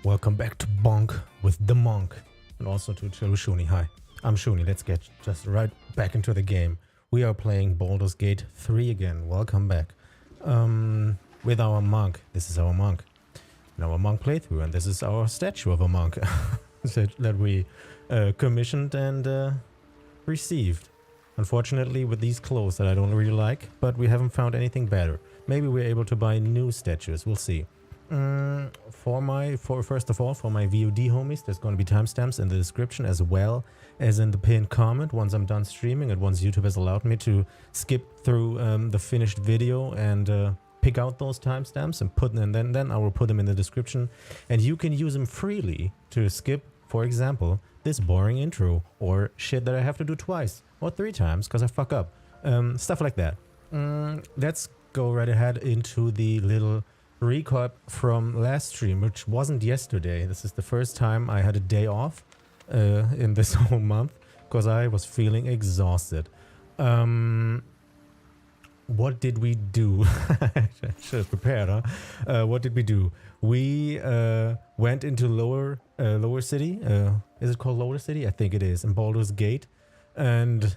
Welcome back to Bonk with the Monk, and also to Shunii. Hi, I'm Shunii. Let's get just right back into the game. We are playing Baldur's Gate 3 again. Welcome back. With our monk. This is our monk. In our monk playthrough, and this is our statue of a monk that we commissioned and received. Unfortunately, with these clothes that I don't really like, but we haven't found anything better. Maybe we're able to buy new statues. We'll see. First of all, for my VOD homies, there's going to be timestamps in the description as well as in the pinned comment once I'm done streaming and once YouTube has allowed me to skip through the finished video and pick out those timestamps and put them, and then I will put them in the description, and you can use them freely to skip, for example, this boring intro or shit that I have to do twice or 3 times because I fuck up. Stuff like that. Let's go right ahead into the little recap from last stream, which wasn't yesterday. This is the first time I had a day off in this whole month because I was feeling exhausted. What did we do? I should have prepared, huh? What did we do? We went into Lower City. Is it called Lower City? I think it is, in Baldur's Gate. And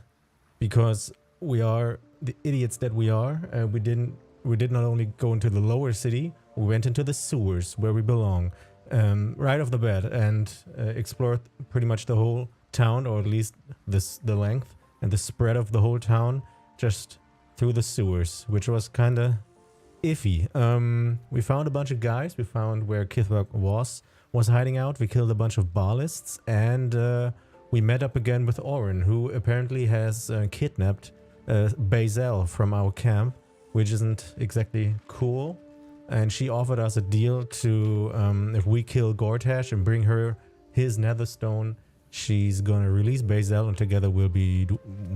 because we are the idiots that we are, we did not only go into the Lower City, we went into the sewers where we belong, right off the bat, and explored pretty much the whole town, or at least the length and the spread of the whole town, just through the sewers, which was kind of iffy. We found a bunch of guys. We found where Kithrak was hiding out. We killed a bunch of ballists, and we met up again with Orin, who apparently has kidnapped Bazel from our camp, which isn't exactly cool. And she offered us a deal to, if we kill Gortash and bring her his netherstone, she's gonna release Bazel, and together we'll be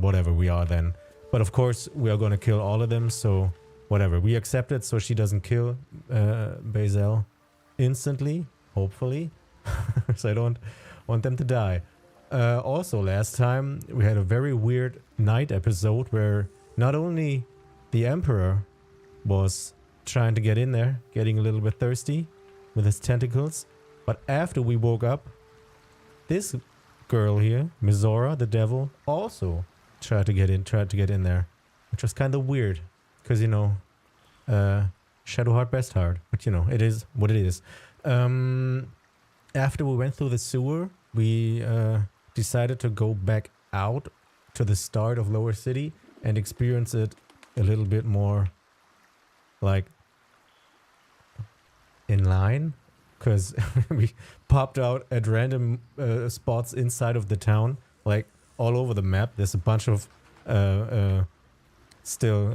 whatever we are then. But of course, we are gonna kill all of them, so whatever. We accept it so she doesn't kill Bazel instantly, hopefully. So I don't want them to die. Also, last time, we had a very weird night episode where not only the Emperor was trying to get in there, getting a little bit thirsty with his tentacles, but after we woke up, this girl here, Mizora, the devil, also tried to get in there, which was kind of weird, because, you know, shadow heart, best heart, but you know, it is what it is. After we went through the sewer, we decided to go back out to the start of Lower City and experience it a little bit more like in line, because we popped out at random spots inside of the town, like all over the map. There's a bunch of still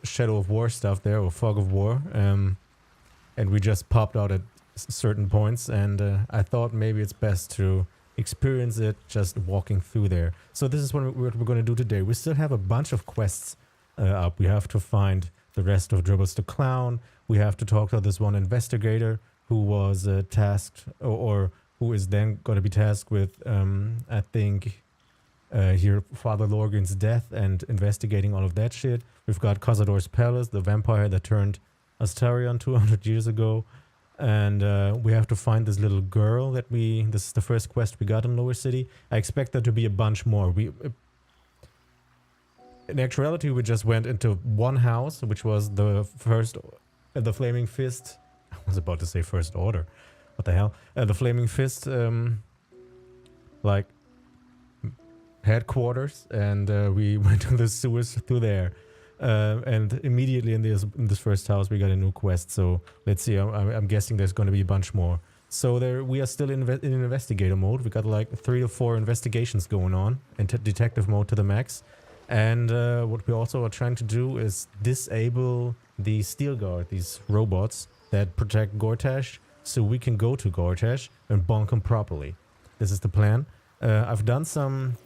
Shadow of War stuff there, or Fog of War, and we just popped out at certain points, and I thought maybe it's best to experience it just walking through there. So this is what we're going to do today. We still have a bunch of quests up. We have to find the rest of Dribbles the Clown. We have to talk to this one investigator who was tasked, or who is then going to be tasked with, I think, here, Father Lorgan's death and investigating all of that shit. We've got Cazador's Palace, the vampire that turned Astarion 200 years ago. And we have to find this little girl that this is the first quest we got in Lower City. I expect there to be a bunch more. In actuality, we just went into one house, which was the first, the Flaming Fist. I was about to say First Order. What the hell? The Flaming Fist, like, headquarters, and we went to the sewers through there. And immediately in this first house, we got a new quest. So let's see. I'm guessing there's going to be a bunch more. So we are still in investigator mode. We got like 3 to 4 investigations going on, in detective mode to the max. And what we also are trying to do is disable the Steel Guard, these robots that protect Gortash, so we can go to Gortash and bonk him properly. This is the plan. I've done some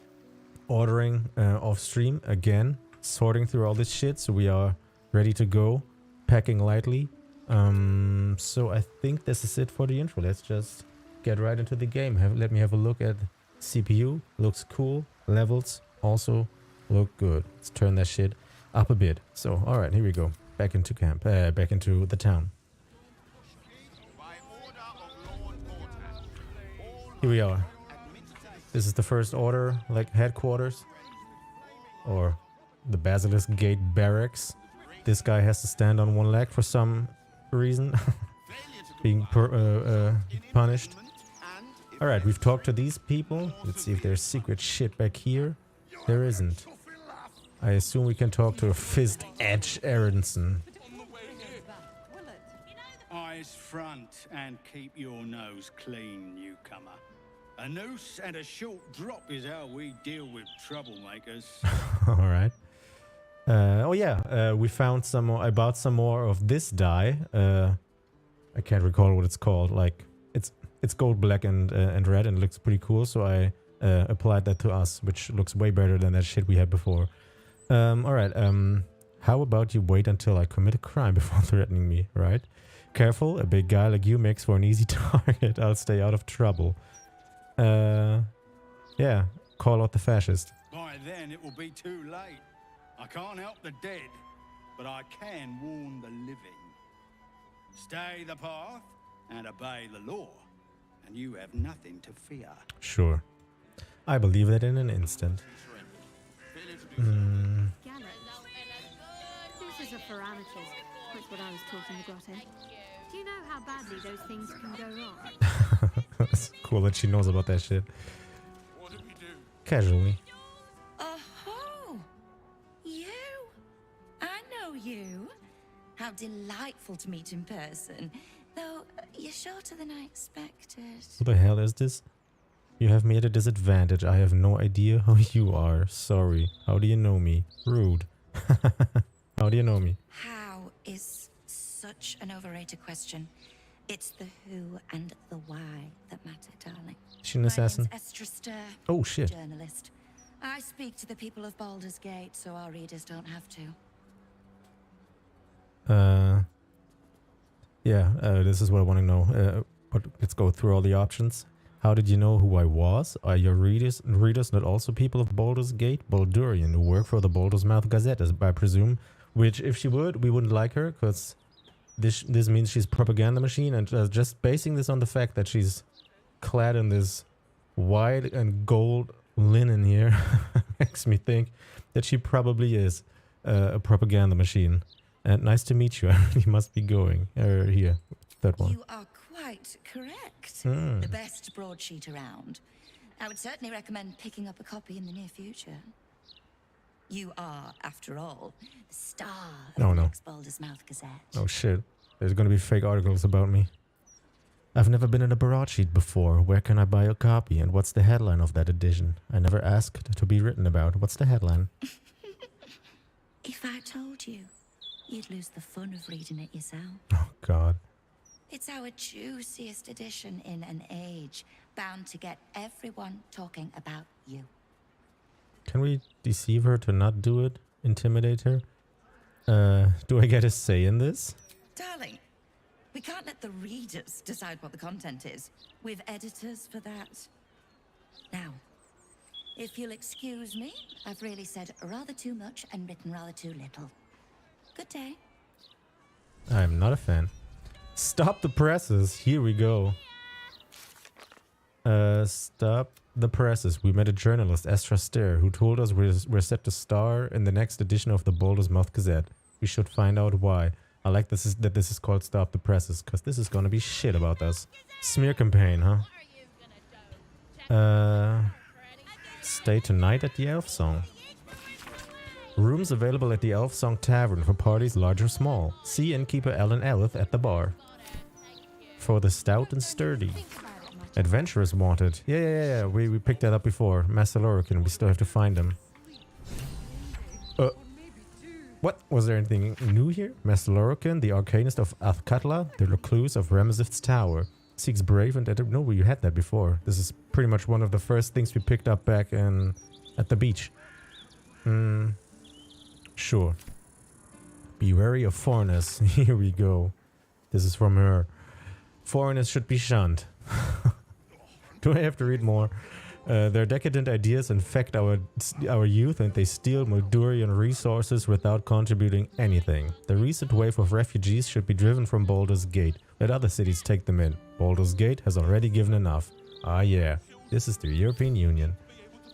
ordering off stream again, sorting through all this shit, so we are ready to go, packing lightly. So I think this is it for the intro. Let's just get right into the game. Let me have a look at CPU. Looks cool. Levels also look good. Let's turn that shit up a bit. So, alright, here we go. Back into camp. Back into the town. Here we are. This is the First Order, like, headquarters. Or the Basilisk Gate Barracks. This guy has to stand on one leg for some reason. Being punished. Alright, we've talked to these people. Let's see if there's secret shit back here. There isn't. I assume we can talk to a Fist Edge Aronson. Eyes front and keep your nose clean, newcomer. A noose and a short drop is how we deal with troublemakers. Alright. Oh yeah, we found some more. I bought some more of this dye. I can't recall what it's called. Like, it's gold, black, and red, and it looks pretty cool. So I applied that to us, which looks way better than that shit we had before. Alright, how about you wait until I commit a crime before threatening me, right? Careful, a big guy like you makes for an easy target. I'll stay out of trouble. Yeah, call out the fascist. By then it will be too late. I can't help the dead, but I can warn the living. Stay the path and obey the law, and you have nothing to fear. Sure. I believe that in an instant. This is a parameters. That's what I was talking about. Do you know how badly those things can go wrong? It's cool that she knows about that shit. What do we do? Casually. Oh, you? I know you. How delightful to meet in person. Though you're shorter than I expected. Who the hell is this? You have me at a disadvantage. I have no idea who you are. Sorry. How do you know me? Rude. How do you know me? How is such an overrated question. It's the who and the why that matter, darling. Is she an assassin? My name's Estra Stir, Oh shit. journalist. I speak to the people of Baldur's Gate so our readers don't have to. Yeah, this is what I want to know. But let's go through all the options. How did you know who I was? Are your readers not also people of Baldur's Gate? Baldurian, who work for the Baldur's Mouth Gazette, I presume. Which, if she would, we wouldn't like her, because this means she's propaganda machine, and just basing this on the fact that she's clad in this white and gold linen here makes me think that she probably is a propaganda machine. And nice to meet you. I really must be going. Here, that one. You are quite correct. The best broadsheet around. I would certainly recommend picking up a copy in the near future. You are, after all, the star of the next Baldur's Mouth Gazette. Oh shit. There's gonna be fake articles about me. I've never been in a broadsheet before. Where can I buy a copy? And what's the headline of that edition? I never asked to be written about. What's the headline? If I told you, you'd lose the fun of reading it yourself. Oh god. It's our juiciest edition in an age bound to get everyone talking about you. Can we deceive her to not do it? Intimidate her? Do I get a say in this? Darling, we can't let the readers decide what the content is. We've editors for that. Now, if you'll excuse me, I've really said rather too much and written rather too little. Good day. I'm not a fan. Stop the presses. Here we go. Stop the presses. We met a journalist, Estra Stir, who told us we're set to star in the next edition of the Baldur's Mouth Gazette. We should find out why. I like that this is called Stop the Presses, because this is gonna be shit about us. Smear campaign, huh? Stay tonight at the Elfsong. Rooms available at the Elfsong Tavern for parties large or small. See innkeeper Ellen Elith at the bar. For the stout and sturdy. Adventurers wanted. Yeah. We picked that up before. Master Lorican. We still have to find them. What? Was there anything new here? Master Lorican, the arcanist of Athkatla, the recluse of Ramazith's Tower. Seeks brave and... No, we had that before. This is pretty much one of the first things we picked up back at the beach. Sure. Be wary of foreigners. Here we go. This is from her. Foreigners should be shunned. Do I have to read more? Their decadent ideas infect our youth, and they steal Mordurian resources without contributing anything. The recent wave of refugees should be driven from Baldur's Gate. Let other cities take them in. Baldur's Gate has already given enough. Ah, yeah. This is the European Union.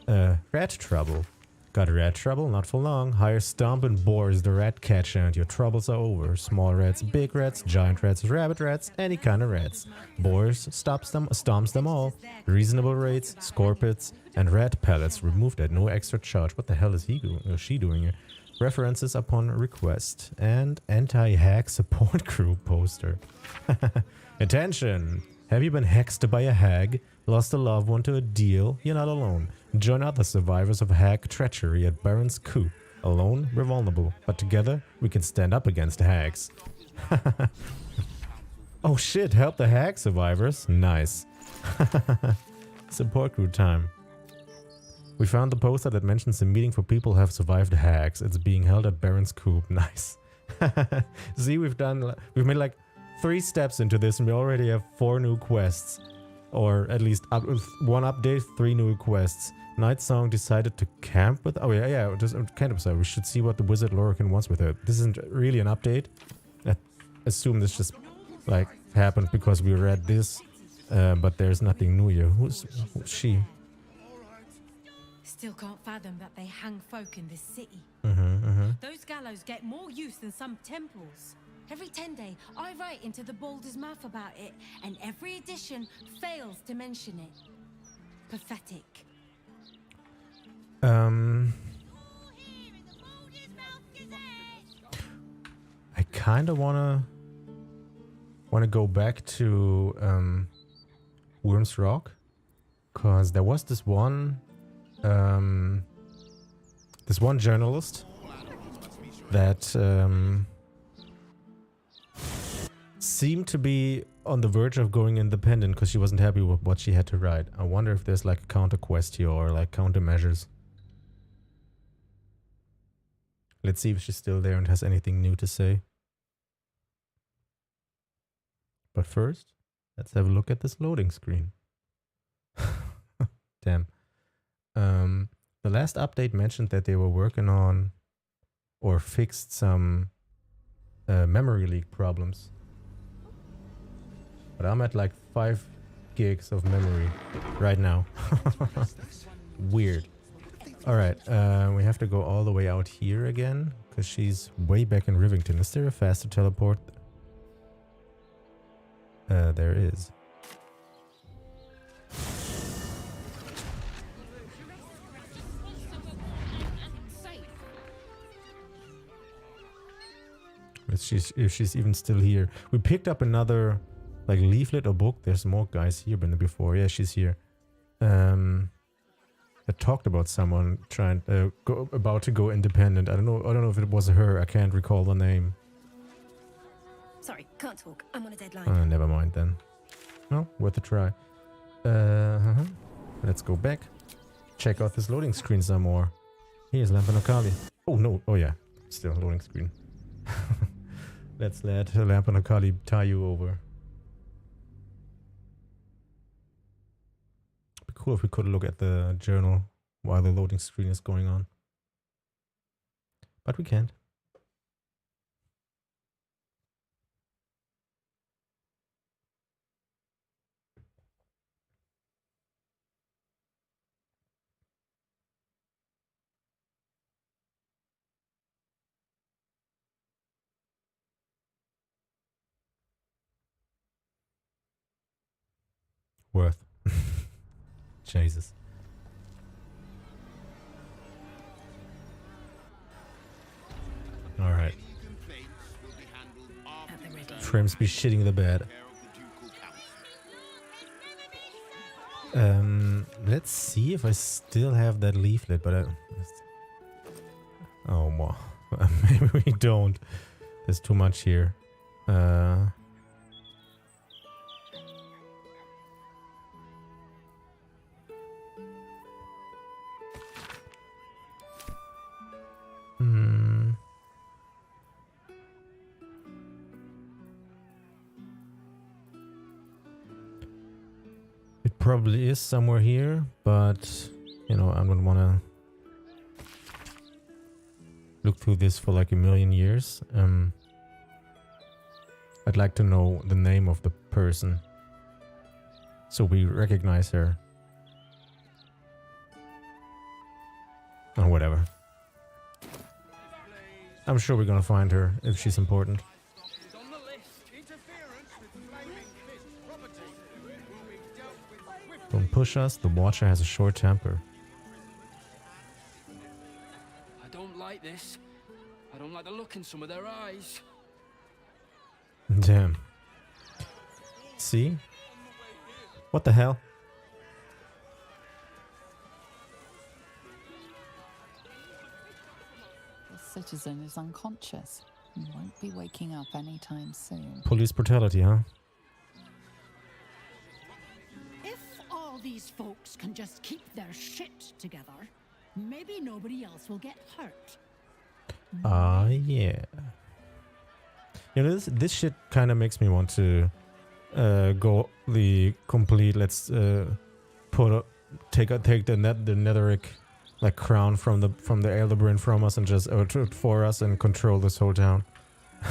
Rat trouble. Got rat trouble? Not for long. Hire Stomp and Boar is the rat catcher and your troubles are over. Small rats, big rats, giant rats, rabbit rats, any kind of rats. Boars stomps them all. Reasonable rates, scorpions, and rat pellets removed at no extra charge. What the hell is he doing? Or she doing here? References upon request. And anti-hack support group poster. Attention! Have you been hexed by a hag? Lost a loved one to a deal? You're not alone. Join other survivors of hag treachery at Baron's Coup. Alone, we're vulnerable, but together, we can stand up against hags. Oh shit, help the hag survivors? Nice. Support group time. We found the poster that mentions a meeting for people who have survived hags. It's being held at Baron's Coup. Nice. See, we've made like 3 steps into this and we already have 4 new quests. Or at least 1 update, 3 new quests. Night Song decided to camp with... Oh yeah, just kind of so. We should see what the wizard Lorcan wants with her. This isn't really an update. I assume this just like happened because we read this. But there's nothing new here. Who's she? Still can't fathom that they hang folk in this city. Those gallows get more use than some temples. Every 10 day, I write into the Baldur's mouth about it, and every edition fails to mention it. Pathetic. I kind of wanna go back to Worm's Rock, cause there was this one journalist that seemed to be on the verge of going independent because she wasn't happy with what she had to write. I wonder if there's like a counter quest here or like countermeasures. Let's see if she's still there and has anything new to say. But first, let's have a look at this loading screen. Damn. The last update mentioned that they were working on or fixed some memory leak problems. But I'm at like 5 gigs of memory right now. Weird. Alright, we have to go all the way out here again, because she's way back in Rivington. Is there a faster teleport? There is. If she's even still here. We picked up another like leaflet or book. There's more guys here than before. Yeah, she's here. I talked about someone about to go independent. I don't know if it was her. I can't recall the name. Sorry, can't talk. I'm on a deadline. Never mind then. No, worth a try. Let's go back. Check out this loading screen some more. Here's Lampanokali. Oh no, oh yeah, still loading screen. Let's let Lampanokali tie you over. Be cool if we could look at the journal while the loading screen is going on. But we can't. Worth. Jesus. Alright. Frames be shitting the bed. Let's see if I still have that leaflet, but oh wow. Maybe we don't. There's too much here. It probably is somewhere here, but you know, I don't want to look through this for like a million years. I'd like to know the name of the person. So we recognize her. Or whatever. I'm sure we're gonna find her if she's important. Don't push us, the Watcher has a short temper. I don't like this. I don't like the look in some of their eyes. Damn. See? What the hell? The citizen is unconscious and won't be waking up anytime soon. Police brutality, huh? If all these folks can just keep their shit together, maybe nobody else will get hurt. Ah, yeah. You know, this shit kind of makes me want to go the complete. Let's take the netheric like crown from the Elderbrand from us and just for us and control this whole town,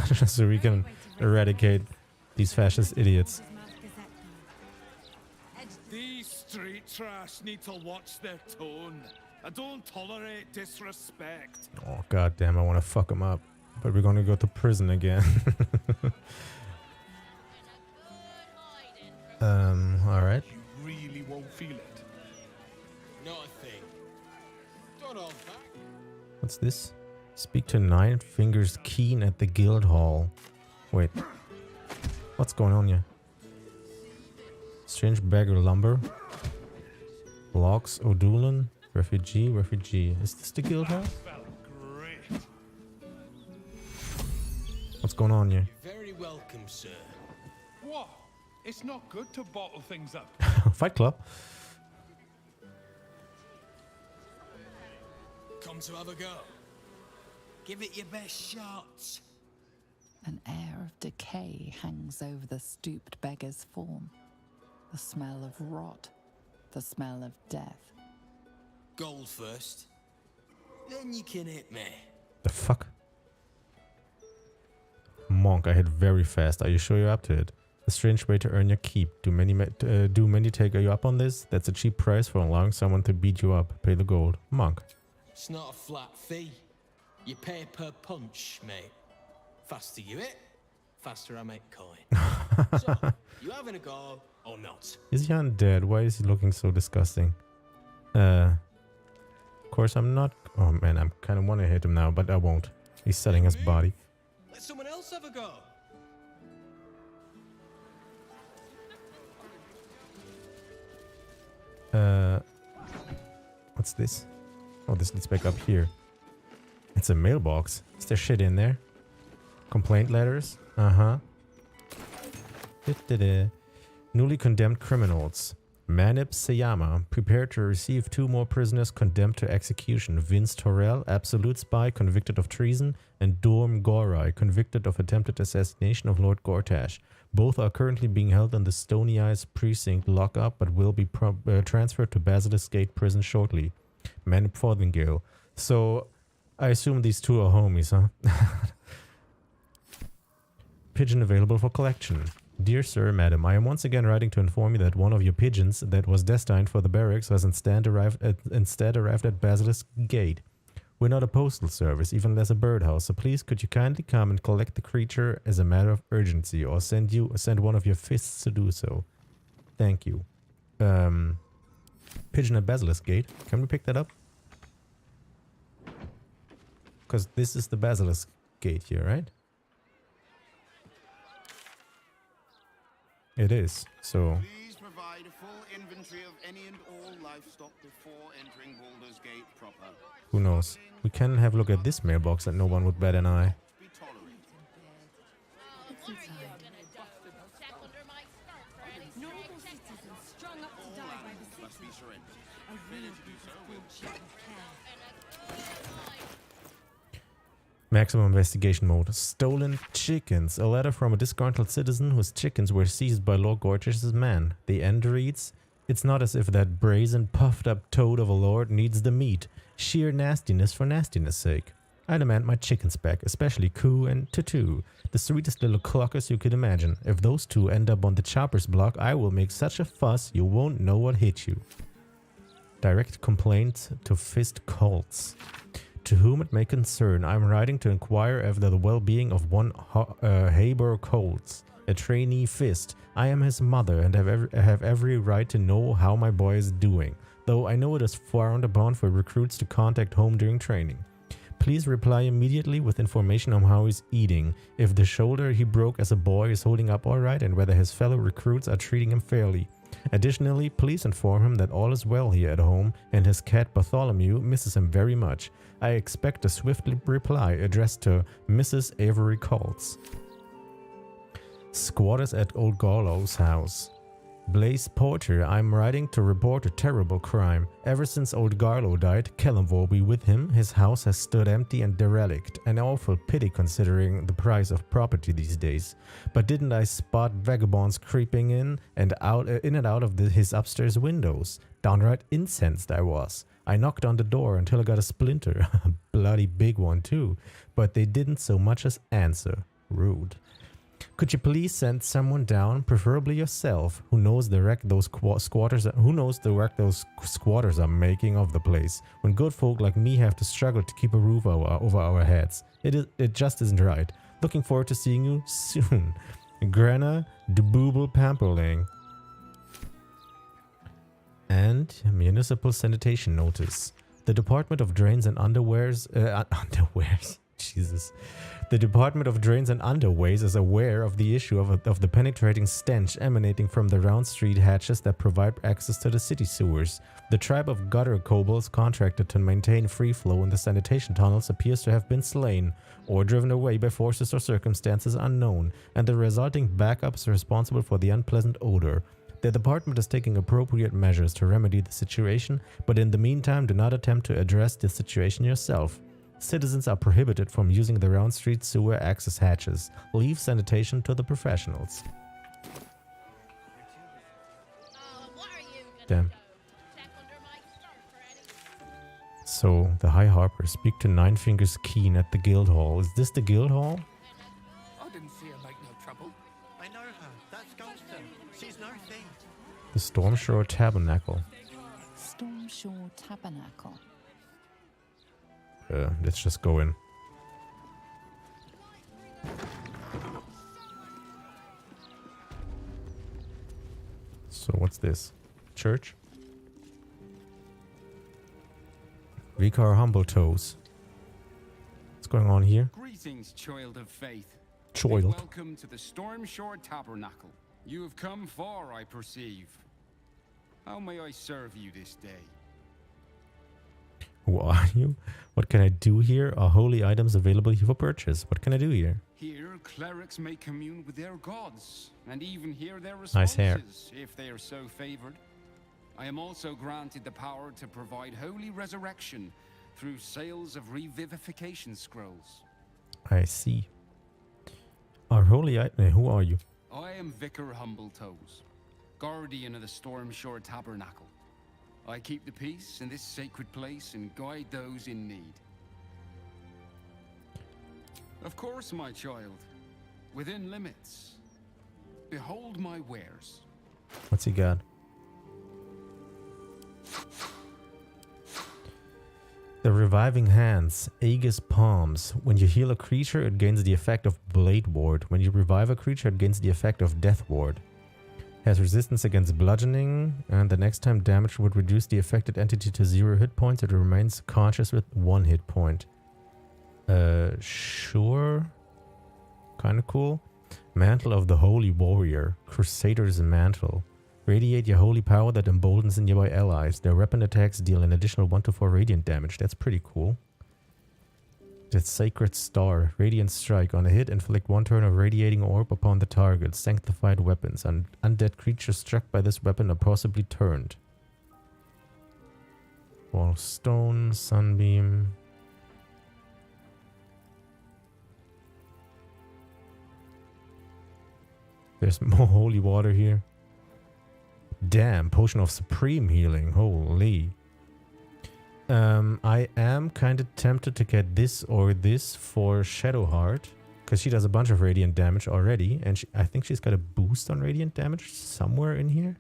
just so we can eradicate these fascist idiots. These street trash need to watch their tone. I don't tolerate disrespect. Oh goddamn! I want to fuck them up, but we're gonna go to prison again. All right. You really won't feel it. Not a thing. Don't hold back. What's this? Speak to Nine Fingers Keen at the Guild Hall. Wait. What's going on here? Strange Beggar Lumber. Blocks O'Doolan. Refugee. Is this the Guild Hall? What's going on here? You're very welcome, sir. What? It's not good to bottle things up. Fight Club. Come to have a go. Give it your best shots. An air of decay hangs over the stooped beggar's form. The smell of rot. The smell of death. Gold first. Then you can hit me. The fuck? Monk, I hit very fast. Are you sure you're up to it? A strange way to earn your keep. Do many take you up on this? That's a cheap price for allowing someone to beat you up. Pay the gold. Monk. It's not a flat fee. You pay per punch, mate. Faster you hit, faster I make coin. So, you having a go or not? Is he undead? Why is he looking so disgusting? Of course I'm not. Oh man, I kind of want to hit him now, but I won't. He's selling his body. Let someone else have a go. What's this? Oh, this leads back up here. It's a mailbox. Is there shit in there? Complaint letters? Uh-huh. Newly condemned criminals. Manip Sayama, prepared to receive 2 more prisoners condemned to execution. Vince Torrell, absolute spy, convicted of treason, and Dorm Gorai, convicted of attempted assassination of Lord Gortash. Both are currently being held in the Stony Eyes precinct lockup, but will be transferred to Basilisk Gate prison shortly. Manip Fothingale. So, I assume these 2 are homies, huh? Pigeon available for collection. Dear Sir, Madam, I am once again writing to inform you that one of your pigeons that was destined for the barracks has instead arrived at Basilisk Gate. We're not a postal service, even less a birdhouse, so please could you kindly come and collect the creature as a matter of urgency, or send one of your fists to do so. Thank you. Pigeon at Basilisk Gate. Can we pick that up? Because this is the Basilisk Gate here, right? It is, so... Please provide a full inventory of any and all livestock before entering Baldur's Gate proper. Who knows? We can have a look at this mailbox that no one would bat an eye. Be tolerated. Normal citizens strung up to die by the Must be city. surrendered. A real piece of bullshit of care. Maximum investigation mode. Stolen chickens. A letter from a disgruntled citizen whose chickens were seized by Lord Gorgeous' man. The end reads, "It's not as if that brazen, puffed-up toad of a lord needs the meat. Sheer nastiness for nastiness' sake." I demand my chickens back, especially Coo and Tutu, the sweetest little cluckers you could imagine. If those two end up on the chopper's block, I will make such a fuss you won't know what hit you. Direct complaint to Fist Colts. To whom it may concern, I am writing to inquire after the well-being of one Haber Colts, a trainee Fist. I am his mother and have every right to know how my boy is doing, though I know it is frowned upon for recruits to contact home during training. Please reply immediately with information on how he's eating, if the shoulder he broke as a boy is holding up alright, and whether his fellow recruits are treating him fairly. Additionally, please inform him that all is well here at home and his cat Bartholomew misses him very much. I expect a swift reply addressed to Mrs. Avery Colts. Squatters at Old Garlow's house. Blaze Porter, I'm writing to report a terrible crime. Ever since old Garlow died, Willoughby with him, his house has stood empty and derelict. An awful pity considering the price of property these days. But didn't I spot vagabonds creeping in and out of his upstairs windows? Downright incensed I was. I knocked on the door until I got a splinter, a bloody big one too, but they didn't so much as answer. Rude. Could you please send someone down, preferably yourself, who knows the wreck those squatters are making of the place, when good folk like me have to struggle to keep a roof over our heads. It just isn't right. Looking forward to seeing you soon. Grana de Booble Pamperling. And municipal sanitation notice. The Department of Drains and Underways. Jesus. The Department of Drains and Underways is aware of the issue of the penetrating stench emanating from the round street hatches that provide access to the city sewers. The tribe of gutter kobolds contracted to maintain free flow in the sanitation tunnels appears to have been slain, or driven away by forces or circumstances unknown, and the resulting backup is responsible for the unpleasant odor. The department is taking appropriate measures to remedy the situation, but in the meantime do not attempt to address the situation yourself. Citizens are prohibited from using the round street sewer access hatches. Leave sanitation to the professionals. Damn. So, the High Harper. Speak to Nine Fingers Keen at the Guild Hall. Is this the Guild Hall? I didn't see her make no trouble. I know her. That's Ghoster. She's no thief. The Stormshore Tabernacle. Stormshore Tabernacle. Let's just go in. So what's this? Church? Vicar Humbletoes. What's going on here? Greetings, child of faith. Child. Welcome to the Stormshore Tabernacle. You have come far, I perceive. How may I serve you this day? Who are you? What can I do here? Are holy items available here for purchase? What can I do here? Here, clerics may commune with their gods, and even hear their responses, Nice hair. if they are so favored. I am also granted the power to provide holy resurrection through sales of revivification scrolls. I see. Our holy item. Who are you? I am Vicar Humbletoes, guardian of the Stormshore Tabernacle. I keep the peace in this sacred place and guide those in need. Of course, my child, within limits. Behold my wares. What's he got? The Reviving Hands, Aegis Palms. When you heal a creature, it gains the effect of Blade Ward. When you revive a creature, it gains the effect of Death Ward. Has resistance against bludgeoning, and the next time damage would reduce the affected entity to 0 hit points. It remains conscious with 1 hit point. Sure. Kinda cool. Mantle of the Holy Warrior. Crusader's Mantle. Radiate your holy power that emboldens nearby allies. Their weapon attacks deal an additional 1 to 4 radiant damage. That's pretty cool. The Sacred Star. Radiant Strike. On a hit, inflict 1 turn of radiating orb upon the target. Sanctified weapons. Undead creatures struck by this weapon are possibly turned. Wall of Stone. Sunbeam. There's more holy water here. Damn, Potion of Supreme Healing. Holy. I am kind of tempted to get this or this for Shadowheart, because she does a bunch of radiant damage already, and I think she's got a boost on radiant damage somewhere in here.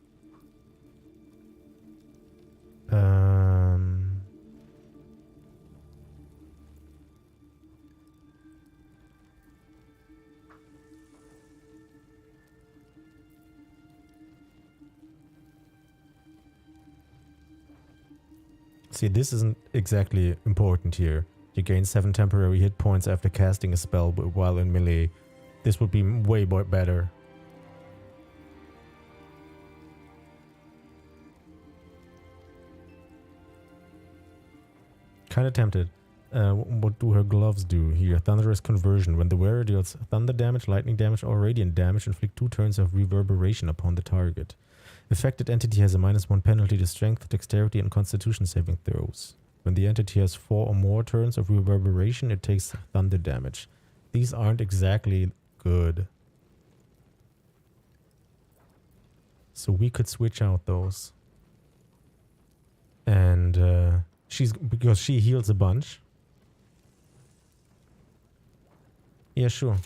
See, this isn't exactly important here. You gain 7 temporary hit points after casting a spell while in melee. This would be way better. Kind of tempted. What do her gloves do here? Thunderous conversion. When the wearer deals thunder damage, lightning damage, or radiant damage, inflict 2 turns of reverberation upon the target. Affected entity has a -1 penalty to strength, dexterity, and constitution saving throws. When the entity has 4 or more turns of reverberation, it takes thunder damage. These aren't exactly good. So we could switch out those. And because she heals a bunch. Yeah, sure.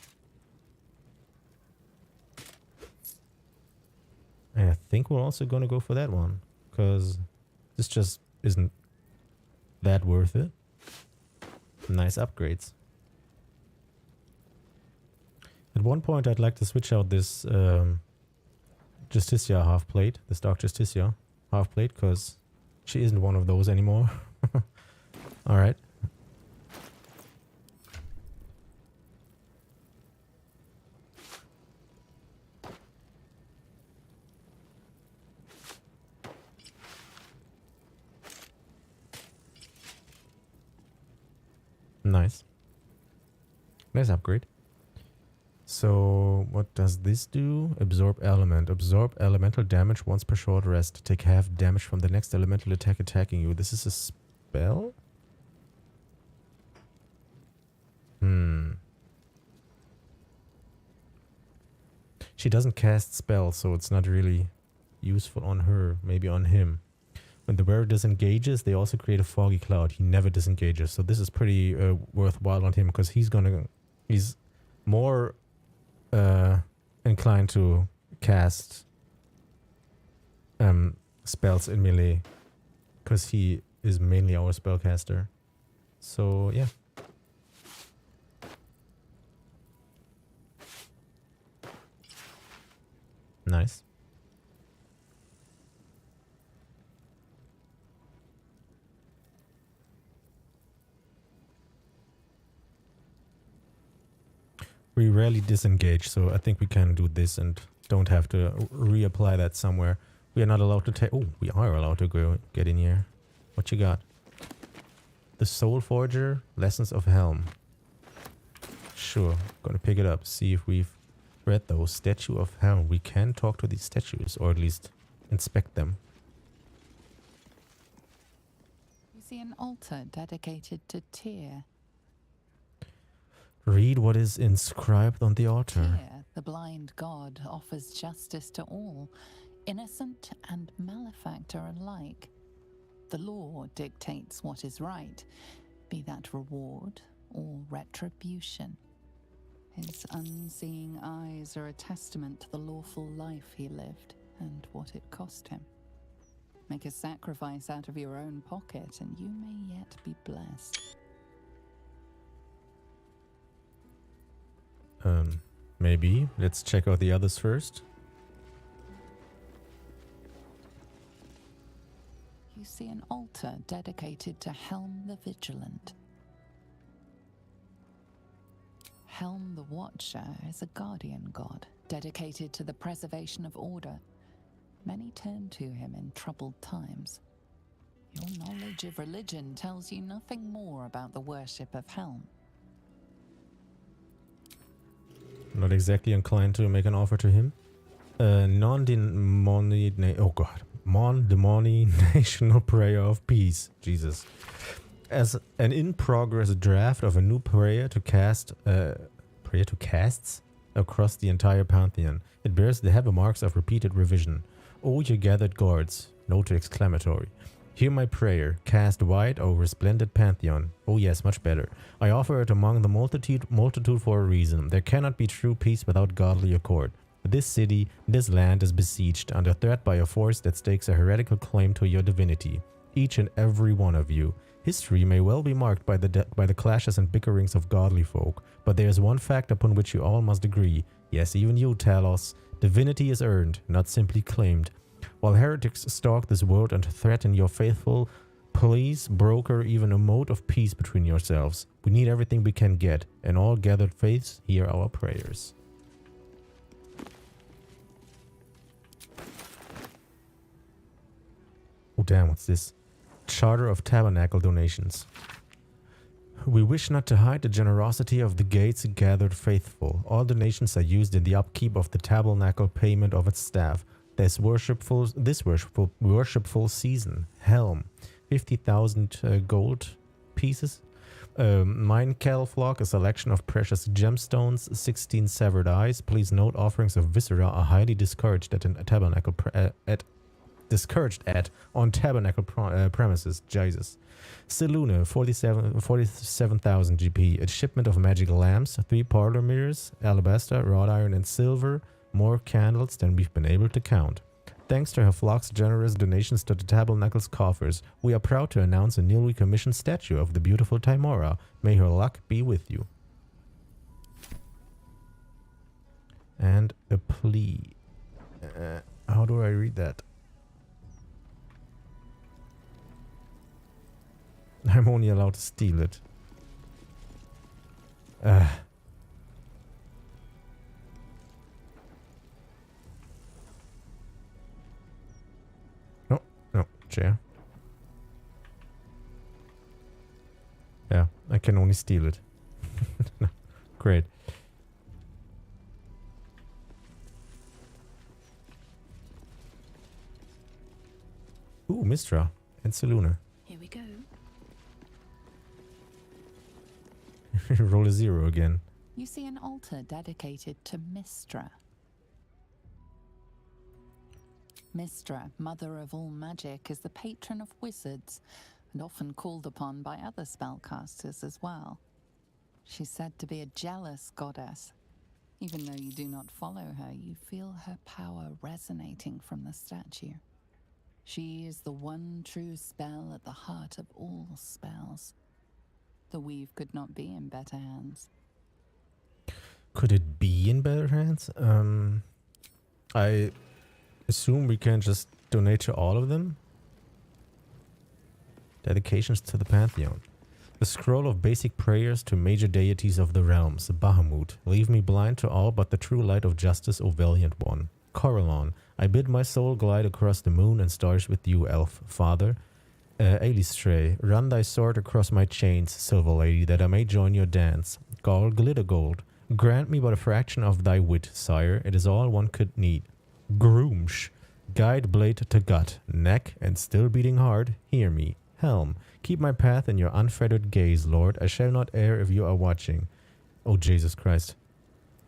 And I think we're also going to go for that one, because this just isn't that worth it. Nice upgrades. At one point I'd like to switch out this Justicia half plate, this Dark Justicia half plate, because she isn't one of those anymore. Alright. Nice. Nice upgrade. So, what does this do? Absorb element. Absorb elemental damage once per short rest. Take half damage from the next elemental attack attacking you. This is a spell? She doesn't cast spells, so it's not really useful on her. Maybe on him. When the wearer disengages, they also create a foggy cloud. He never disengages. So this is pretty worthwhile on him, because he's more inclined to cast spells in melee, because he is mainly our spellcaster. So yeah. Nice. We rarely disengage, so I think we can do this and don't have to reapply that somewhere. We are not allowed to take... Oh, we are allowed to go get in here. What you got? The Soul Forger, Lessons of Helm. Sure, gonna pick it up, see if we've read those. Statue of Helm. We can talk to these statues, or at least inspect them. You see an altar dedicated to Tyr. Read what is inscribed on the altar. Tyr, the blind god, offers justice to all, innocent and malefactor alike. The law dictates what is right, be that reward or retribution. His unseeing eyes are a testament to the lawful life he lived and what it cost him. Make a sacrifice out of your own pocket and you may yet be blessed. Maybe. Let's check out the others first. You see an altar dedicated to Helm the Vigilant. Helm the Watcher is a guardian god, dedicated to the preservation of order. Many turn to him in troubled times. Your knowledge of religion tells you nothing more about the worship of Helm. Not exactly inclined to make an offer to him. Non-denominational prayer of peace. Jesus. As an in-progress draft of a new prayer to casts across the entire pantheon. It bears the heavy marks of repeated revision. O you gathered guards. Note exclamatory. Hear my prayer, cast wide over splendid pantheon. Oh yes, much better. I offer it among the multitude for a reason. There cannot be true peace without godly accord. This city, this land is besieged, under threat by a force that stakes a heretical claim to your divinity. Each and every one of you. History may well be marked by the clashes and bickerings of godly folk, but there is one fact upon which you all must agree. Yes, even you, Talos. Divinity is earned, not simply claimed. While heretics stalk this world and threaten your faithful, please broker even a mode of peace between yourselves. We need everything we can get, and all gathered faiths hear our prayers. Oh damn, what's this? Charter of Tabernacle donations. We wish not to hide the generosity of the gates gathered faithful. All donations are used in the upkeep of the tabernacle, payment of its staff. This worshipful season. Helm. 50,000 gold pieces. Mine cattle flock, a selection of precious gemstones, 16 severed eyes. Please note offerings of viscera are highly discouraged at a tabernacle on tabernacle premises. Jesus. Seluna, 47,000 GP. A shipment of magic lamps, 3 parlor mirrors, alabaster, wrought iron, and silver. More candles than we've been able to count. Thanks to her flock's generous donations to the tabernacle's coffers, we are proud to announce a newly commissioned statue of the beautiful Timora. May her luck be with you. And a plea. How do I read that? I'm only allowed to steal it. No, chair. Yeah, I can only steal it. Great. Ooh, Mistra and Seluna. Here we go. Roll a 0 again. You see an altar dedicated to Mistra. Mistra, mother of all magic, is the patron of wizards and often called upon by other spellcasters as well. She's said to be a jealous goddess. Even though you do not follow her, you feel her power resonating from the statue. She is the one true spell at the heart of all spells. The weave could not be in better hands. Could it be in better hands? I assume we can just donate to all of them. Dedications to the Pantheon. The scroll of basic prayers to major deities of the realms. Bahamut, leave me blind to all but the true light of justice, O valiant one. Corellon, I bid my soul glide across the moon and stars with you, elf father. Alistray, run thy sword across my chains, silver lady, that I may join your dance. Gall Glittergold, grant me but a fraction of thy wit, sire, it is all one could need. Groomsh, guide blade to gut, neck, and still beating hard, hear me. Helm, keep my path in your unfettered gaze, Lord, I shall not err if you are watching. Oh, Jesus Christ.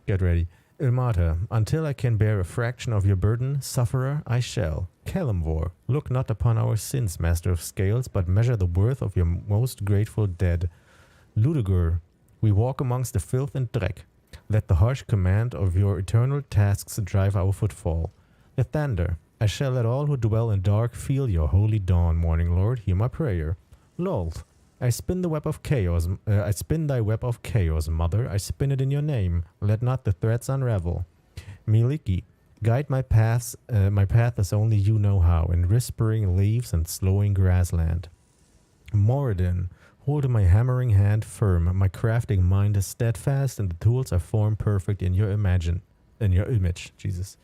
Get ready. Ilmata, until I can bear a fraction of your burden, sufferer, I shall. Kalimvor, look not upon our sins, master of scales, but measure the worth of your most grateful dead. Ludigur, we walk amongst the filth and dreck. Let the harsh command of your eternal tasks drive our footfall. Lathander, I shall let all who dwell in dark feel your holy dawn, morning lord, hear my prayer. Lolth, I spin the web of chaos. I spin thy web of chaos, mother. I spin it in your name. Let not the threads unravel. Miliki, guide my path as only you know how, in whispering leaves and slowing grassland. Moradin, hold my hammering hand firm. My crafting mind is steadfast, and the tools are formed perfect in your image. Jesus.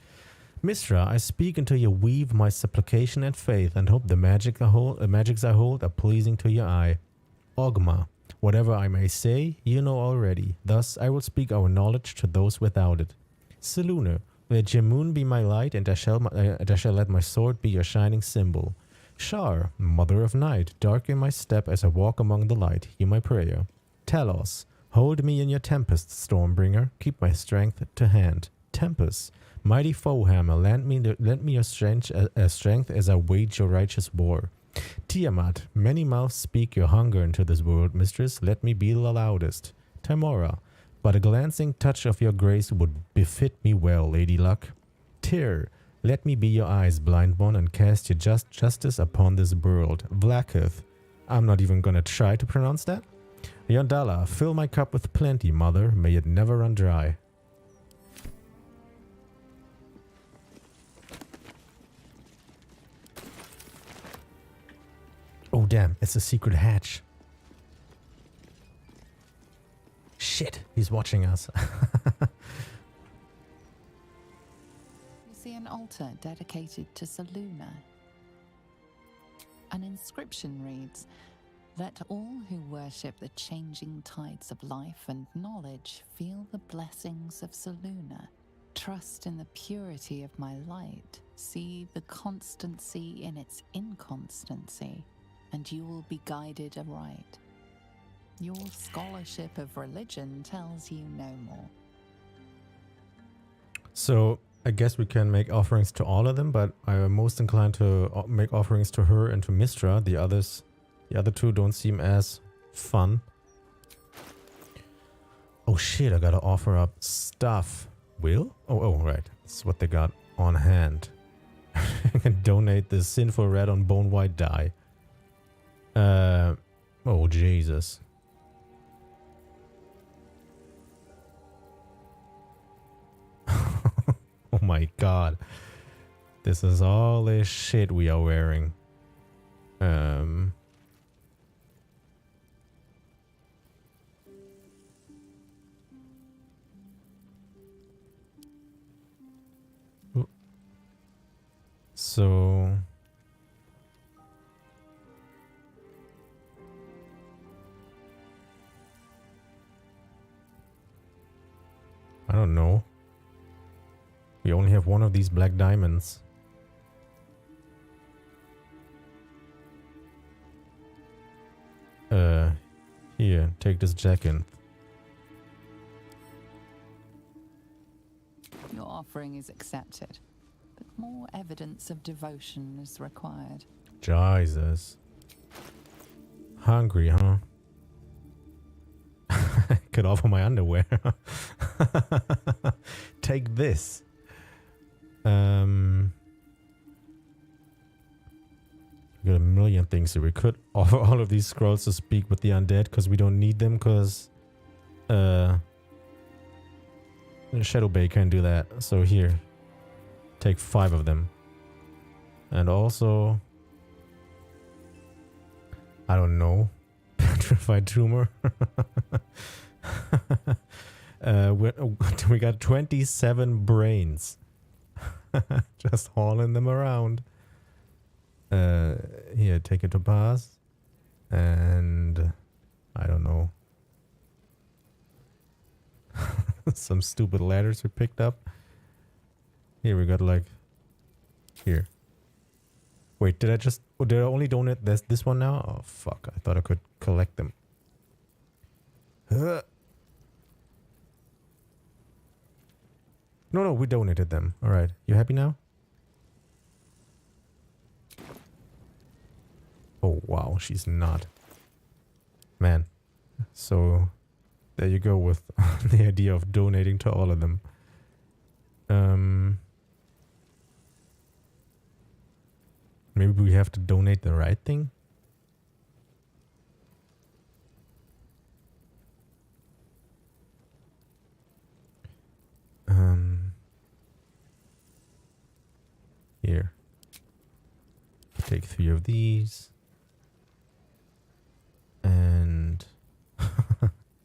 Mistra, I speak until you weave my supplication and faith, and hope the magics I hold are pleasing to your eye. Ogma, whatever I may say, you know already. Thus I will speak our knowledge to those without it. Seluna, let your moon be my light, and I shall let my sword be your shining symbol. Shar, mother of night, darken my step as I walk among the light. Hear my prayer. Talos, hold me in your tempest, Stormbringer. Keep my strength to hand. Tempest, mighty foehammer, lend me your strength as I wage your righteous war. Tiamat, many mouths speak your hunger into this world, mistress. Let me be the loudest. Timora, but a glancing touch of your grace would befit me well, Lady Luck. Tyr, let me be your eyes, blind one, and cast your justice upon this world. Vlaakith, I'm not even gonna try to pronounce that. Yondala, fill my cup with plenty, mother. May it never run dry. Oh damn, it's a secret hatch. Shit, he's watching us. You see an altar dedicated to Selûne. An inscription reads, "Let all who worship the changing tides of life and knowledge feel the blessings of Selûne. Trust in the purity of my light. See the constancy in its inconstancy, and you will be guided aright. Your scholarship of religion tells you no more." So I guess we can make offerings to all of them, but I am most inclined to make offerings to her and to Mistra. The other two don't seem as fun. Oh shit, I gotta offer up stuff. Will? Oh, right. That's what they got on hand. I can donate the sinful red on bone white dye. Oh Jesus. Oh my god. This is all this shit we are wearing. So I don't know. We only have one of these black diamonds. Here, take this jacket. Your offering is accepted, but more evidence of devotion is required. Jesus. Hungry, huh? Could offer my underwear. Take this. We got a million things here. We could offer all of these scrolls to speak with the undead because we don't need them because Shadow Bay can't do that. So here, take 5 of them. And also, I don't know, petrified tumor. We got 27 brains. Just hauling them around. Here, take it to pass. And I don't know. Some stupid ladders we picked up. Here we got like here. Wait, did I only donate this one now? Oh fuck, I thought I could collect them. No, we donated them. Alright, you happy now? Oh wow, she's not. Man. So there you go with the idea of donating to all of them. Maybe we have to donate the right thing? Here. Take 3 of these. And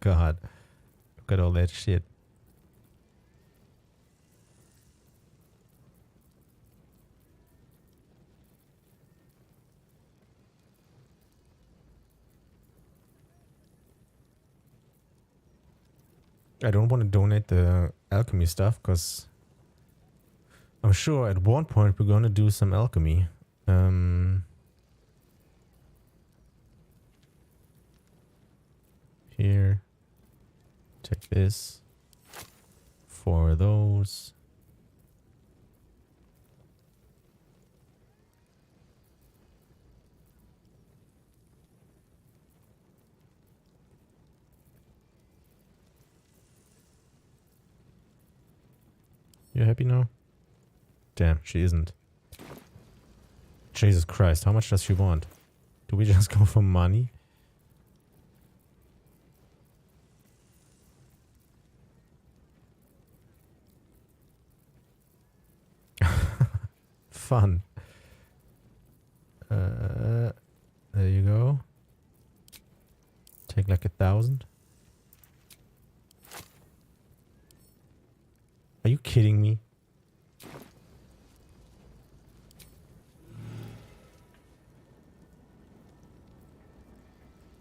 God, look at all that shit. I don't want to donate the alchemy stuff because I'm sure at one point we're going to do some alchemy. Here, take this, 4 of those. You happy now? Damn, she isn't. Jesus Christ, how much does she want? Do we just go for money? Fun. There you go. Take like 1,000. Are you kidding me?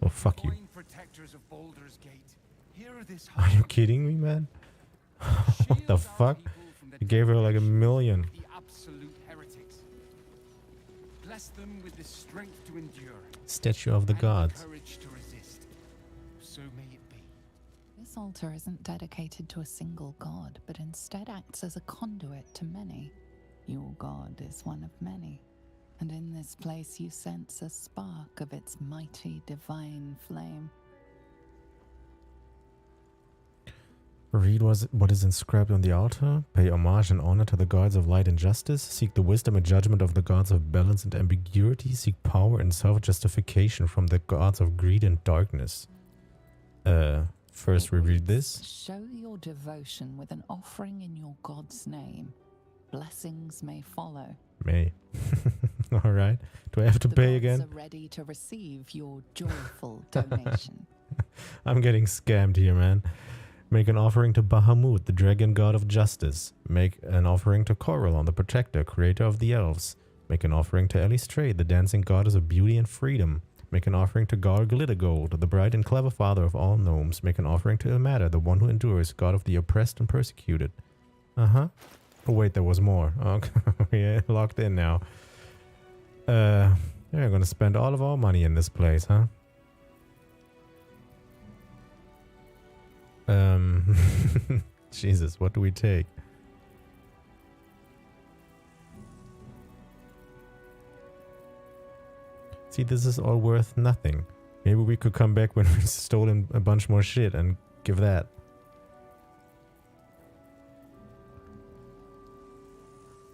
Oh, fuck you. Protectors of Baldur's Gate. Hear this. Are you kidding me, man? What the fuck? You gave her like 1 million. The absolute heretics. Bless them with the strength to endure. Statue of the gods. Courage to resist. So may it be. This altar isn't dedicated to a single god, but instead acts as a conduit to many. Your god is one of many, and in this place you sense a spark of its mighty divine flame. Read what is inscribed on the altar. Pay homage and honor to the gods of light and justice. Seek the wisdom and judgment of the gods of balance and ambiguity. Seek power and self-justification from the gods of greed and darkness. First we read this. Show your devotion with an offering in your god's name. Blessings may follow. May. Alright. Do I have to pay again? The gods are ready to receive your joyful donation. I'm getting scammed here, man. Make an offering to Bahamut, the dragon god of justice. Make an offering to Corellon, the protector, creator of the elves. Make an offering to Elistrade, the dancing goddess of beauty and freedom. Make an offering to Gar Glittergold, the bright and clever father of all gnomes. Make an offering to Ilmater, the one who endures, god of the oppressed and persecuted. Uh-huh. Oh wait, there was more. Okay, we're locked in now. We're gonna spend all of our money in this place, huh? Jesus, what do we take? See, this is all worth nothing. Maybe we could come back when we've stolen a bunch more shit and give that.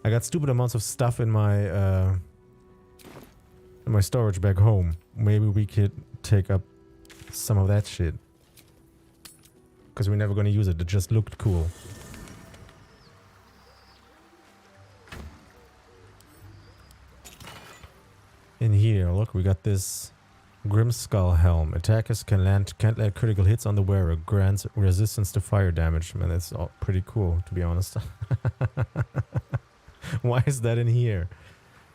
I got stupid amounts of stuff in my storage back home. Maybe we could take up some of that shit. Because we're never going to use it. It just looked cool. In here, look, we got this Grimskull helm. Attackers can't let critical hits on the wearer. Grants resistance to fire damage. Man, that's all pretty cool, to be honest. Why is that in here?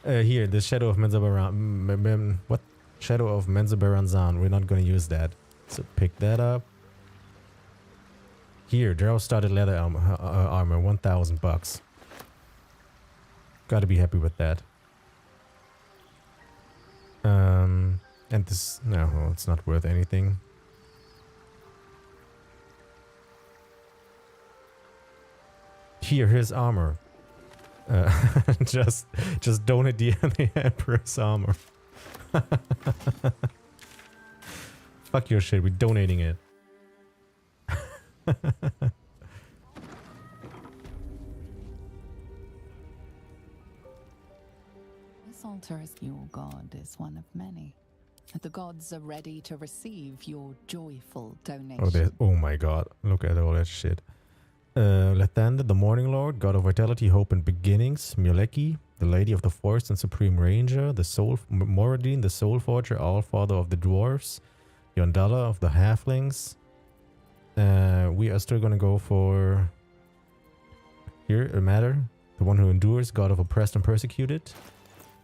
Here, the Shadow of Menzabaran. What? Shadow of Menzabaranzan. We're not going to use that. So pick that up. Here, Darrow-studded leather armor, 1,000 bucks. Gotta be happy with that. And this, no, well, it's not worth anything. Here's armor. Just donate the Emperor's armor. Fuck your shit, we're donating it. This altar is your god is one of many. The gods are ready to receive your joyful donation. Oh my god, look at all that shit. Lathander, the Morning Lord, god of vitality, hope and beginnings. Muleki, the Lady of the Forest and Supreme Ranger. The Moradin, the Soul Forger, Allfather of the Dwarves. Yondala of the Halflings. We are still gonna go for here, Ilmater, the one who endures, god of oppressed and persecuted.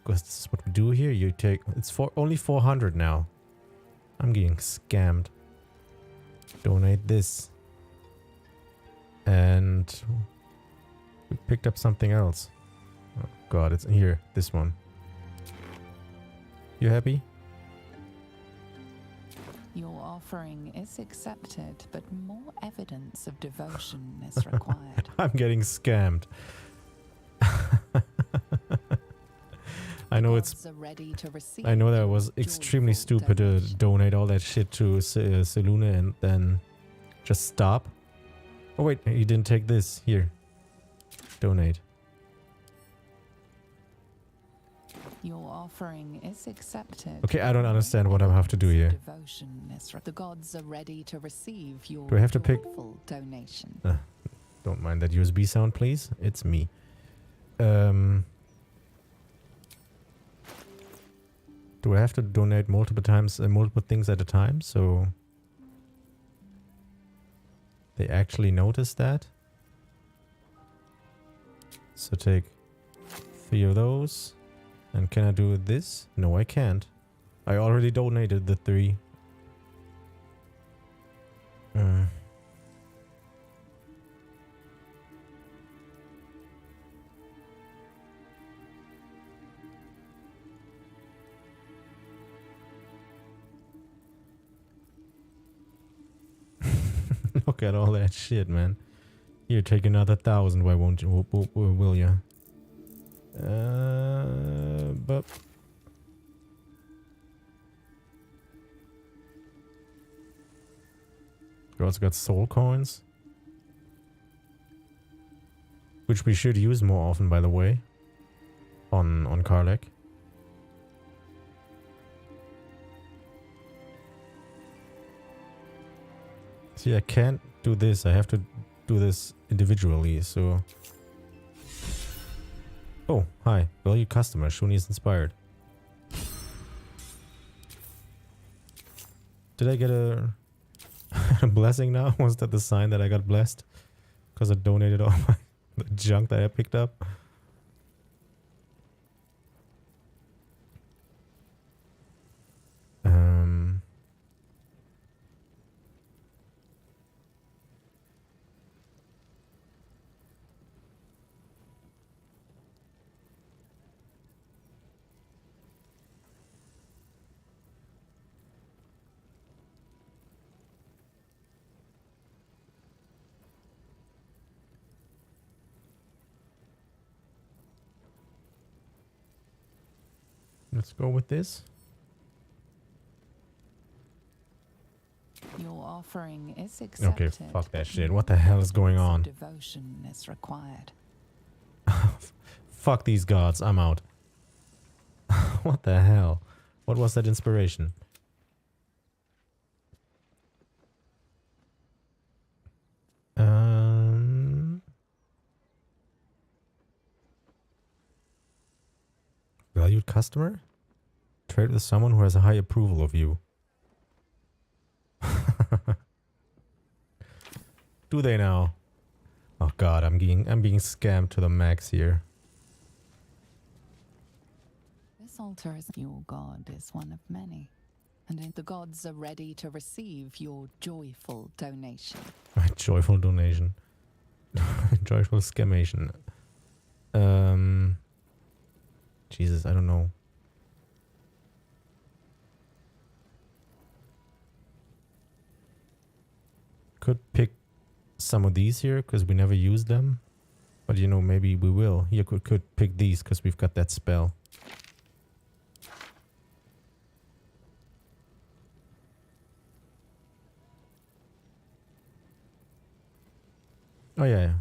Because this is what we do here. You take it's only 400 now. I'm getting scammed. Donate this. And we picked up something else. Oh god, it's here, this one. You happy? Your offering is accepted, but more evidence of devotion is required. I'm getting scammed. I know it's. I know that was extremely stupid to donate all that shit to Selune and then just stop. Oh wait, you didn't take this. Here. Donate. Your offering is accepted. Okay, I don't understand what I have to do here. Devotion is the gods are ready to receive your Do I have to pick joyful donation? Don't mind that USB sound, please. It's me. Do I have to donate multiple times, multiple things at a time, so they actually notice that? So take 3 of those. And can I do this? No, I can't. I already donated the 3. Look at all that shit, man. Here, take another 1,000. Why won't you? Will you? But we also got soul coins, which we should use more often, by the way, on Karlek. See, I can't do this. I have to do this individually, so... Oh, hi. Value customer. Shunii is inspired. Did I get a blessing now? Was that the sign that I got blessed? Because I donated all the junk that I picked up? Let's go with this. Your offering is accepted. Okay, fuck that shit. What the hell is going on? Devotion is required. Fuck these gods. I'm out. What the hell? What was that inspiration? Valued customer? Trade with someone who has a high approval of you. Do they now? Oh god, I'm being scammed to the max here. This altar is your god is one of many, and the gods are ready to receive your joyful donation. Joyful donation. Joyful scamation. Jesus, I don't know. Could pick some of these here because we never use them, but you know, maybe we will. Here, could pick these because we've got that spell. Oh yeah.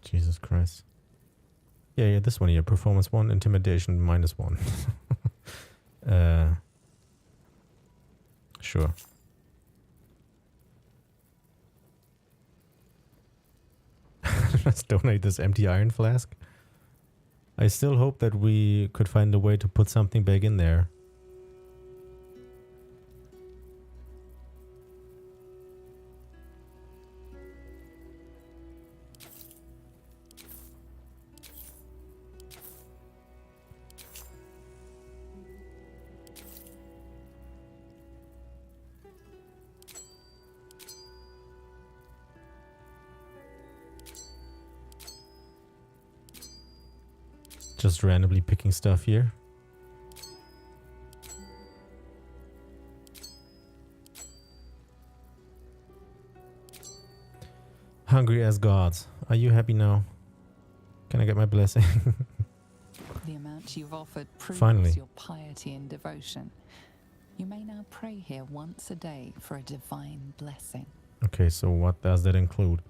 Jesus Christ. Yeah, this one here. Performance 1, intimidation -1. Sure. Let's donate this empty iron flask. I still hope that we could find a way to put something back in there. Just randomly picking stuff here. Hungry as gods. Are you happy now? Can I get my blessing? The amount you've offered proves Finally. your piety and devotion. You may now pray here once a day for a divine blessing. Okay, so what does that include?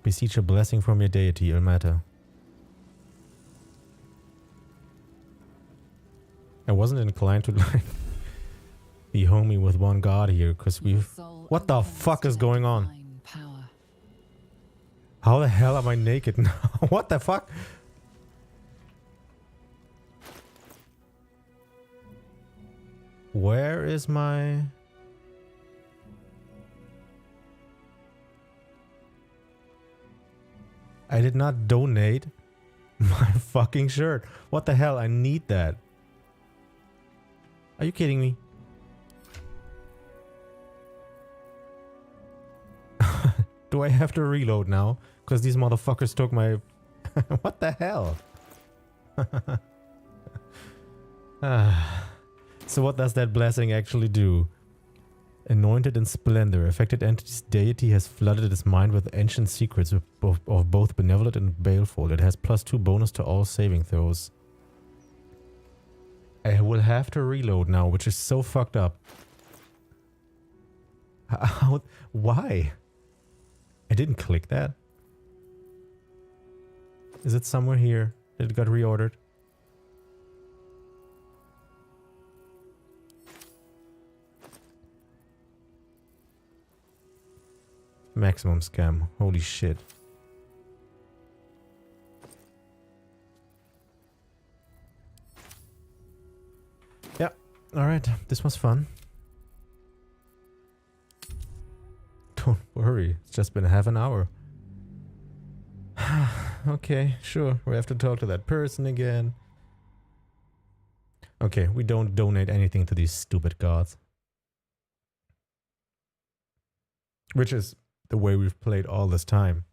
Beseech a blessing from your deity, Ilmata. I wasn't inclined to like be homey with one god here, because we've... What the fuck is going on? Power. How the hell am I naked now? What the fuck? Where is my... I did not donate my fucking shirt. What the hell? I need that. Are you kidding me? Do I have to reload now? Because these motherfuckers took my... What the hell? So what does that blessing actually do? Anointed in splendor, affected entity's deity has flooded its mind with ancient secrets of both benevolent and baleful. It has +2 bonus to all saving throws. I will have to reload now, which is so fucked up. How? Why? I didn't click that. Is it somewhere here that it got reordered? Maximum scam. Holy shit. Yeah. Alright. This was fun. Don't worry. It's just been half an hour. Okay, sure. We have to talk to that person again. Okay, we don't donate anything to these stupid gods. Which is the way we've played all this time.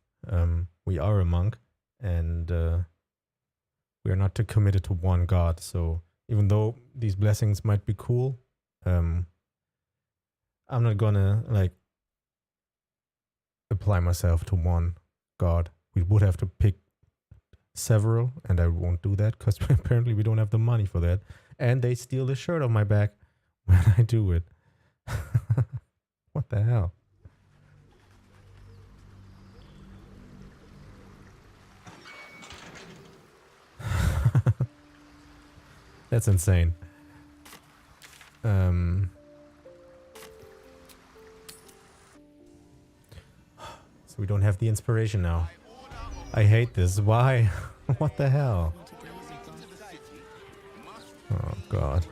We are a monk, and we are not too committed to one god. So even though these blessings might be cool, I'm not gonna like apply myself to one god. We would have to pick several, and I won't do that because apparently we don't have the money for that. And they steal the shirt off my back when I do it. What the hell? That's insane. So we don't have the inspiration now. I hate this. Why? What the hell? Oh god.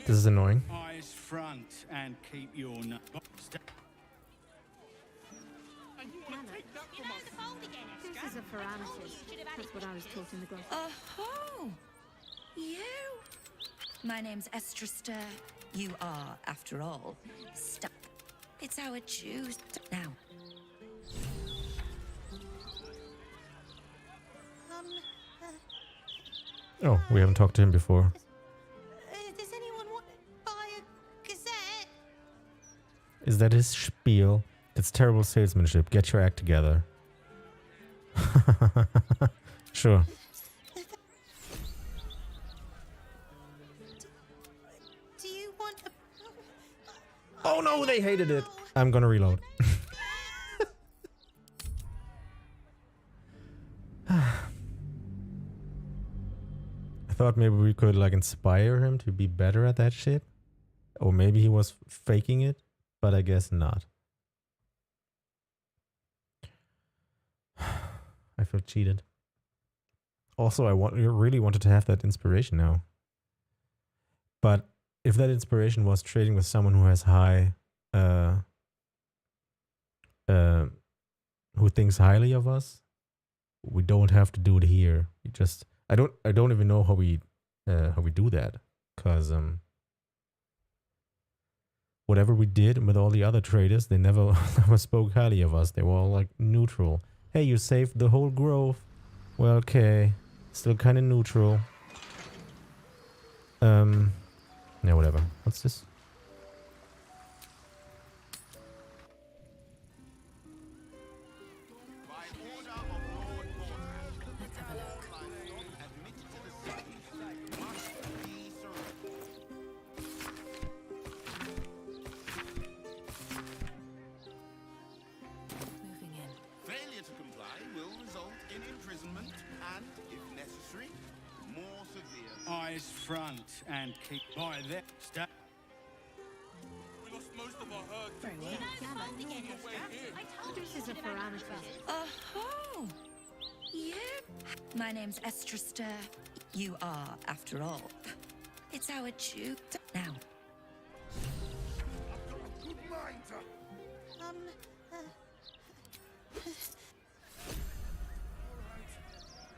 This is annoying. Eyes front and keep your You know the This is a paralysis. That's what I was taught in the grotto. Oh, you. My name's Estrester. You are, after all, stuck. It's our choose now. Oh, we haven't talked to him before. Does anyone want to buy a Gazette? Is that his spiel? It's terrible salesmanship. Get your act together. Sure. Do you want a... Oh no, they hated it. I'm gonna reload. I thought maybe we could like inspire him to be better at that shit. Or maybe he was faking it, but I guess not. I feel cheated. Also, I really wanted to have that inspiration now. But if that inspiration was trading with someone who has high, who thinks highly of us, we don't have to do it here. We just, I don't even know how we do that, cause whatever we did with all the other traders, they never, never spoke highly of us. They were all like neutral. Hey, you saved the whole grove. Well, okay. Still kind of neutral. Yeah, whatever. What's this? Eyes front and keep by that stuff. We lost most of our herd. Very well. This is a parameter. Oh, you? My name's Estrester. You are, after all. It's our Jew. Now. Good mind.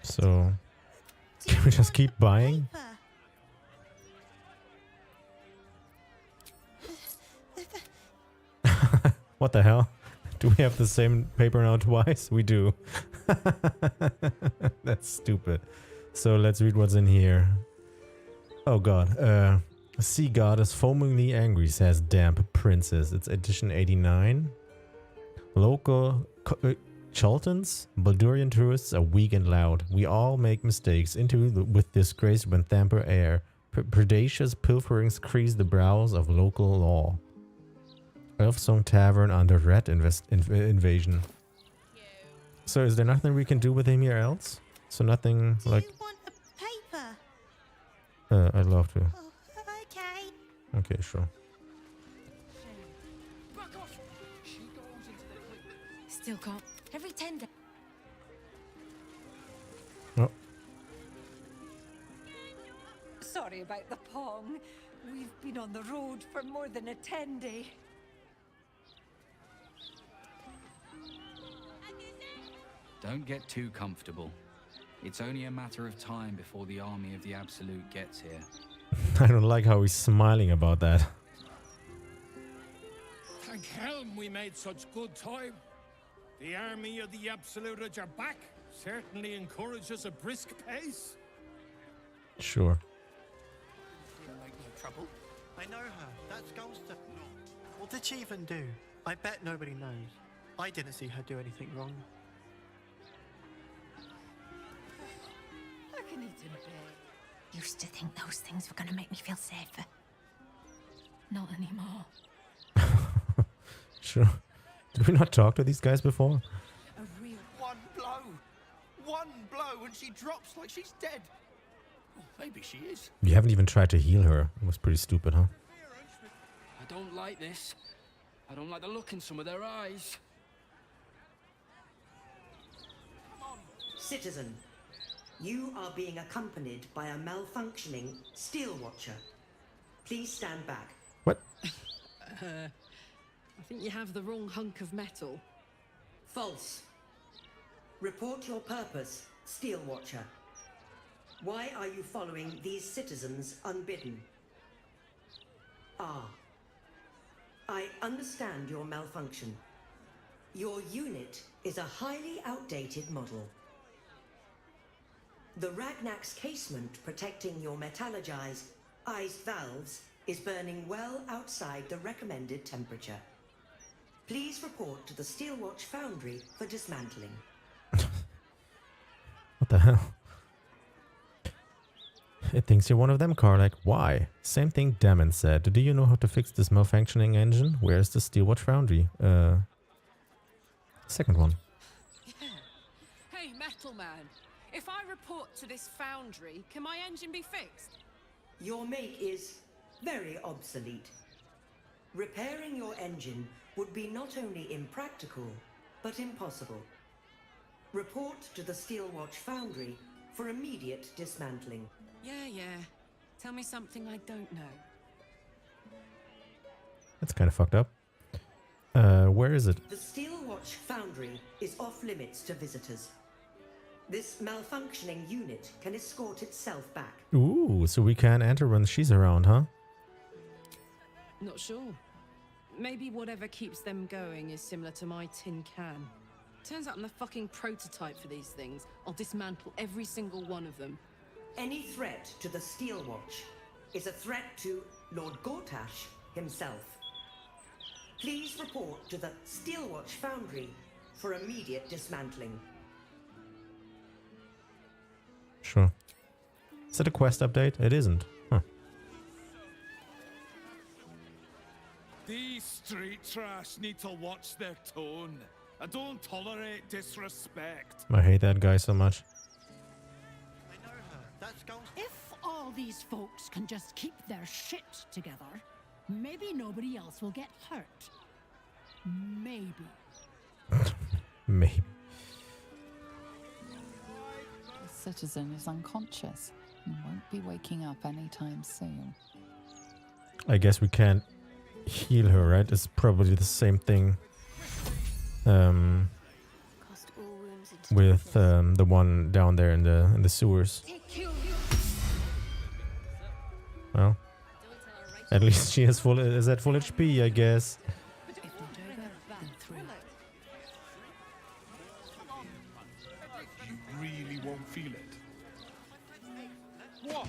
So, can we just keep buying? What the hell? Do we have the same paper now twice? We do. That's stupid. So let's read what's in here. Oh god. Sea goddess foamingly angry, says damp princess. It's edition 89. Local Chaltons, Baldurian tourists are weak and loud. We all make mistakes with disgrace when Thamper air. Predacious pilferings crease the brows of local law. Elfsong Tavern under rat invasion. So is there nothing we can do with him here else? So nothing like... Do you want a paper? I'd love to. Oh, okay. Okay, sure. Still can't. Every 10 days. Oh. Sorry about the pong. We've been on the road for more than a 10-day. Don't get too comfortable. It's only a matter of time before the army of the Absolute gets here. I don't like how he's smiling about that. Thank Helm we made such good time. The army of the Absolute are back. Certainly encourages a brisk pace. Sure. She'll make no trouble. I know her. That's Golster. What did she even do? I bet nobody knows. I didn't see her do anything wrong. I can eat in bed. Used to think those things were going to make me feel safer. Not anymore. Sure. Did we not talk to these guys before? A real one blow. One blow and she drops like she's dead. Well, maybe she is. You haven't even tried to heal her. It was pretty stupid, huh? I don't like this. I don't like the look in some of their eyes. Citizen, you are being accompanied by a malfunctioning steel watcher. Please stand back. What? I think you have the wrong hunk of metal. False. Report your purpose, steel watcher. Why are you following these citizens unbidden? Ah. I understand your malfunction. Your unit is a highly outdated model. The Ragnak's casement protecting your metallurgized iced valves is burning well outside the recommended temperature. Please report to the Steelwatch Foundry for dismantling. What the hell? It thinks you're one of them, Karlak. Why? Same thing Damon said. Do you know how to fix this malfunctioning engine? Where's the Steelwatch Foundry? Second one. Yeah. Hey, Metal Man. If I report to this foundry, can my engine be fixed? Your make is very obsolete. Repairing your engine would be not only impractical, but impossible. Report to the Steelwatch Foundry for immediate dismantling. Yeah. Tell me something I don't know. That's kind of fucked up. Where is it? The Steelwatch Foundry is off limits to visitors. This malfunctioning unit can escort itself back. Ooh, so we can enter when she's around, huh? Not sure. Maybe whatever keeps them going is similar to my tin can. Turns out I'm the fucking prototype for these things. I'll dismantle every single one of them. Any threat to the Steel Watch is a threat to Lord Gortash himself. Please report to the Steel Watch Foundry for immediate dismantling. Sure. Is it a quest update? It isn't. Huh. These street trash need to watch their tone. I don't tolerate disrespect. I hate that guy so much. I know her. That's Ghost. If all these folks can just keep their shit together, maybe nobody else will get hurt. Maybe. Maybe. The citizen is unconscious and won't be waking up anytime soon. I guess we can't heal her, right? It's probably the same thing with the one down there in the sewers. Well, at least she has full is at full HP, I guess. You really won't feel it. What?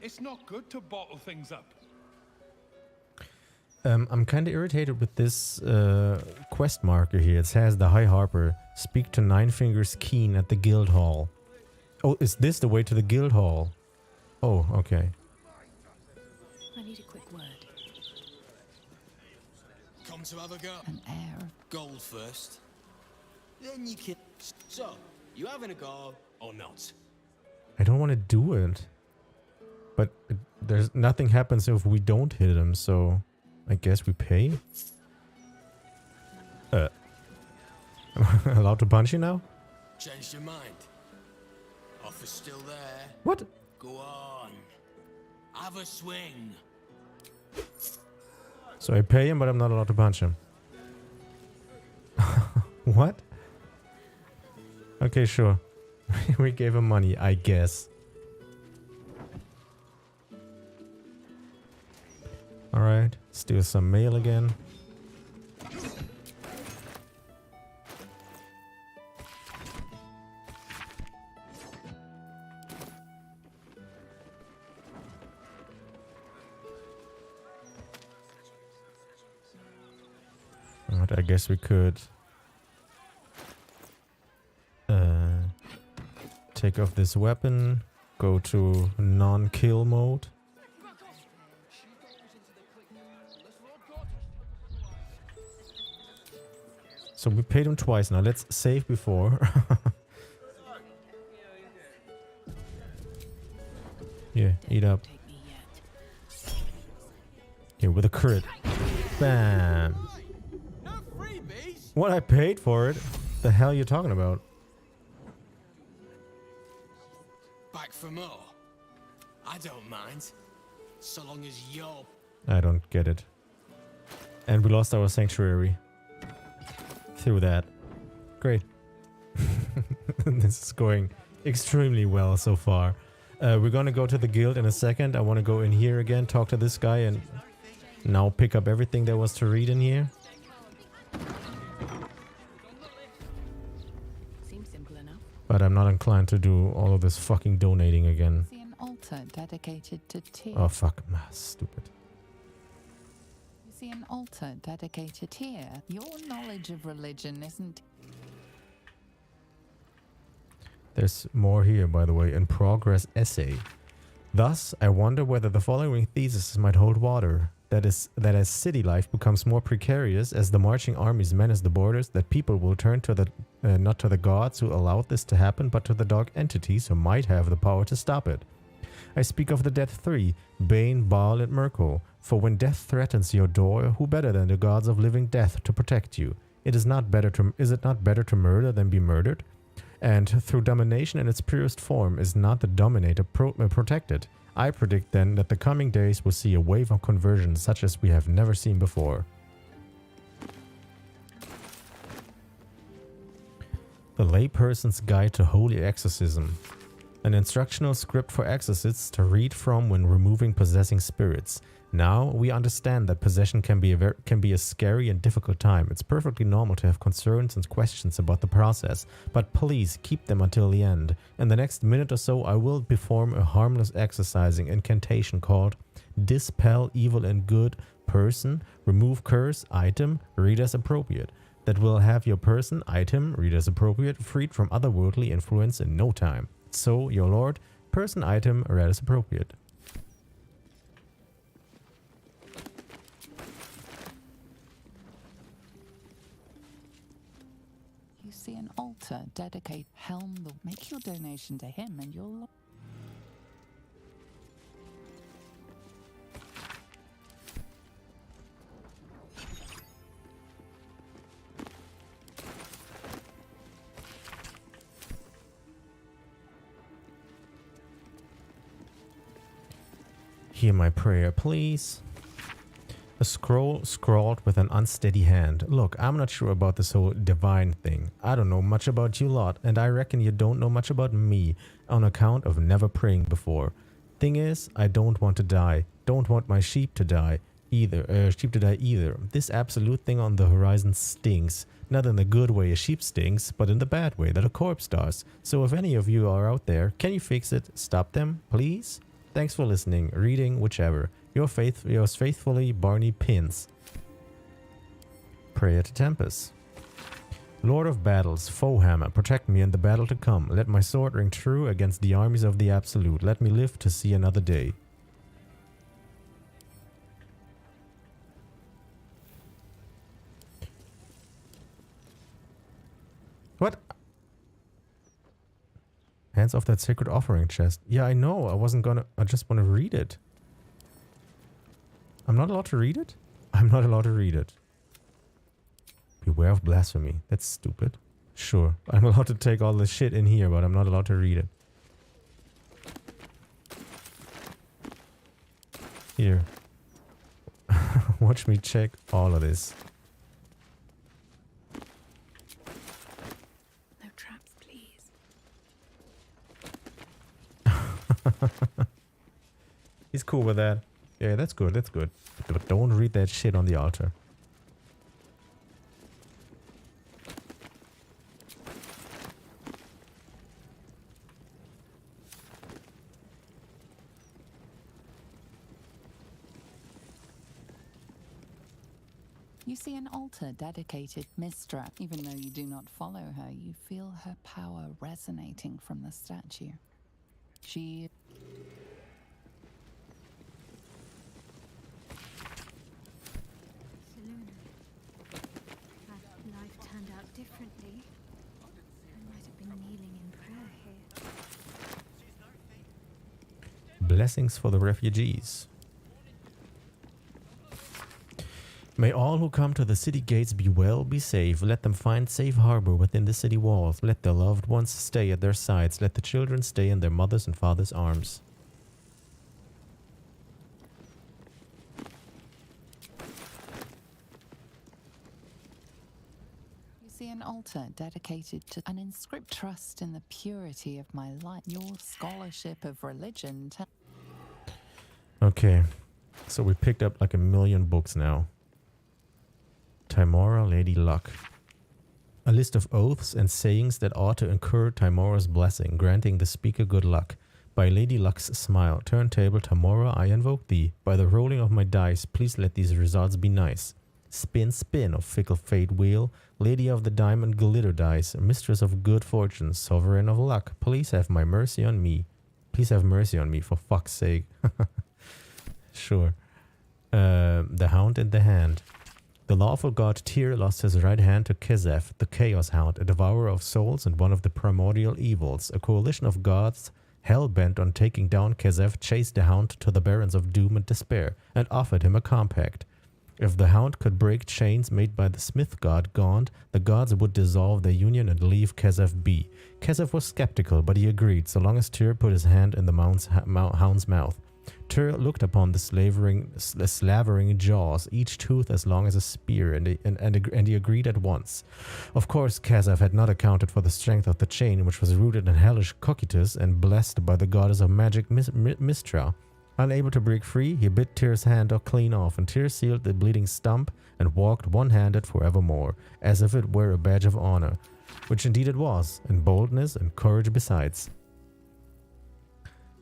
It's not good to bottle things up. I'm kind of irritated with this quest marker here. It says the High Harper. Speak to Nine Fingers Keen at the Guild Hall. Oh, is this the way to the Guild Hall? Oh, okay. I need a quick word. Come to have a go. An air. Gold first. Then you can... So, you having a go or not? I don't want to do it. But there's nothing happens if we don't hit him, so I guess we pay? Am I allowed to punch you now? Changed your mind? Offer's still there. What? Go on. Have a swing. So I pay him, but I'm not allowed to punch him. What? Okay, sure. We gave him money, I guess. Alright, let's do some mail again. Alright, I guess we could take off this weapon, go to non-kill mode. So we paid him twice now. Let's save before. Yeah, eat up. Here with a crit. Bam. What, I paid for it? The hell you talking about? Back for more. I don't mind. So long as you're... I don't get it. And we lost our sanctuary. Through that. Great. This is going extremely well so far. We're gonna go to the guild in a second. I want to go in here again, talk to this guy, and now pick up everything there was to read in here. Seems simple enough. But I'm not inclined to do all of this fucking donating again. See an altar dedicated to Tyr. Oh fuck, stupid. You see an altar dedicated here. Your knowledge of religion isn't... There's more here, by the way, in progress essay. Thus, I wonder whether the following thesis might hold water. That is, that as city life becomes more precarious, as the marching armies menace the borders, that people will turn to the not to the gods who allowed this to happen, but to the dark entities who might have the power to stop it. I speak of the Death Three, Bane, Baal, and Mirko. For when death threatens your door, who better than the gods of living death to protect you? Is it not better to murder than be murdered? And through domination in its purest form, is not the dominator protected? I predict then that the coming days will see a wave of conversion such as we have never seen before. The Layperson's Guide to Holy Exorcism. An instructional script for exorcists to read from when removing possessing spirits. Now we understand that possession can be a scary and difficult time. It's perfectly normal to have concerns and questions about the process, but please keep them until the end. In the next minute or so, I will perform a harmless exorcising incantation called Dispel Evil and Good Person, Remove Curse, Item, Read as Appropriate. That will have your person, item, read as appropriate, freed from otherworldly influence in no time. So, your lord, person, item, read as appropriate. You see an altar dedicated Helm. Make your donation to him and you'll... Hear my prayer, please. A scroll scrawled with an unsteady hand. Look, I'm not sure about this whole divine thing. I don't know much about you lot, and I reckon you don't know much about me on account of never praying before. Thing is, I don't want to die. Don't want my sheep to die either. This absolute thing on the horizon stinks. Not in the good way a sheep stinks, but in the bad way that a corpse does. So if any of you are out there, can you fix it? Stop them, please? Thanks for listening, reading, whichever. Yours faithfully, Barney Pins. Prayer to Tempest. Lord of Battles, Foehammer, protect me in the battle to come. Let my sword ring true against the armies of the Absolute. Let me live to see another day. What? Hands off that sacred offering chest. Yeah, I know. I just want to read it. I'm not allowed to read it? I'm not allowed to read it. Beware of blasphemy. That's stupid. Sure. I'm allowed to take all the shit in here, but I'm not allowed to read it. Here. Watch me check all of this. He's cool with that. Yeah, that's good, that's good. But don't read that shit on the altar. You see an altar dedicated Mistra. Even though you do not follow her, you feel her power resonating from the statue. She... Life turned out differently. I might have been kneeling in prayer here. Blessings for the refugees. May all who come to the city gates be well, be safe. Let them find safe harbor within the city walls. Let their loved ones stay at their sides. Let the children stay in their mothers' and fathers' arms. An altar dedicated to an inscript trust in the purity of my life. Your scholarship of religion. Okay, so we picked up like 1,000,000 books now. Timora, Lady Luck. A list of oaths and sayings that ought to incur Timora's blessing, granting the speaker good luck. By Lady Luck's smile, turntable Timora, I invoke thee. By the rolling of my dice, please let these results be nice. Spin, spin, of fickle fate wheel, lady of the diamond glitter dice, mistress of good fortune, sovereign of luck, please have my mercy on me. Please have mercy on me, for fuck's sake. Sure. The Hound in the Hand. The lawful god Tyr lost his right hand to Kezef, the Chaos Hound, a devourer of souls and one of the primordial evils. A coalition of gods, hell-bent on taking down Kezef, chased the Hound to the barrens of doom and despair, and offered him a compact. If the Hound could break chains made by the smith god Gaunt, the gods would dissolve their union and leave Kezef be. Kezef was skeptical, but he agreed, so long as Tyr put his hand in the Hound's mouth. Tyr looked upon the slavering jaws, each tooth as long as a spear, and he agreed at once. Of course, Kazav had not accounted for the strength of the chain, which was rooted in hellish Cocytus and blessed by the goddess of magic Mistra. Unable to break free, he bit Tyr's hand clean off, and Tyr sealed the bleeding stump and walked one-handed forevermore, as if it were a badge of honor, which indeed it was, and boldness and courage besides.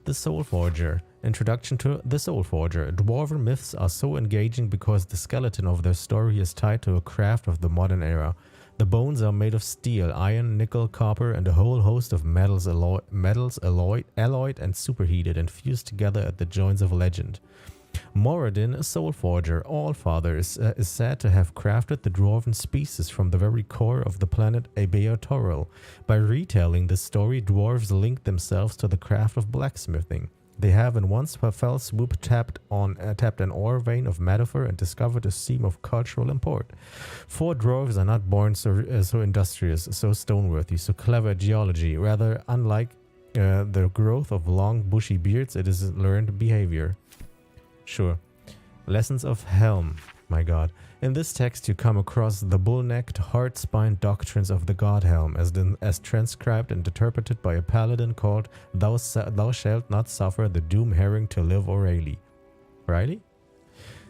The Soul Forger. Introduction to The Soul Forger. Dwarven myths are so engaging because the skeleton of their story is tied to a craft of the modern era. The bones are made of steel, iron, nickel, copper, and a whole host of metals alloyed and superheated and fused together at the joints of legend. Moradin, a Soul Forger, Allfather, is said to have crafted the dwarven species from the very core of the planet Abeotoril. By retelling this story, dwarves link themselves to the craft of blacksmithing. They have in one fell swoop tapped an ore vein of metaphor and discovered a seam of cultural import. For dwarves are not born so industrious, so stoneworthy, so clever at geology. Rather, unlike the growth of long bushy beards, it is learned behavior. Sure. Lessons of Helm. My god. In this text you come across the bull-necked, hard-spined doctrines of the god Helm as transcribed and interpreted by a paladin called Thou shalt not suffer the doom herring to live O'Reilly. Riley?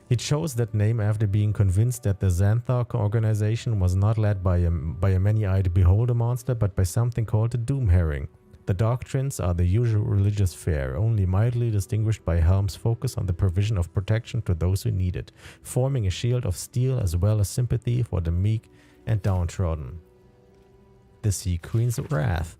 He chose that name after being convinced that the Xanthar organization was not led by a many-eyed beholder monster, but by something called a doom herring. The doctrines are the usual religious fare, only mildly distinguished by Helm's focus on the provision of protection to those who need it, forming a shield of steel as well as sympathy for the meek and downtrodden. The Sea Queen's Wrath.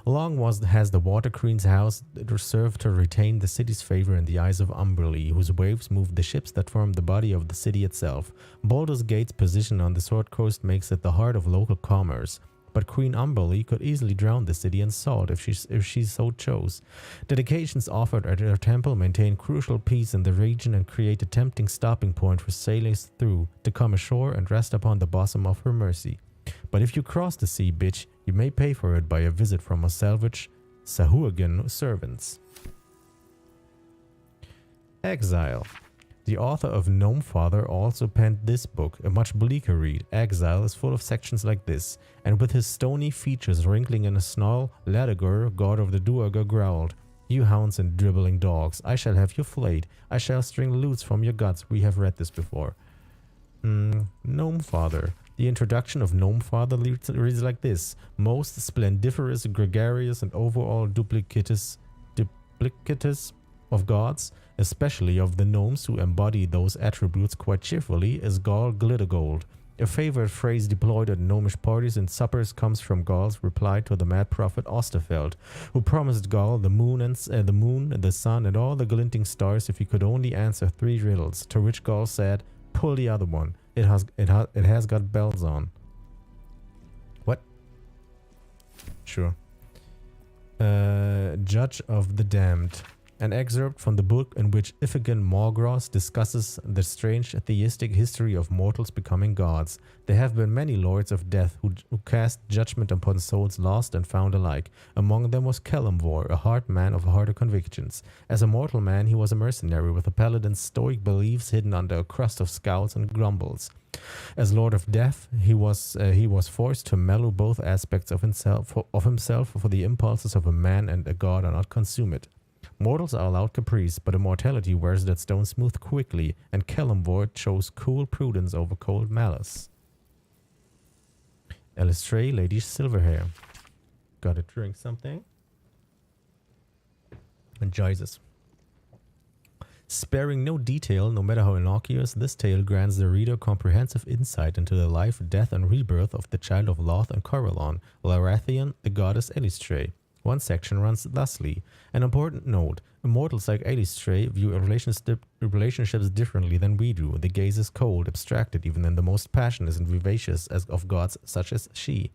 Long has the Water Queen's house served to retain the city's favor in the eyes of Umberlee, whose waves moved the ships that formed the body of the city itself. Baldur's Gate's position on the Sword Coast makes it the heart of local commerce. But Queen Umberlee could easily drown the city in salt if she so chose. Dedications offered at her temple maintain crucial peace in the region and create a tempting stopping point for sailors through to come ashore and rest upon the bosom of her mercy. But if you cross the sea, bitch, you may pay for it by a visit from a salvage Sahuagin servants. Exile. The author of Gnome Father also penned this book, a much bleaker read. Exile is full of sections like this, and with his stony features wrinkling in a snarl, Ladagur, god of the Duergar, growled, "You hounds and dribbling dogs, I shall have you flayed. I shall string loots from your guts." We have read this before. Gnome Father. The introduction of Gnome Father reads like this: most splendiferous, gregarious, and overall duplicitous of gods, especially of the gnomes who embody those attributes quite cheerfully, is Gaul Glittergold. A favorite phrase deployed at gnomish parties and suppers comes from Gaul's reply to the mad prophet Osterfeld, who promised Gaul the moon, the sun, and all the glinting stars if he could only answer 3 riddles, to which Gaul said, "Pull the other one. It has got bells on." What? Sure. Judge of the Damned. An excerpt from the book in which Ifigan Morgros discusses the strange theistic history of mortals becoming gods. There have been many lords of death who cast judgment upon souls lost and found alike. Among them was Kellamvor, a hard man of harder convictions. As a mortal man, he was a mercenary with a paladin's stoic beliefs hidden under a crust of scowls and grumbles. As Lord of Death, he was forced to mellow both aspects of himself, for the impulses of a man and a god are not consummate. Mortals are allowed caprice, but immortality wears that stone smooth quickly, and Kellamvor chose cool prudence over cold malice. Elistray, Lady Silverhair. Gotta drink something. And Jesus. Sparing no detail, no matter how innocuous, this tale grants the reader comprehensive insight into the life, death, and rebirth of the child of Loth and Corellon, Larathian, the goddess Elistray. One section runs thusly. An important note: immortals like Elistray view relationships differently than we do. The gaze is cold, abstracted even in the most passionate and vivacious of gods such as she.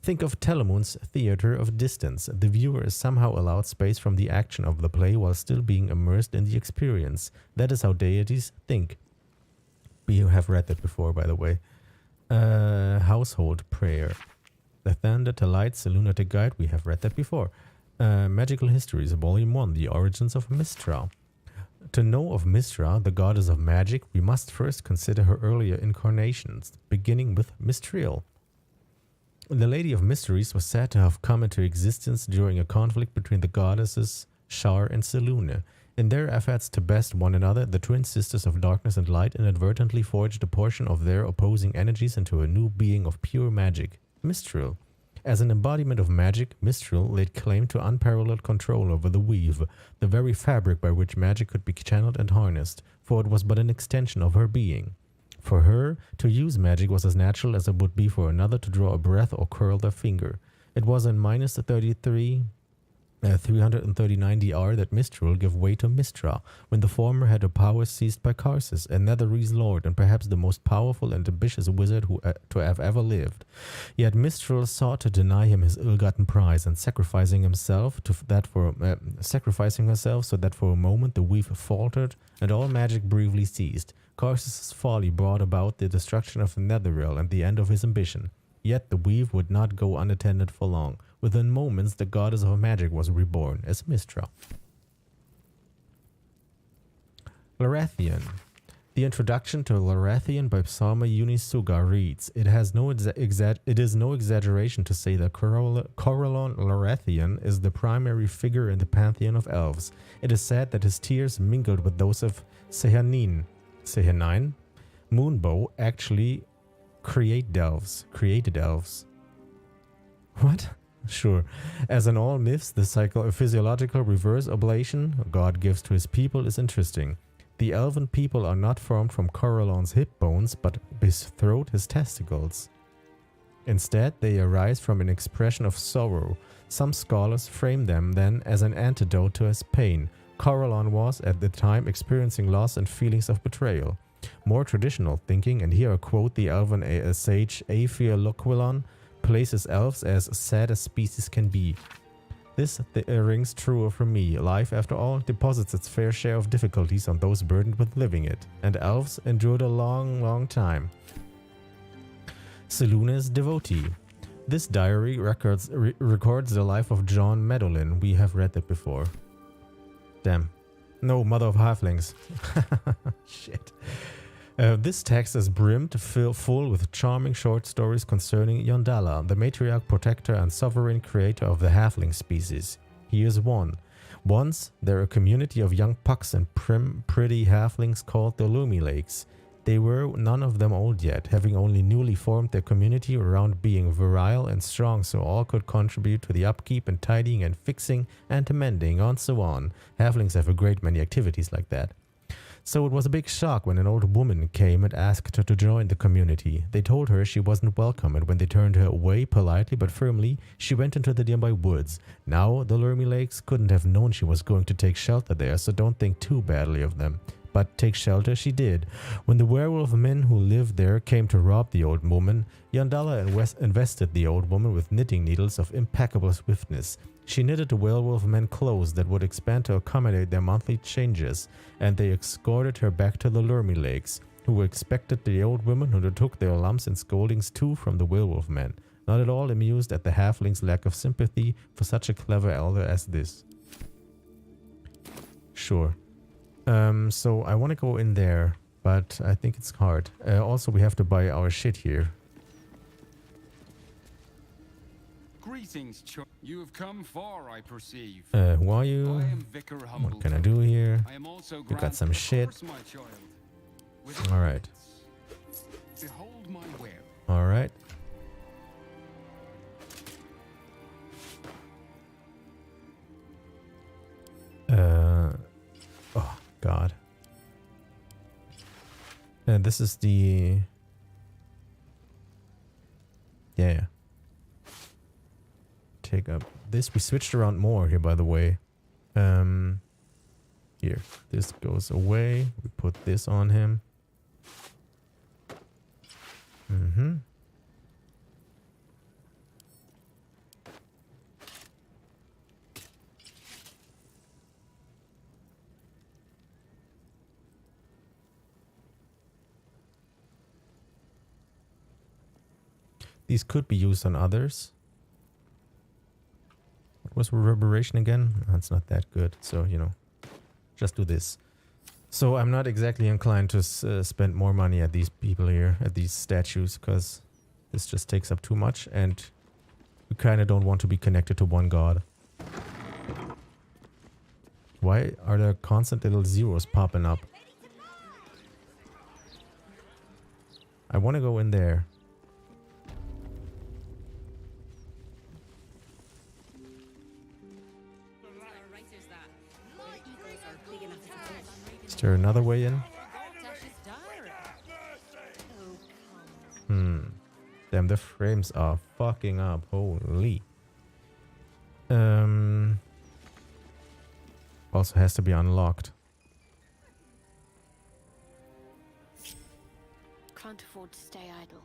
Think of Telemun's theater of distance. The viewer is somehow allowed space from the action of the play while still being immersed in the experience. That is how deities think. We have read that before, by the way. Household prayer. The Thunder to Lights, a Lunatic Guide. We have read that before. Magical Histories, Volume 1, The Origins of Mistra. To know of Mystra, the goddess of magic, we must first consider her earlier incarnations, beginning with Mistriel. The Lady of Mysteries was said to have come into existence during a conflict between the goddesses Shar and Selûne. In their efforts to best one another, the twin sisters of darkness and light inadvertently forged a portion of their opposing energies into a new being of pure magic, Mistriel. As an embodiment of magic, Mistriel laid claim to unparalleled control over the weave, the very fabric by which magic could be channeled and harnessed, for it was but an extension of her being. For her, to use magic was as natural as it would be for another to draw a breath or curl their finger. It was in minus 339 DR that Mistriel gave way to Mystra, when the former had her powers seized by Karsus, a Netherese lord and perhaps the most powerful and ambitious wizard to have ever lived. Yet Mistriel sought to deny him his ill-gotten prize, and sacrificing herself so that for a moment the weave faltered and all magic briefly ceased. Karsus's folly brought about the destruction of the Netherrealm and the end of his ambition. Yet the weave would not go unattended for long. Within moments, the goddess of magic was reborn as Mystra. Larathian. The introduction to Larathian by Psalma Unisuga reads, It is no exaggeration to say that Corellon Larathian is the primary figure in the pantheon of elves. It is said that his tears mingled with those of Sehanine, Moonbow, actually created elves. What? Sure. As in all myths, the physiological reverse oblation God gives to his people is interesting. The elven people are not formed from Corellon's hip bones, but bestrode his testicles. Instead, they arise from an expression of sorrow. Some scholars frame them then as an antidote to his pain. Corellon was, at the time, experiencing loss and feelings of betrayal. More traditional thinking, and here I quote the elven sage Aethir Loquilon, places elves as sad as species can be. This rings truer for me. Life, after all, deposits its fair share of difficulties on those burdened with living it, and elves endured a long, long time. Selûne's devotee. This diary records the life of John Medolin. We have read that before. Damn. No, mother of halflings. Shit. This text is brimmed full with charming short stories concerning Yondala, the matriarch, protector, and sovereign creator of the halfling species. He is one. Once, there were a community of young pucks and pretty halflings called the Lumi Lakes. They were none of them old yet, having only newly formed their community around being virile and strong, so all could contribute to the upkeep and tidying and fixing and mending, and so on. Halflings have a great many activities like that. So it was a big shock when an old woman came and asked her to join the community. They told her she wasn't welcome, and when they turned her away politely but firmly, she went into the nearby woods. Now, the Lurmy Lakes couldn't have known she was going to take shelter there, so don't think too badly of them. But take shelter she did. When the werewolf men who lived there came to rob the old woman, Yandala invested the old woman with knitting needles of impeccable swiftness. She knitted the werewolf men clothes that would expand to accommodate their monthly changes, and they escorted her back to the Lurmy Lakes, who expected the old women who took their lumps and scoldings too from the werewolf men, not at all amused at the halfling's lack of sympathy for such a clever elder as this. Sure. So I want to go in there, but I think it's hard. Also, we have to buy our shit here. Greetings, you have come far, I perceive. Who are you? I am Vicar What can I do here? I am also We got some shit. Alright. Behold my ware. Alright. Oh, God. And this is the... Yeah. Take up this. We switched around more here, by the way. Here. This goes away. We put this on him. Mm-hmm. These could be used on others. What was reverberation again? That's not that good. So, you know, just do this. So I'm not exactly inclined to spend more money at these people here, at these statues, because this just takes up too much, and we kind of don't want to be connected to one god. Why are there constant little zeros popping up? I want to go in there. Is there another way in? Damn, the frames are fucking up. Holy. Also has to be unlocked. Can't afford to stay idle.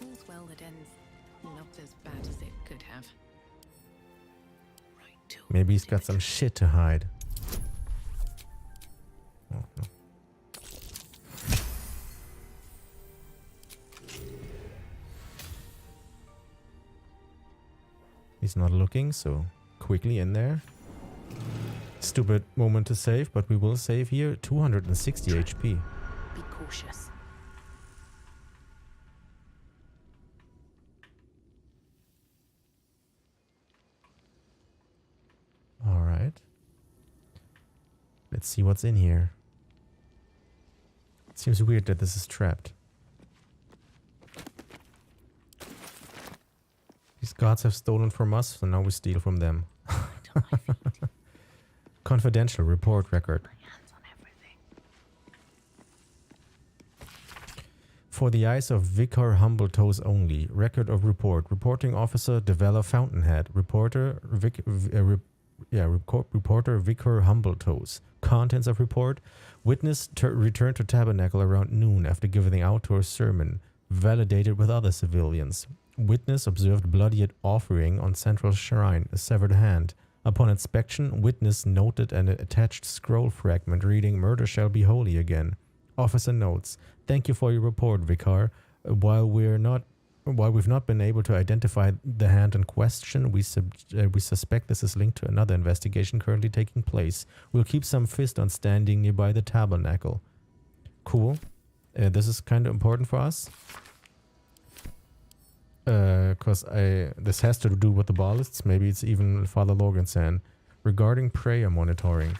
All's well that ends not as bad as it could have. Maybe he's got some shit to hide. Oh, no. He's not looking, so quickly in there. Stupid moment to save, but we will save here. 260 HP. Be cautious. Alright. Let's see what's in here. It seems weird that this is trapped. These gods have stolen from us, so now we steal from them. Confidential report record. For the eyes of Vicar Humbletoes only. Record of report. Reporting officer Devella Fountainhead. Reporter reporter Vicar Humbletoes. Contents of report. Witness returned to Tabernacle around noon after giving the outdoor sermon. Validated with other civilians. Witness observed bloodied offering on central shrine, a severed hand. Upon inspection, witness noted an attached scroll fragment reading, "Murder shall be holy again." Officer notes, "Thank you for your report, Vicar. While we've not been able to identify the hand in question, we suspect this is linked to another investigation currently taking place. We'll keep some fist on standing nearby the tabernacle." Cool. This is kind of important for us. Because this has to do with the ballists. Maybe it's even Father Lorgansan. Regarding prayer monitoring.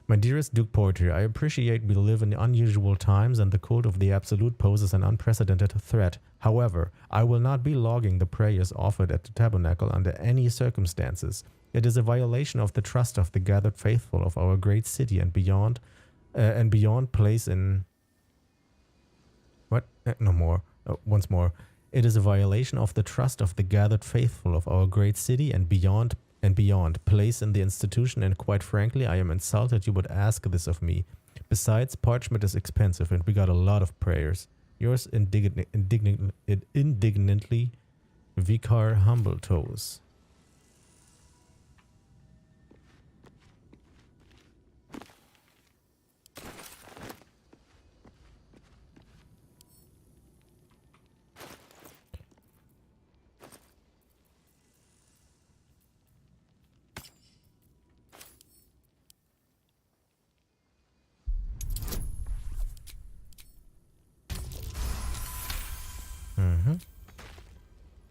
My dearest Duke Porter, I appreciate we live in unusual times and the cult of the Absolute poses an unprecedented threat. However, I will not be logging the prayers offered at the tabernacle under any circumstances. It is a violation of the trust of the gathered faithful of our great city and beyond place in... What? No more. Once more. It is a violation of the trust of the gathered faithful of our great city and beyond place in the institution, and quite frankly, I am insulted you would ask this of me. Besides, parchment is expensive and we got a lot of prayers. Yours indignantly, Vicar Humbletoes.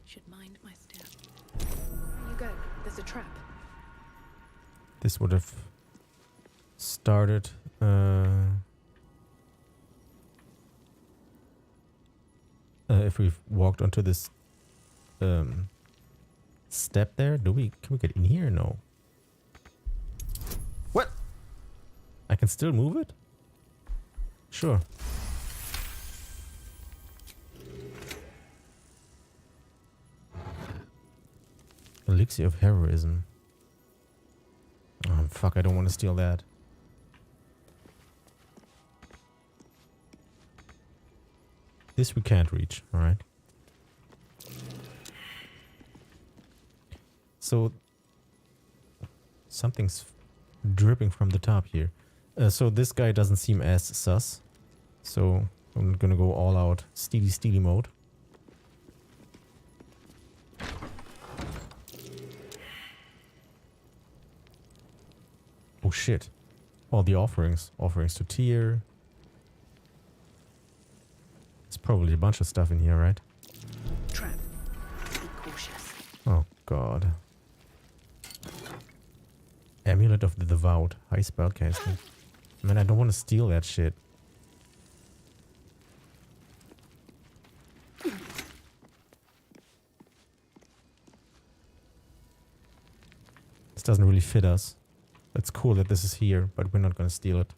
Should mind my step. Where you go? There's a trap. This would have started if we've walked onto this step there. Can we get in here? No. What? I can still move it? Sure. Elixir of heroism. Oh, fuck, I don't want to steal that. This we can't reach, alright. So, something's dripping from the top here. So this guy doesn't seem as sus. So, I'm gonna go all out steely mode. Oh shit. All the offerings. Offerings to Tyr. There's probably a bunch of stuff in here, right? Trap. Be cautious. Oh, God. Amulet of the Devout. High spellcasting. Man, I don't want to steal that shit. This doesn't really fit us. It's cool that this is here, but we're not gonna steal it.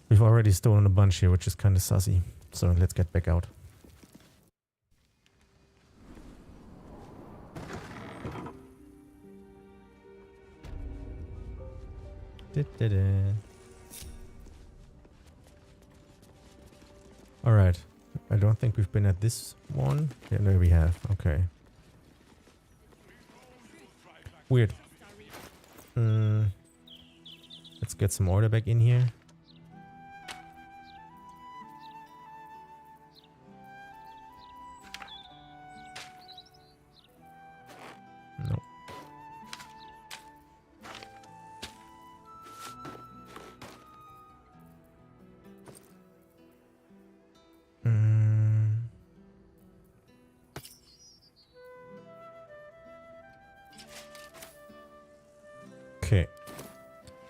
We've already stolen a bunch here, which is kind of sussy. So let's get back out. Alright. I don't think we've been at this one. Yeah, no, we have. Okay. Weird. Let's get some order back in here. No. Okay.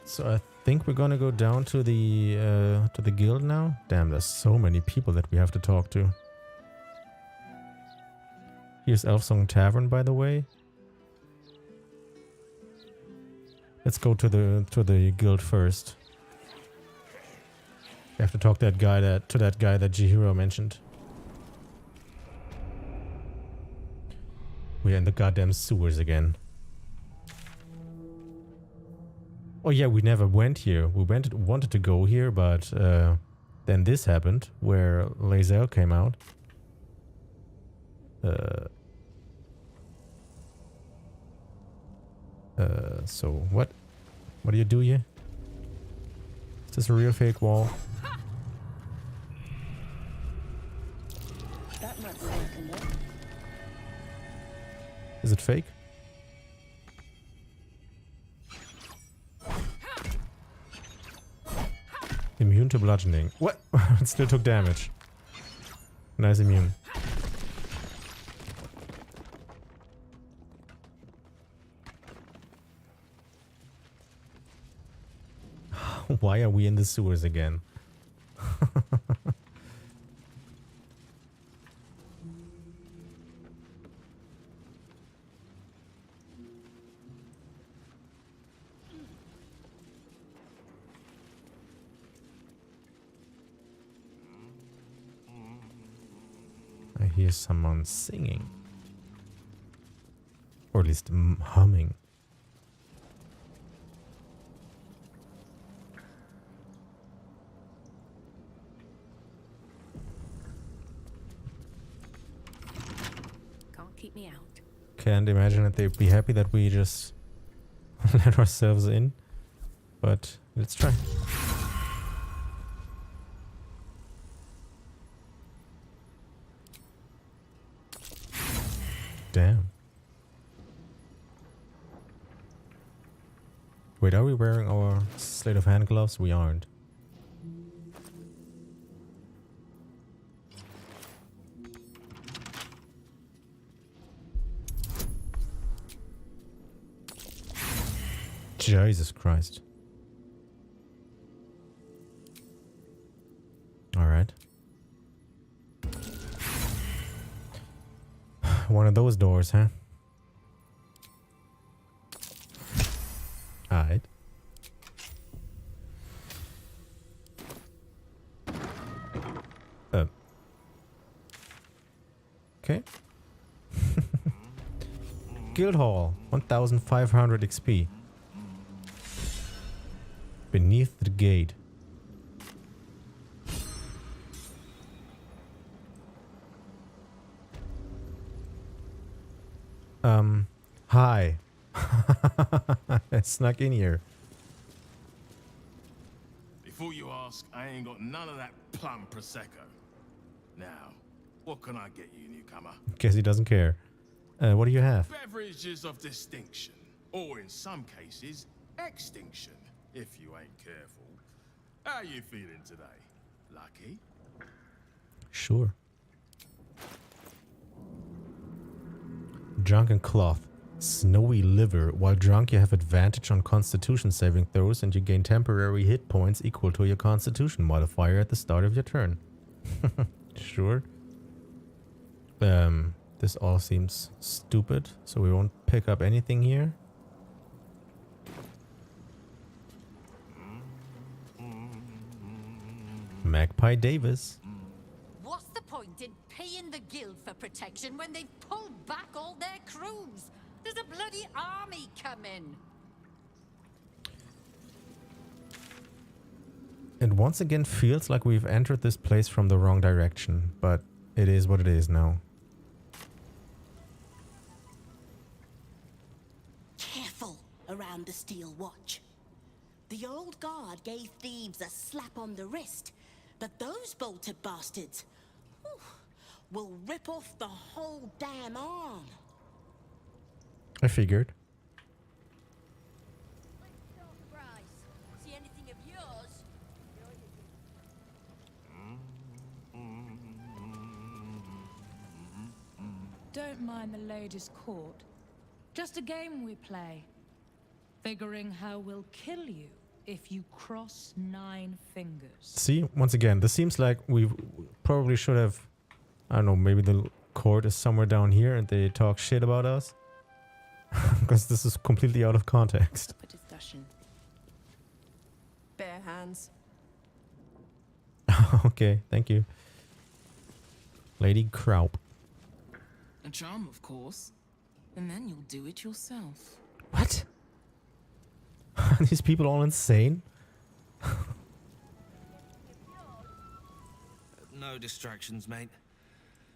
So I think we're gonna go down to the guild now. Damn, there's so many people that we have to talk to. Here's Elfsong Tavern, by the way. Let's go to the guild first. We have to talk to that guy that Chihiro mentioned. We're in the goddamn sewers again. Oh yeah, we never went here. We wanted to go here, but then this happened, where Lae'zel came out. So what? What do you do here? Is this a real fake wall? That might be it. Is it fake? Immune to bludgeoning. What? It still took damage. Nice immune. Why are we in the sewers again? I hear someone singing. Or at least humming. Can't keep me out. Can't imagine that they'd be happy that we just let ourselves in. But let's try. Damn. Wait, are we wearing our sleight of hand gloves? We aren't. Jesus Christ. Alright. One of those doors, huh? Alright. Okay. Guild Hall, 1500 XP. Beneath the gate. Hi. I snuck in here. Before you ask, I ain't got none of that plum prosecco. Now, what can I get you, newcomer? Guess he doesn't care. What do you have? Beverages of distinction, or in some cases, extinction, if you ain't careful. How you feeling today? Lucky? Sure. Drunken cloth. Snowy liver. While drunk, you have advantage on constitution saving throws and you gain temporary hit points equal to your constitution modifier at the start of your turn. Sure. This all seems stupid, so we won't pick up anything here. Magpie Davis. What's the point in paying the guild for protection when they've pulled back all their crews? There's a bloody army coming. It once again feels like we've entered this place from the wrong direction, but it is what it is now. Careful around the Steel Watch. The old guard gave thieves a slap on the wrist, but those bolted bastards will rip off the whole damn arm. I figured. See anything of yours? Don't mind the ladies' court. Just a game we play. Figuring how we'll kill you if you cross 9 fingers. See, once again, this seems like we probably should have, I don't know, maybe the court is somewhere down here and they talk shit about us. Because this is completely out of context. A discussion. Bare hands. Okay, thank you. Lady Kraup. A charm, of course. And then you'll do it yourself. What? Are these people all insane? No distractions, mate.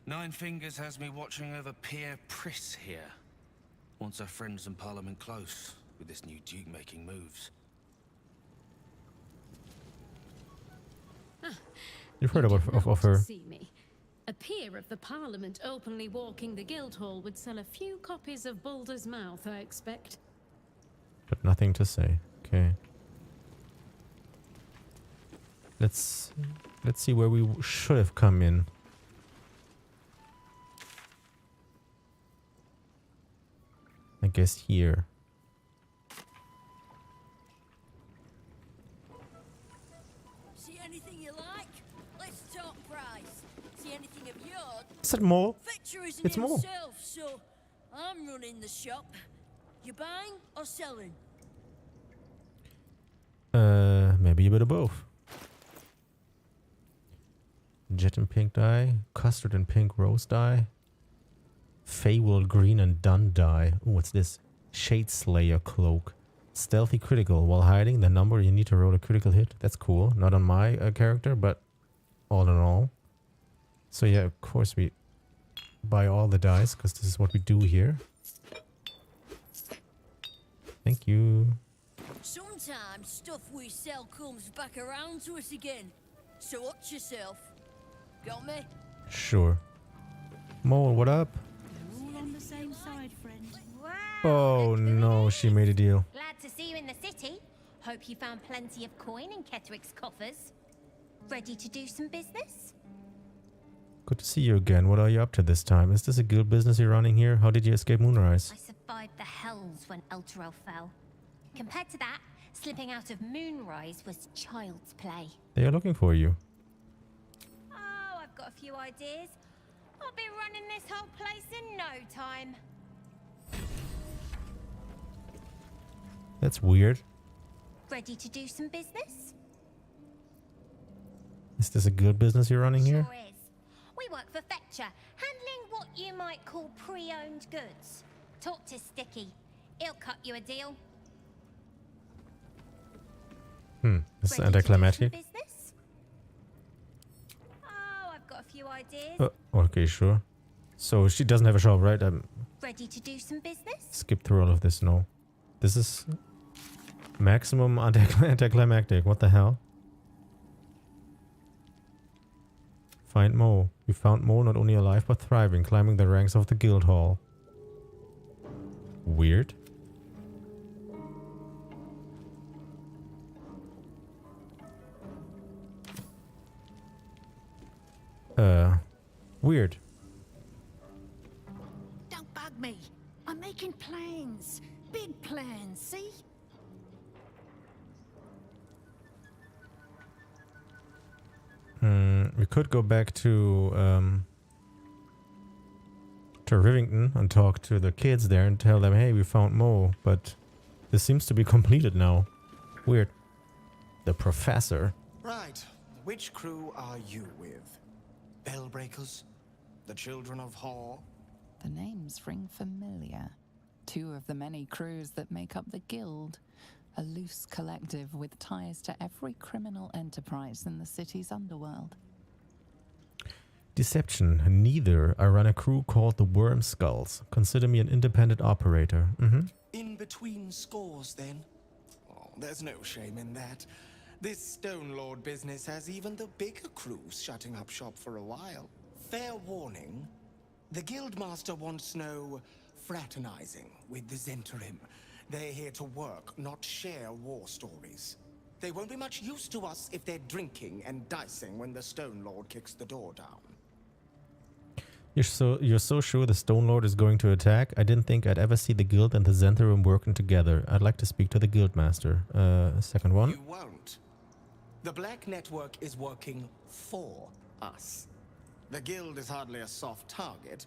9 Fingers has me watching over Pierre Priss here. Wants our friends in Parliament close with this new Duke making moves. You've heard of her. See me. A peer of the Parliament openly walking the Guildhall would sell a few copies of Baldur's Mouth, I expect. But nothing to say. Okay. Let's see where we should have come in. I guess here. See anything you like? Let's talk price. See anything of yours? Is that more? Fetcher isn't It's more. himself, so I'm running the shop. You buying or selling? Maybe a bit of both. Jet and pink dye, custard and pink rose dye, Feywild green and dun dye. Oh, what's this? Shade Slayer cloak. Stealthy critical. While hiding the number, you need to roll a critical hit. That's cool. Not on my character, but all in all. So yeah, of course we buy all the dice because this is what we do here. Thank you. Sometimes stuff we sell comes back around to us again. So watch yourself. Got me? Sure. Mole, what up? All on the same side, friend. Oh no, she made a deal. Glad to see you in the city. Hope you found plenty of coin in Ketterick's coffers. Ready to do some business? Good to see you again. What are you up to this time? Is this a guild business you're running here? How did you escape Moonrise? I survived the hells when Elturel fell. Compared to that, slipping out of Moonrise was child's play. They are looking for you. Oh, I've got a few ideas. I'll be running this whole place in no time. That's weird. Ready to do some business? Is this a guild business you're running here? Sure is. We work for Fetcher, handling what you might call pre-owned goods. Talk to Sticky. He'll cut you a deal. This is anticlimactic. Business? Oh, I've got a few ideas. Okay, sure. So she doesn't have a shop, right? Ready to do some business? Skip through all of this. No. This is maximum anticlimactic. What the hell? Find Mo. We found Mo not only alive but thriving, climbing the ranks of the guild hall. Weird. Weird. Don't bug me. I'm making plans. Big plans, see? We could go back to Rivington and talk to the kids there and tell them, hey, we found Mo, but this seems to be completed now. Weird. The professor. Right. Which crew are you with? Bellbreakers? The Children of Hor? The names ring familiar. 2 of the many crews that make up the Guild. A loose collective with ties to every criminal enterprise in the city's underworld. Deception. Neither. I run a crew called the Worm Skulls. Consider me an independent operator. In between scores, then? Oh, there's no shame in that. This Stone Lord business has even the bigger crews shutting up shop for a while. Fair warning, the Guildmaster wants no fraternizing with the Zentarim. They're here to work, not share war stories. They won't be much use to us if they're drinking and dicing when the Stone Lord kicks the door down. You're so sure the Stone Lord is going to attack? I didn't think I'd ever see the Guild and the Zentarim working together. I'd like to speak to the Guildmaster. Second one. You won't. The Black Network is working for us. The Guild is hardly a soft target,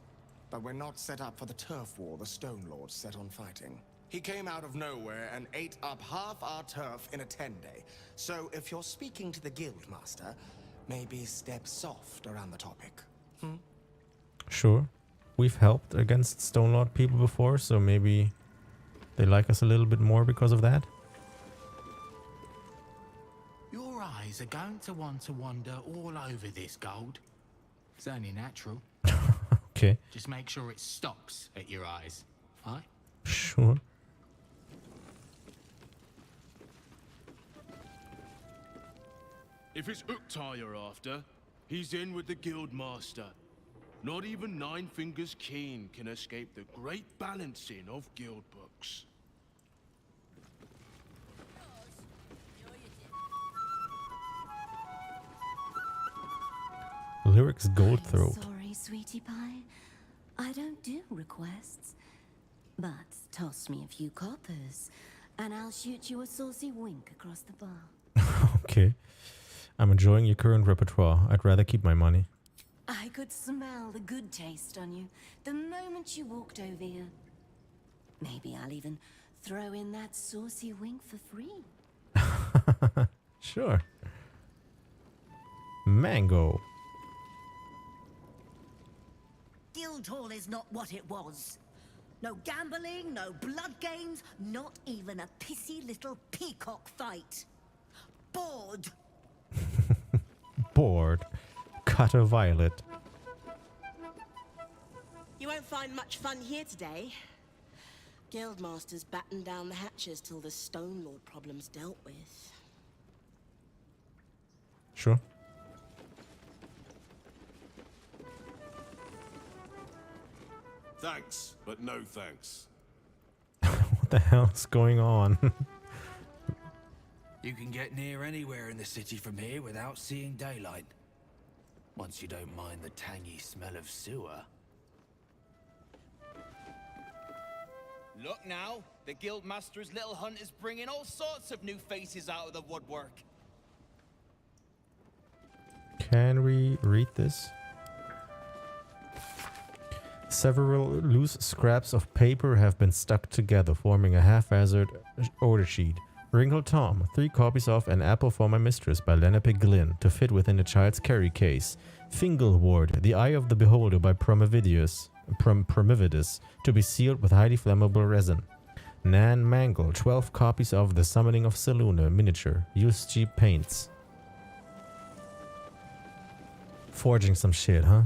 but we're not set up for the turf war the Stone Lord's set on fighting. He came out of nowhere and ate up half our turf in a 10-day. So if you're speaking to the Guildmaster, maybe step soft around the topic. Sure. We've helped against Stone Lord people before, so maybe they like us a little bit more because of that. Your eyes are going to want to wander all over this gold. It's only natural. Okay. Just make sure it stops at your eyes. Aye? Sure. If it's Uktar you're after, he's in with the Guildmaster. Not even Nine Fingers Keen can escape the great balancing of guild books. Lyrics Gold Throat. Sorry, sweetie pie. I don't do requests. But toss me a few coppers, and I'll shoot you a saucy wink across the bar. Okay. I'm enjoying your current repertoire. I'd rather keep my money. I could smell the good taste on you the moment you walked over here. Maybe I'll even throw in that saucy wink for free. Sure. Mango. Guildhall is not what it was. No gambling, no blood games, not even a pissy little peacock fight. Bored. Bored. Cut a violet. You won't find much fun here today. Guildmasters batten down the hatches till the Stone Lord problem's dealt with. Sure. Thanks, but no thanks. What the hell's going on? You can get near anywhere in the city from here without seeing daylight. Once you don't mind the tangy smell of sewer. Look now, the Guildmaster's little hunt is bringing all sorts of new faces out of the woodwork. Can we read this? Several loose scraps of paper have been stuck together, forming a haphazard order sheet. Wrinkled Tom, 3 copies of An Apple for My Mistress by Lenape Glynn, to fit within a child's carry case. Fingalward, The Eye of the Beholder by Promavidus, to be sealed with highly flammable resin. Nan Mangle, 12 copies of The Summoning of Seluna, miniature. Use cheap paints. Forging some shit, huh?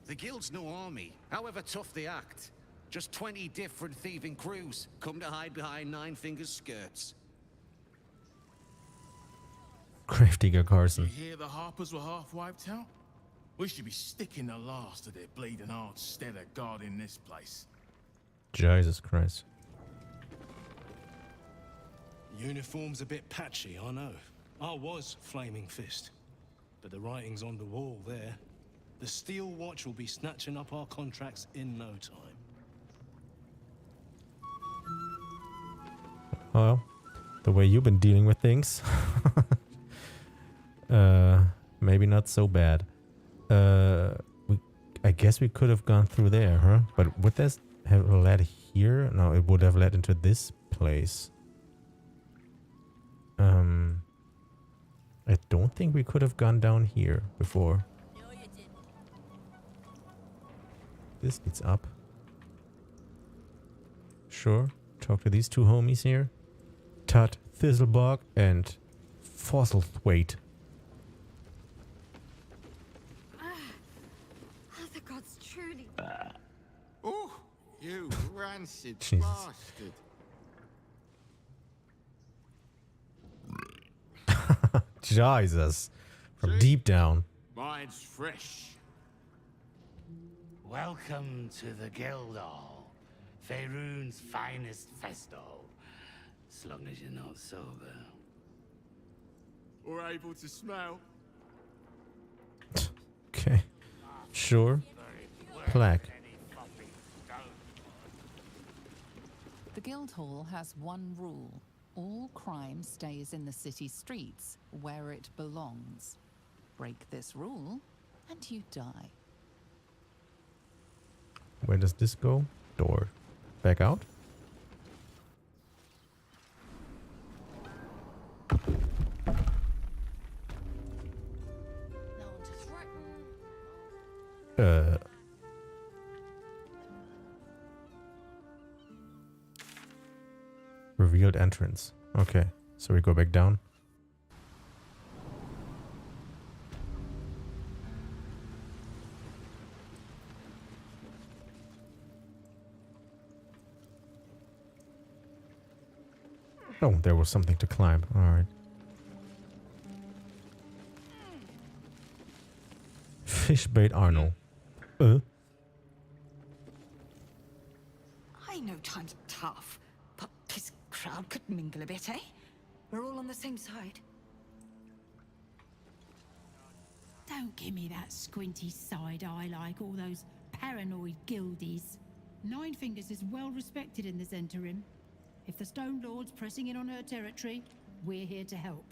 The Guild's no army, however tough they act. Just 20 different thieving crews come to hide behind Nine Fingers' skirts. Grafdigger Carson. You hear the Harpers were half wiped out? We should be sticking the last of their bleeding hearts instead of guarding this place. Jesus Christ. Uniform's a bit patchy, I know. I was Flaming Fist. But the writing's on the wall there. The Steel Watch will be snatching up our contracts in no time. Well, the way you've been dealing with things. Maybe not so bad. I guess we could have gone through there, huh? But would this have led here? No, it would have led into this place. I don't think we could have gone down here before. This leads up. Sure. Talk to these two homies here. Tut, Thistlebog, and Fossilthwaite. The gods truly. Oh, you rancid Jesus. bastard. Jesus. From deep down. Mine's fresh. Welcome to the Guildhall, Faerun's finest festo. As long as you're not sober. Or able to smell. Okay. Sure. Plaque. The Guildhall has one rule. All crime stays in the city streets, where it belongs. Break this rule, and you die. Where does this go? Door. Back out? Revealed entrance. Okay, so we go back down. Oh, there was something to climb. All right. Fishbait Arnold. I know times are tough, but this crowd could mingle a bit, eh? We're all on the same side. Don't give me that squinty side eye like all those paranoid guildies. Nine Fingers is well respected in the Zentarim. If the Stone Lord's pressing in on her territory, we're here to help.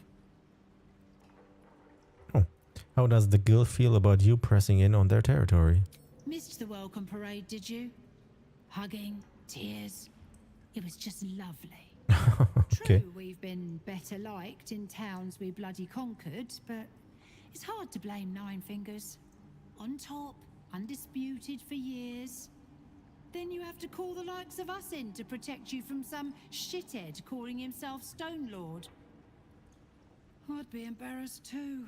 How does the guild feel about you pressing in on their territory? Missed the welcome parade, did you? Hugging, tears. It was just lovely. Okay. True, we've been better liked in towns we bloody conquered, but it's hard to blame Nine Fingers. On top, undisputed for years. Then you have to call the likes of us in to protect you from some shithead calling himself Stone Lord. I'd be embarrassed too.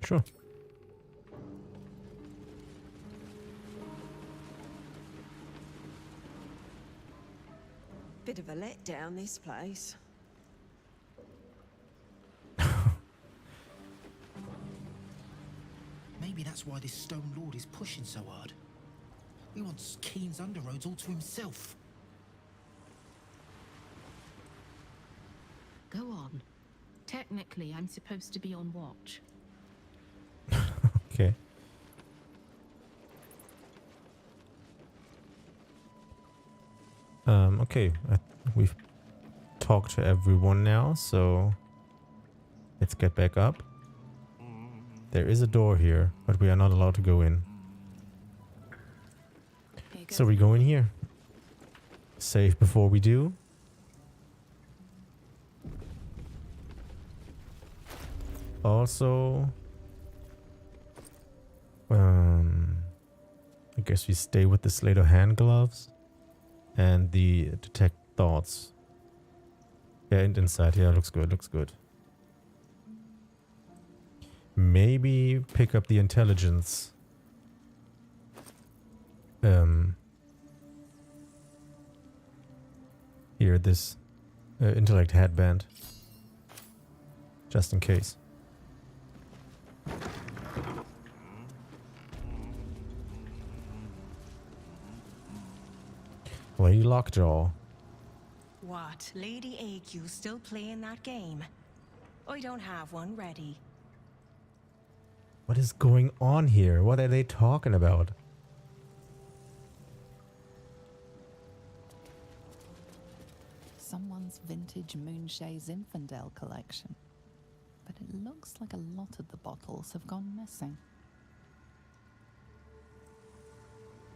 Sure. Bit of a letdown, this place. Maybe that's why this Stone Lord is pushing so hard. He wants Keen's underroads all to himself. Go on. Technically, I'm supposed to be on watch. Okay. Okay. We've talked to everyone now, so let's get back up. There is a door here, but we are not allowed to go in. So we go in here. Save before we do. Also, I guess we stay with the Slater hand gloves and the detect thoughts. Yeah, and inside. Yeah, looks good. Looks good. Maybe pick up the intelligence. Here, this intellect headband. Just in case. Lady Lockjaw. What? Lady AQ still playing that game? I don't have one ready. What is going on here? What are they talking about? Someone's vintage Moonshae Zinfandel collection. But it looks like a lot of the bottles have gone missing.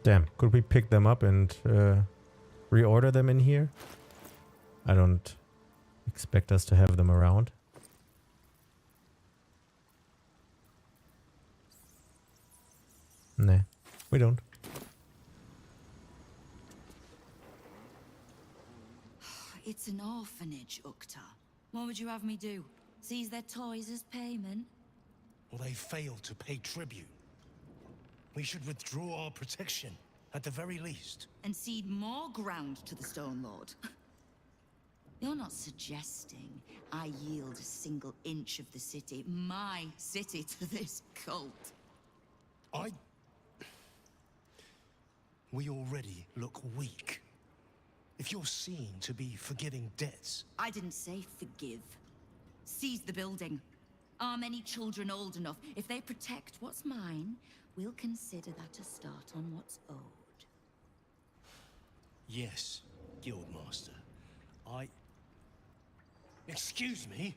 Damn, could we pick them up and reorder them in here? I don't expect us to have them around. Nah, we don't. It's an orphanage, Ukta. What would you have me do? Seize their toys as payment? Well, they failed to pay tribute. We should withdraw our protection, at the very least. And cede more ground to the Stone Lord? You're not suggesting I yield a single inch of the city, my city, to this cult? We already look weak. If you're seen to be forgiving debts... I didn't say forgive. Seize the building. Arm any children old enough. If they protect what's mine, we'll consider that a start on what's owed. Yes, Guildmaster. Excuse me?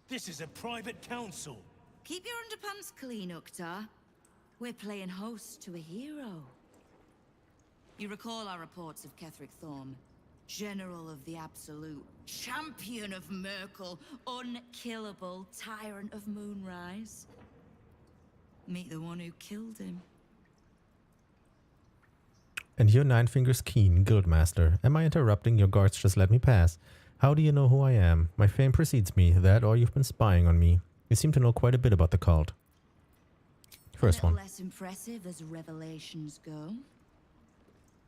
This is a private council. Keep your underpants clean, Ukta. We're playing host to a hero. You recall our reports of Ketheric Thorm, General of the Absolute, Champion of Merkel, unkillable Tyrant of Moonrise. Meet the one who killed him. And you're Nine Fingers Keen, Guildmaster. Am I interrupting? Your guards just let me pass. How do you know who I am? My fame precedes me. That or you've been spying on me. You seem to know quite a bit about the cult. First one. Less impressive as revelations go.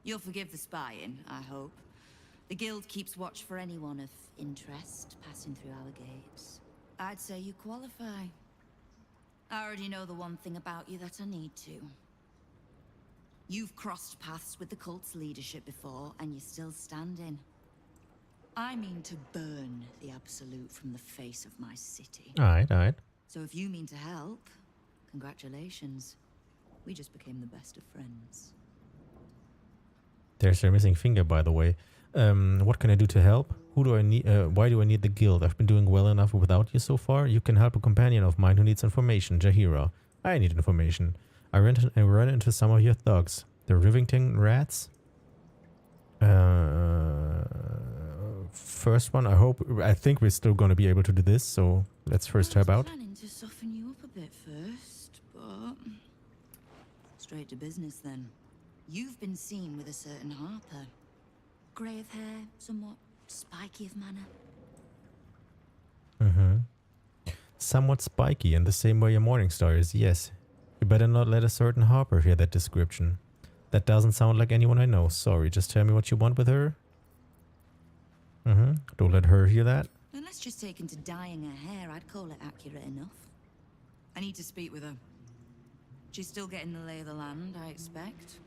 You'll forgive the spying, I hope. The guild keeps watch for anyone of interest passing through our gates. I'd say you qualify. I already know the one thing about you that I need to. You've crossed paths with the cult's leadership before, and you're still standing. I mean to burn the Absolute from the face of my city. Alright. So if you mean to help, congratulations. We just became the best of friends. There's your missing finger, by the way. What can I do to help? Who do I need? Why do I need the guild? I've been doing well enough without you so far. You can help a companion of mine who needs information, Jaheira. I need information. I run into some of your thugs. The Rivington rats? First one, I think we're still going to be able to do this, so let's first tap out. I was planning to soften you up a bit first, but... Straight to business then. You've been seen with a certain Harper. Grey of hair, somewhat spiky of manner. Somewhat spiky in the same way a Morningstar is, yes. You better not let a certain Harper hear that description. That doesn't sound like anyone I know. Sorry, just tell me what you want with her. Don't let her hear that. Unless just taken to dyeing her hair, I'd call it accurate enough. I need to speak with her. She's still getting the lay of the land, I expect.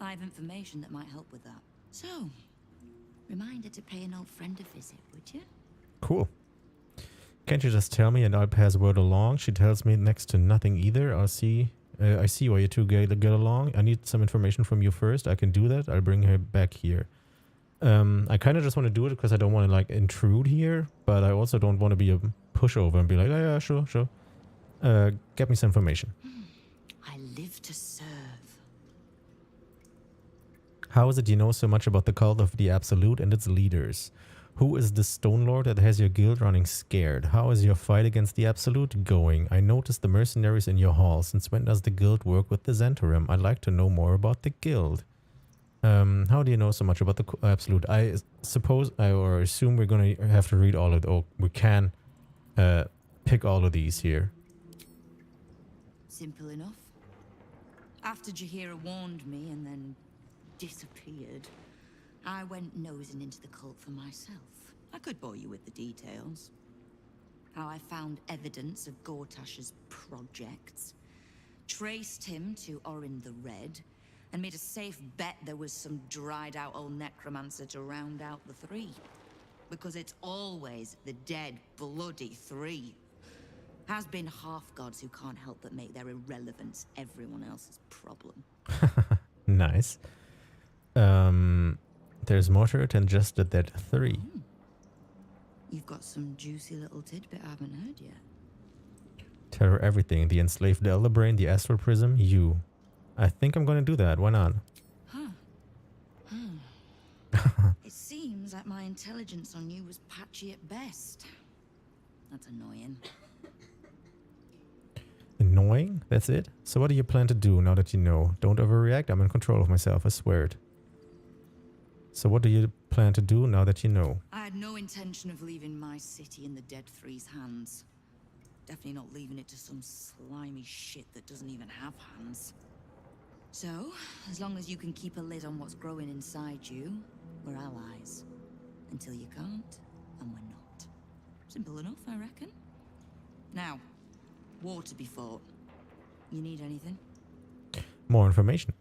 I have information that might help with that. So, remind her to pay an old friend a visit, would you? Cool. Can't you just tell me and I'll pass word along? She tells me next to nothing either. I see why you two get along. I need some information from you first. I can do that. I'll bring her back here. I kind of just want to do it because I don't want to like intrude here, but I also don't want to be a pushover and be like, oh, yeah, sure. Get me some information. I live to serve. How is it you know so much about the cult of the Absolute and its leaders? Who is the Stone Lord that has your guild running scared? How is your fight against the Absolute going? I noticed the mercenaries in your hall. Since when does the guild work with the Zentarim? I'd like to know more about the guild. How do you know so much about the Absolute? I suppose, or assume we're going to have to read all of we can pick all of these here. Simple enough. After Jaheira warned me and then disappeared, I went nosing into the cult for myself. I could bore you with the details. How I found evidence of Gortash's projects, traced him to Orin the Red, and made a safe bet there was some dried out old necromancer to round out the three. because it's always the dead bloody three. Has been half-gods who can't help but make their irrelevance everyone else's problem. Nice. There's more to it than just the dead three. You've got some juicy little tidbit I haven't heard yet. Tell her everything. The enslaved Elder Brain, the Astral Prism, you. I think I'm gonna do that. Why not? It seems like my intelligence on you was patchy at best. That's annoying. Annoying? That's it? So what do you plan to do now that you know? Don't overreact. I'm in control of myself, I swear it. So what do you plan to do now that you know? I had no intention of leaving my city in the dead three's hands. Definitely not leaving it to some slimy shit that doesn't even have hands. So, as long as you can keep a lid on what's growing inside you, we're allies. Until you can't, and we're not. Simple enough, I reckon. Now, war to be fought. You need anything? More information.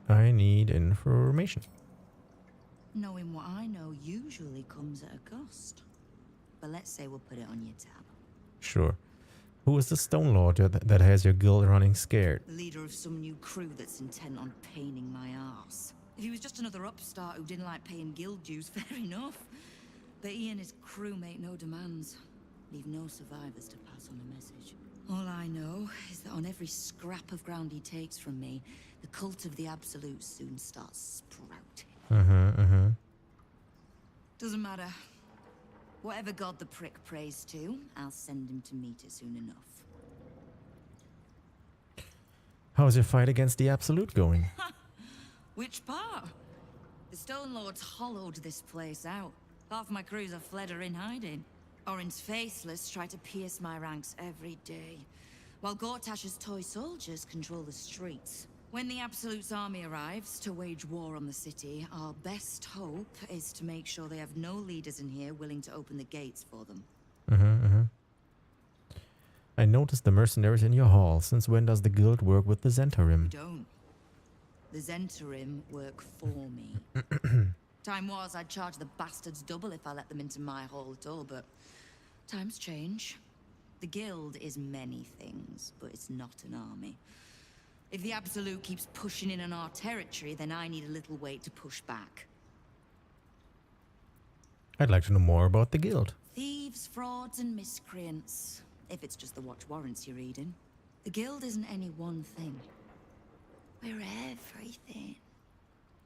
I need information. Knowing what I know usually comes at a cost. But let's say we'll put it on your tab. Sure. Who is the Stone Lord that has your guild running scared? The leader of some new crew that's intent on paining my arse. If he was just another upstart who didn't like paying guild dues, fair enough. But he and his crew make no demands. Leave no survivors to pass on a message. All I know is that on every scrap of ground he takes from me, the cult of the Absolute soon starts sprouting. Doesn't matter. Whatever god the prick prays to, I'll send him to meet it soon enough. How's your fight against the Absolute going? Which part? The Stone Lords hollowed this place out. Half my crews have fled or in hiding. Orin's faceless try to pierce my ranks every day, while Gortash's toy soldiers control the streets. When the Absolute's army arrives to wage war on the city, our best hope is to make sure they have no leaders in here willing to open the gates for them. I noticed the mercenaries in your hall. Since when does the guild work with the Zentarim? We don't. The Zentarim work for me. Time was I'd charge the bastards double if I let them into my hall at all, but times change. The guild is many things, but it's not an army. If the Absolute keeps pushing in on our territory, then I need a little weight to push back. I'd like to know more about the guild. Thieves, frauds, and miscreants. If it's just the watch warrants you're reading. The guild isn't any one thing. We're everything.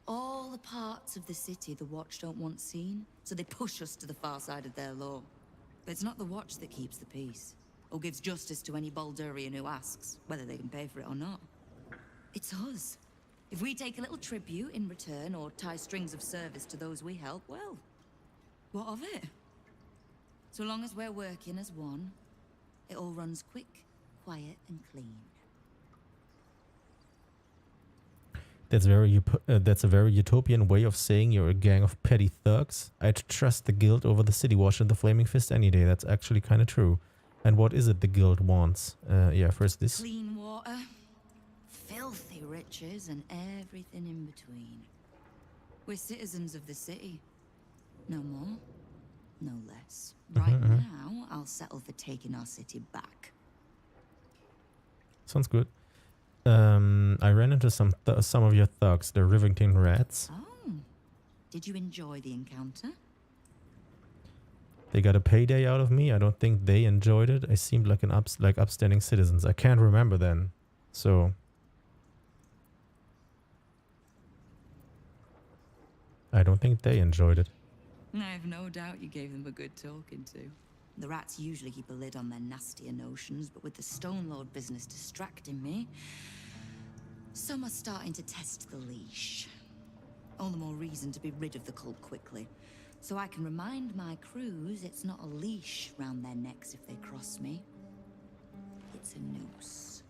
All the parts of the city the watch don't want seen, so they push us to the far side of their law. But it's not the watch that keeps the peace, or gives justice to any Baldurian who asks, whether they can pay for it or not. It's us. If we take a little tribute in return, or tie strings of service to those we help, well, what of it? So long as we're working as one, it all runs quick, quiet, and clean. That's a very utopian way of saying you're a gang of petty thugs. I'd trust the guild over the city watch and the Flaming Fist any day. That's actually kind of true. And what is it the guild wants? Yeah, first this. Clean water, filthy riches, and everything in between. We're citizens of the city. No more, no less. Right now, I'll settle for taking our city back. Sounds good. I ran into some of your thugs, the Rivington Rats. Oh, did you enjoy the encounter? They got a payday out of me. I don't think they enjoyed it. I seemed like upstanding citizens. I can't remember then, so I don't think they enjoyed it. I have no doubt you gave them a good talking to. The rats usually keep a lid on their nastier notions, but with the Stone Lord business distracting me, some are starting to test the leash. All the more reason to be rid of the cult quickly, so I can remind my crews it's not a leash round their necks if they cross me. It's a noose.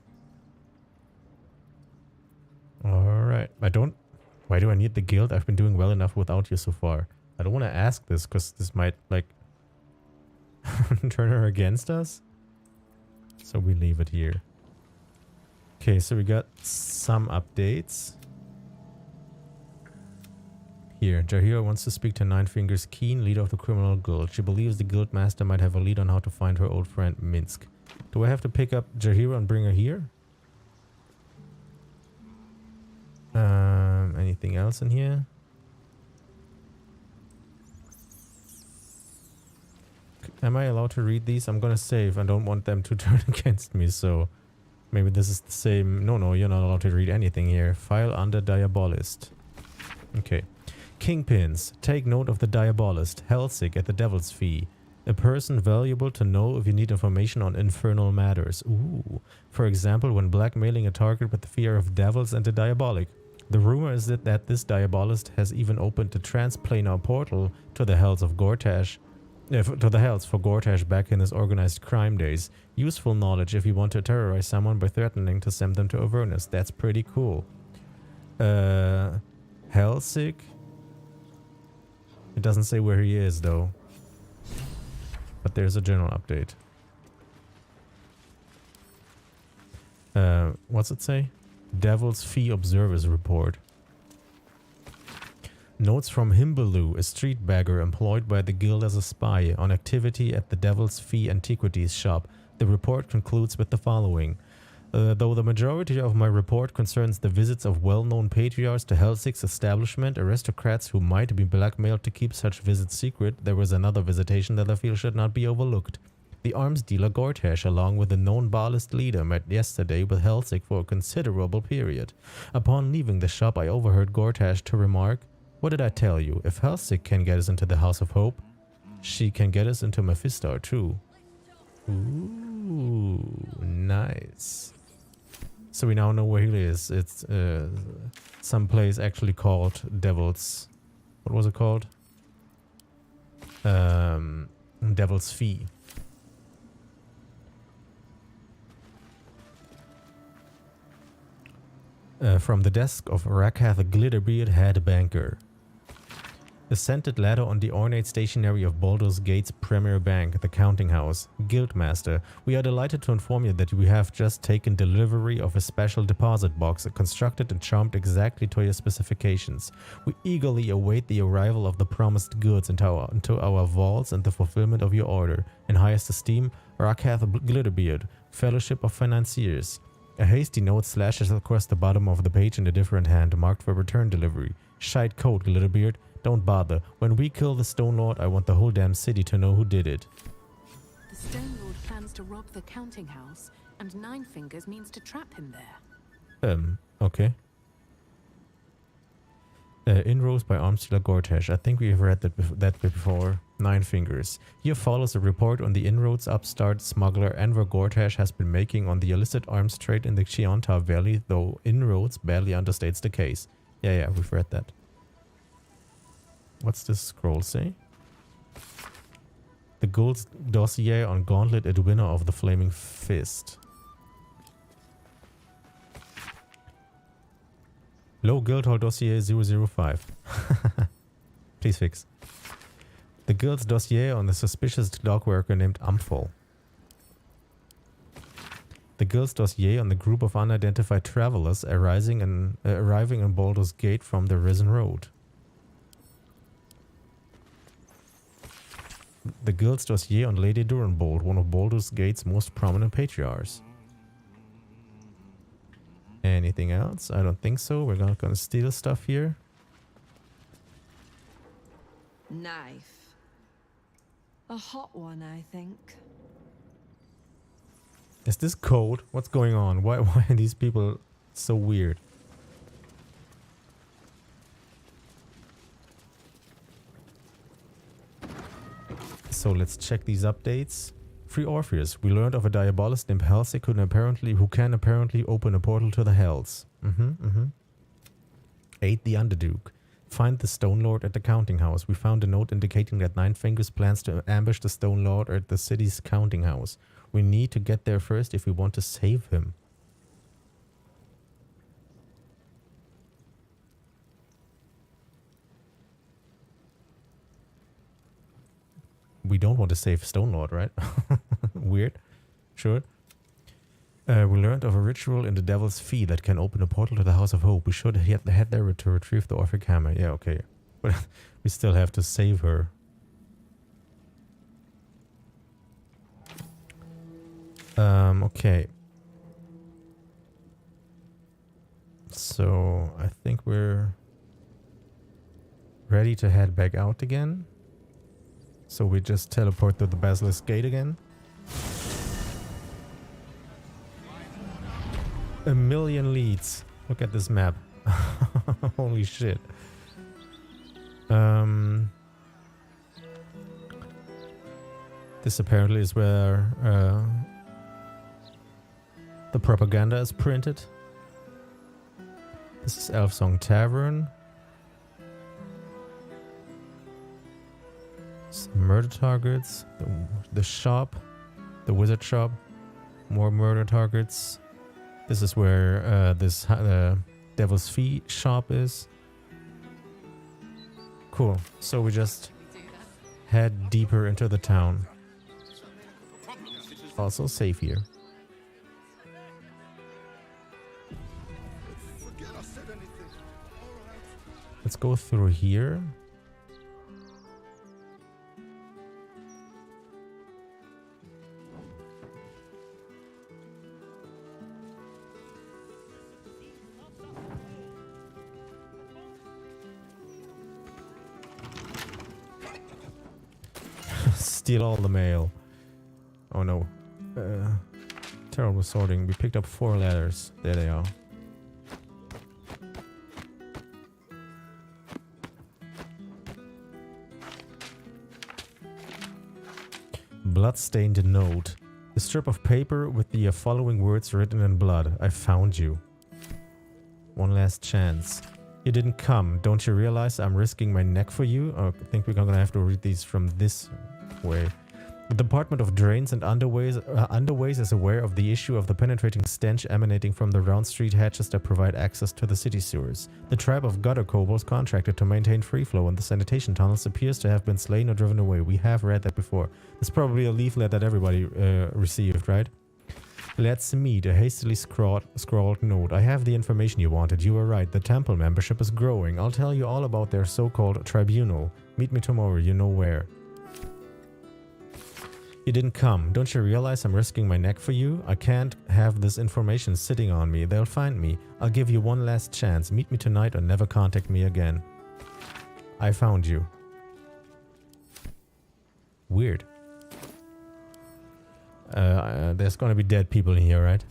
Alright. Why do I need the guild? I've been doing well enough without you so far. I don't want to ask this because this might, like, turn her against us. So we leave it here. Okay, so we got some updates. Here, Jahira wants to speak to Nine Fingers Keen, leader of the criminal guild. She believes the guild master might have a lead on how to find her old friend Minsk. Do I have to pick up Jahira and bring her here? Anything else in here? Am I allowed to read these? I'm gonna save. I don't want them to turn against me, so maybe this is the same. No, you're not allowed to read anything here. File under Diabolist. Okay. Kingpins. Take note of the Diabolist. Helsig at the Devil's Fee. A person valuable to know if you need information on infernal matters. Ooh. For example, when blackmailing a target with the fear of devils and the diabolic. The rumor is that this Diabolist has even opened a transplanar portal to the hells of Gortash. To the hells for Gortash back in his organized crime days. Useful knowledge if you want to terrorize someone by threatening to send them to Avernus. That's pretty cool. Helsig? It doesn't say where he is though. But there's a general update. What's it say? Devil's Fee Observers Report. Notes from Himbaloo, a street bagger employed by the guild as a spy, on activity at the Devil's Fee Antiquities shop. The report concludes with the following. Though the majority of my report concerns the visits of well-known patriarchs to Helsig's establishment, aristocrats who might be blackmailed to keep such visits secret, there was another visitation that I feel should not be overlooked. The arms dealer Gortash, along with the known Baalist leader, met yesterday with Helsig for a considerable period. Upon leaving the shop, I overheard Gortash to remark, "What did I tell you? If Helsig can get us into the House of Hope, she can get us into Mephistar too." Ooh, nice. So we now know where he is. It's some place actually called Devil's... What was it called? Devil's Fee. From the desk of Rakath Glitterbeard, head banker. The scented ladder on the ornate stationery of Baldur's Gate's premier bank, the counting house. Guildmaster, we are delighted to inform you that we have just taken delivery of a special deposit box constructed and charmed exactly to your specifications. We eagerly await the arrival of the promised goods into our vaults and the fulfillment of your order. In highest esteem, Rakath Glitterbeard, Fellowship of Financiers. A hasty note slashes across the bottom of the page in a different hand, marked for return delivery. Shite code, Glitterbeard. Don't bother. When we kill the Stone Lord, I want the whole damn city to know who did it. The Stone Lord plans to rob the counting house, and Nine Fingers means to trap him there. Okay. Inroads by arms dealer Gortash. I think we have read that before. Nine Fingers. Here follows a report on the inroads upstart smuggler Enver Gortash has been making on the illicit arms trade in the Chiantar Valley, though inroads barely understates the case. Yeah, we've read that. What's this scroll say? The Guild's dossier on Gauntlet, a winner of the Flaming Fist. Low Guildhall dossier 005. Please fix. The Guild's dossier on the suspicious dog worker named Amphol. The Guild's dossier on the group of unidentified travelers arriving in Baldur's Gate from the Risen Road. The Guild's dossier on Lady Duranbold, one of Baldur's Gate's most prominent patriarchs. Anything else? I don't think so. We're not gonna steal stuff here. Knife. A hot one, I think. Is this code? What's going on? Why are these people so weird? So let's check these updates. Free Orpheus. We learned of a diabolist named Helsig who can apparently open a portal to the hells. Aid the Underduke. Find the Stone Lord at the counting house. We found a note indicating that Nine Fingers plans to ambush the Stone Lord at the city's counting house. We need to get there first if we want to save him. We don't want to save Stone Lord, right? Weird. Sure. We learned of a ritual in the Devil's Fee that can open a portal to the House of Hope. We should head there to retrieve the Orphic Hammer. Yeah, okay. But we still have to save her. Okay. So I think we're ready to head back out again. So we just teleport to the Basilisk Gate again. 1,000,000 leads. Look at this map. Holy shit. This apparently is where the propaganda is printed. This is Elfsong Tavern. Some murder targets. The shop. The wizard shop. More murder targets. This is where this Devil's Fee shop is. Cool. So we just head deeper into the town. Also safe here. Let's go through here. Steal all the mail. Oh no. Terrible sorting. We picked up 4 letters. There they are. Blood-stained note. A strip of paper with the following words written in blood. I found you. One last chance. You didn't come. Don't you realize I'm risking my neck for you? Oh, I think we're gonna have to read these from this way. The Department of Drains and Underways is aware of the issue of the penetrating stench emanating from the round street hatches that provide access to the city sewers. The tribe of gutter kobolds contracted to maintain free flow in the sanitation tunnels appears to have been slain or driven away. We have read that before. It's probably a leaflet that everybody received, right? Let's meet. A hastily scrawled note. I have the information you wanted. You were right. The temple membership is growing. I'll tell you all about their so-called tribunal. Meet me tomorrow. You know where. You didn't come. Don't you realize I'm risking my neck for you? I can't have this information sitting on me. They'll find me. I'll give you one last chance. Meet me tonight or never contact me again. I found you. Weird. There's gonna be dead people in here, right?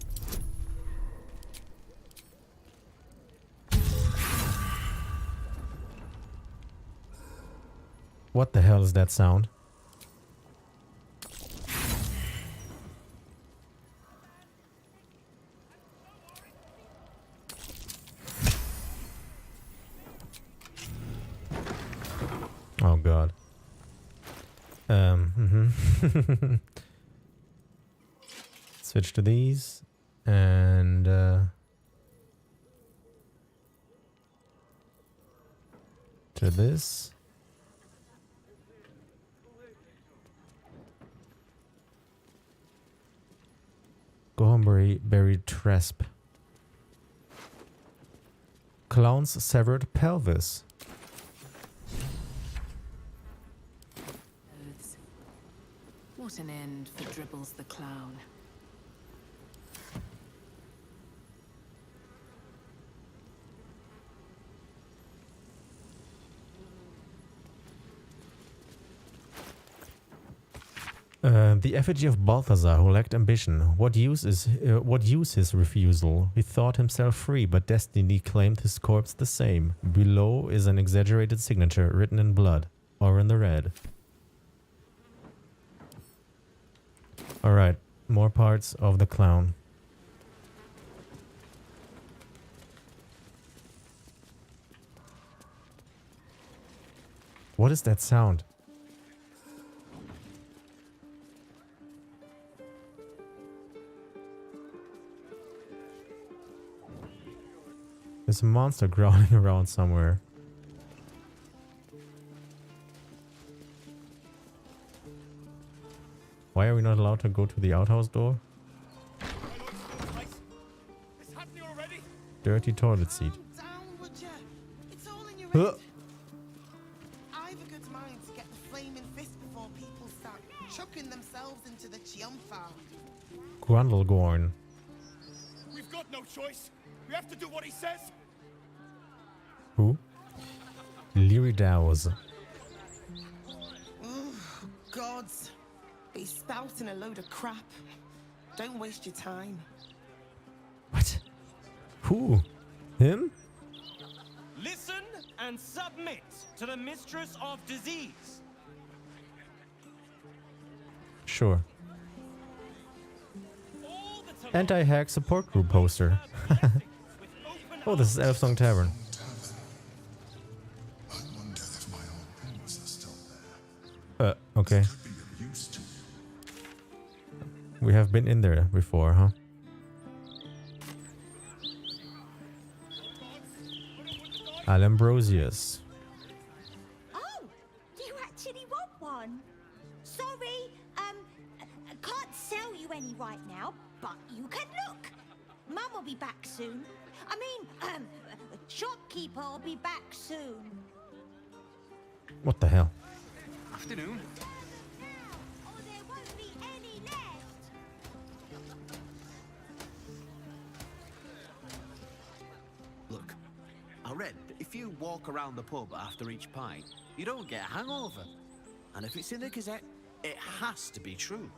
What the hell is that sound? Oh god. Switch to these and to this. Gohamberry Tresp. Clown's severed pelvis. What an end for Dribbles the clown. The effigy of Balthazar, who lacked ambition. What use his refusal? He thought himself free, but destiny claimed his corpse the same. Below is an exaggerated signature written in blood, or in the red. Alright, more parts of the clown. What is that sound? There's a monster growling around somewhere. Why are we not allowed to go to the outhouse door? Dirty toilet seat. chucking themselves into the Chiamfa. Grundlegorn. We've got no choice. We have to do what he says. Who? Leary Dowes. Gods, he's spouting a load of crap. Don't waste your time. What? Who? Him? Listen and submit to the mistress of disease. Sure. Anti-hack support group poster. Oh, this is Elfsong Tavern. Okay. We have been in there before, huh? Alambrosius. Oh, you actually want one? Sorry, I can't sell you any right now, but you can look. Mum will be back soon. I mean, shopkeeper will be back soon. What the hell? Afternoon. Or there won't be any left. Look, I read that if you walk around the pub after each pint, you don't get a hangover. And if it's in the Gazette, it has to be true.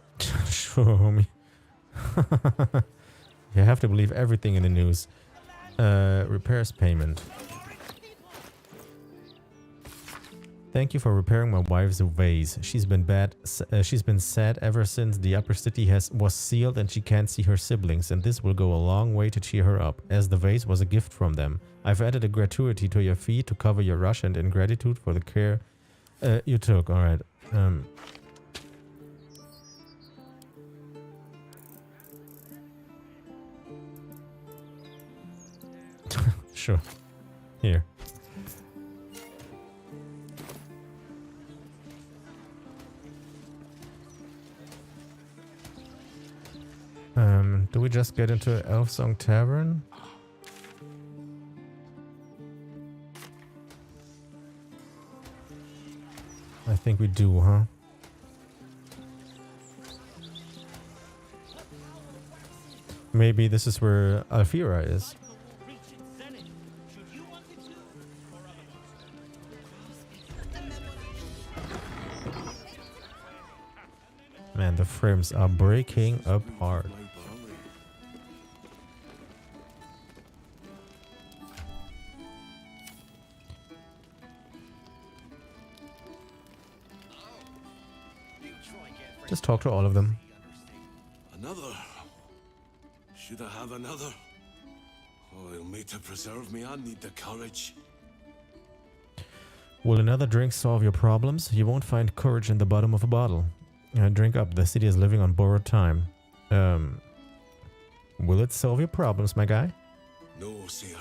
Sure, homie. You have to believe everything in the news. Repairs payment. Thank you for repairing my wife's vase. She's been sad ever since the upper city was sealed and she can't see her siblings, and this will go a long way to cheer her up, as the vase was a gift from them. I've added a gratuity to your fee to cover your rush and in gratitude for the care you took. Alright. Sure. Here. Do we just get into Elfsong Tavern? I think we do, huh? Maybe this is where Alfira is. Man, the frames are breaking apart. Just talk to all of them. Another? Should I have another? Oh, may to preserve me, I need the courage. Will another drink solve your problems? You won't find courage in the bottom of a bottle. Drink up, the city is living on borrowed time. Will it solve your problems, my guy? No, sir.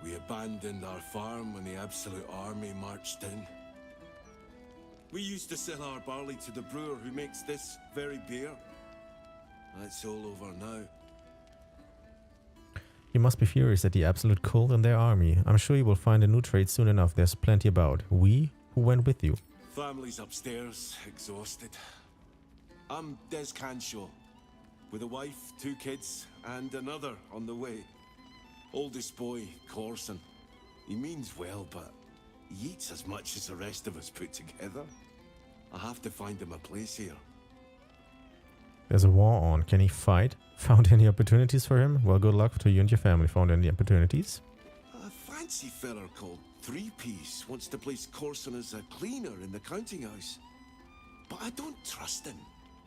We abandoned our farm when the Absolute Army marched in. We used to sell our barley to the brewer who makes this very beer. That's all over now. You must be furious at the Absolute cult and their army. I'm sure you will find a new trade soon enough. There's plenty about. We who went with you. Family's upstairs, exhausted. I'm Des Canshaw, with a wife, 2 kids, and another on the way. Oldest boy, Corson. He means well, but he eats as much as the rest of us put together. I have to find him a place here. There's a war on. Can he fight? Found any opportunities for him? Well, good luck to you and your family. Found any opportunities? A fancy feller called 3-Piece wants to place Corson as a cleaner in the counting house. But I don't trust him.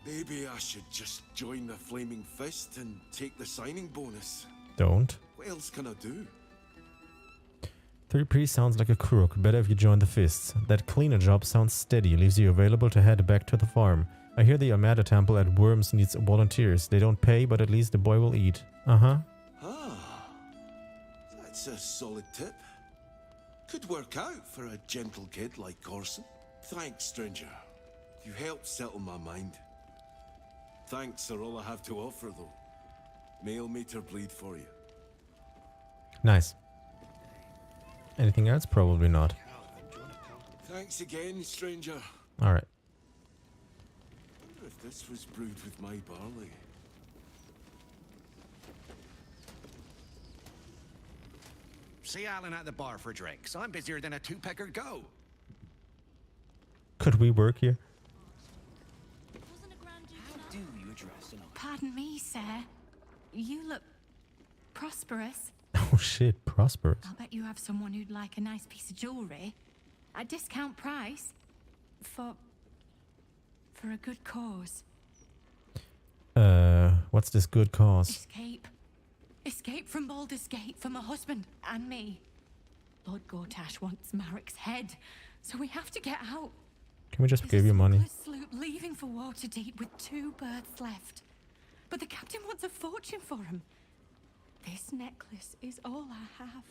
Maybe I should just join the Flaming Fist and take the signing bonus. Don't. What else can I do? 3-Piece sounds like a crook. Better if you join the Fists. That cleaner job sounds steady. Leaves you available to head back to the farm. I hear the Almada Temple at Worms needs volunteers. They don't pay, but at least the boy will eat. Uh-huh. Ah, that's a solid tip. Could work out for a gentle kid like Corson. Thanks, stranger. You helped settle my mind. Thanks are all I have to offer, though. Mail meter bleed for you. Nice. Anything else? Probably not. Thanks again, stranger. Alright. this was brewed with my barley. See Alan at the bar for drinks. I'm busier than a two-pecker go. Could we work here? How do you address an Pardon me, sir. You look prosperous. Oh shit, prosperous. I'll bet you have someone who'd like a nice piece of jewelry. At discount price. For a good cause. What's this good cause? Escape. Escape from Baldur's Gate for my husband and me. Lord Gortash wants Marek's head, so we have to get out. Can we just give you money? There's a sloop leaving for Waterdeep with 2 berths left. But the captain wants a fortune for him. This necklace is all I have.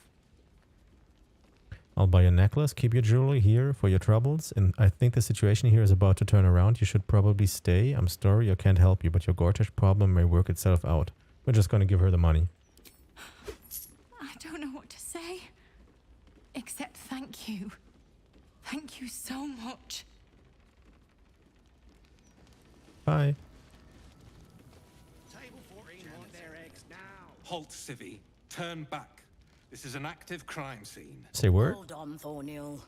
I'll buy a necklace, keep your jewelry here for your troubles, and I think the situation here is about to turn around. You should probably stay. I'm sorry I can't help you, but your Gortash problem may work itself out. We're just gonna give her the money. I don't know what to say. Except thank you. Thank you so much. Bye. Table 14 want their eggs now. Halt, Civvy. Turn back. This is an active crime scene. Say word? Hold on, Thornhill.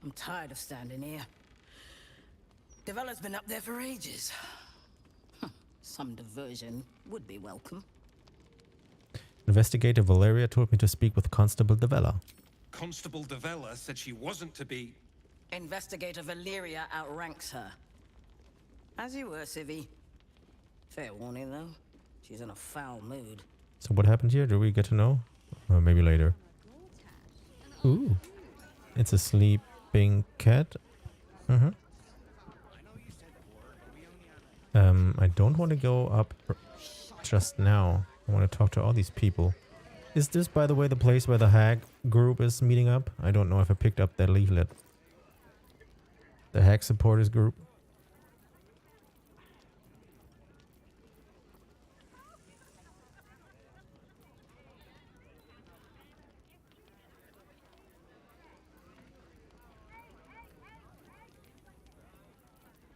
I'm tired of standing here. Devella's been up there for ages. Some diversion would be welcome. Investigator Valeria told me to speak with Constable Devella. Constable Devella said she wasn't to be... Investigator Valeria outranks her. As you were, Civvy. Fair warning, though. She's in a foul mood. So what happened here? Do we get to know? Or maybe later. Ooh. It's a sleeping cat. Mm-hmm. I don't want to go up just now. I want to talk to all these people. Is this, by the way, the place where the hag group is meeting up? I don't know if I picked up that leaflet. The hag supporters group.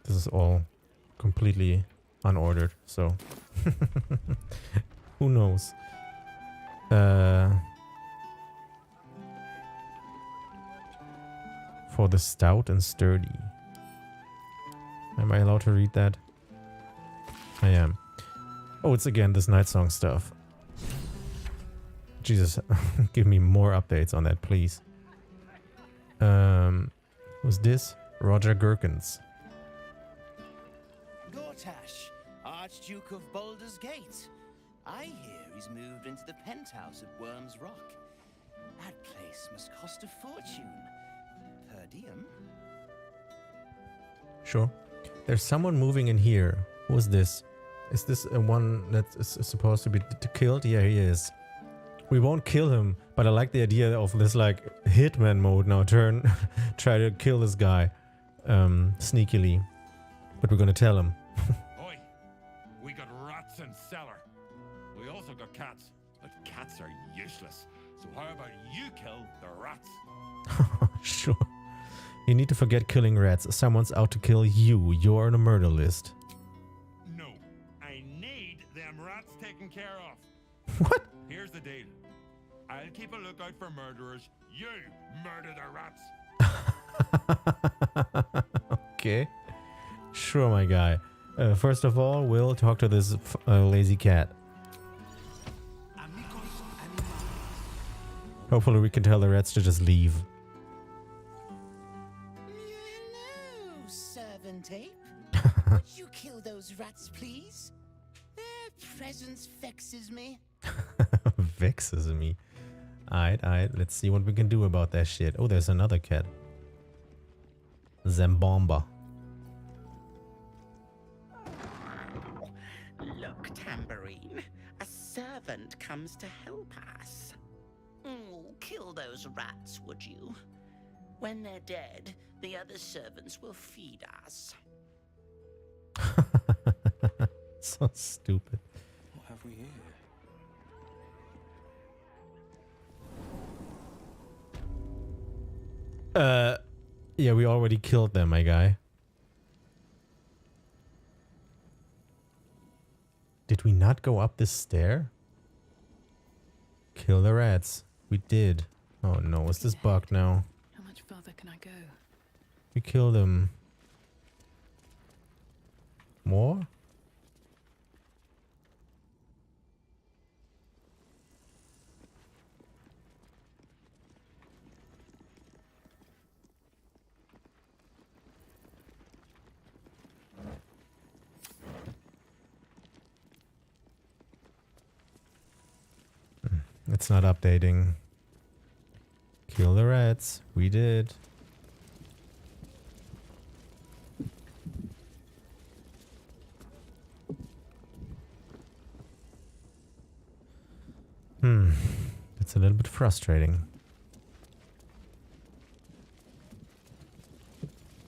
This is all completely unordered, so who knows? For the stout and sturdy. Am I allowed to read that? I am. Oh, it's again this night song stuff. Jesus, give me more updates on that, please. Who's this? Roger Gherkins. Gortash, Archduke of Baldur's Gate. I hear he's moved into the penthouse at Worm's Rock. That place must cost a fortune. Per diem? Sure. There's someone moving in here. Who is this? Is this a one that is supposed to be killed? Yeah, he is. We won't kill him, but I like the idea of this like hitman mode now. Try to kill this guy sneakily. But we're gonna tell him. Oi, we got rats in cellar. We also got cats, but cats are useless. So how about you kill the rats? Sure. You need to forget killing rats. Someone's out to kill you. You're on a murder list. No, I need them rats taken care of. What? Here's the deal. I'll keep a lookout for murderers. You murder the rats. Okay. Sure, my guy. First of all, we'll talk to this lazy cat. Hopefully we can tell the rats to just leave. Hello, servant ape. Would you kill those rats, please? Their presence vexes me. Vexes me. Alright. Let's see what we can do about that shit. Oh, there's another cat. Zambomba. Look, Tambourine. A servant comes to help us. Oh, kill those rats, would you? When they're dead, the other servants will feed us. So stupid. What have we here? Yeah, we already killed them, my guy. Did we not go up this stair? Kill the rats. We did. Oh no, is this bugged now? How much further can I go? We killed them. More? It's not updating. Kill the rats. We did. It's a little bit frustrating.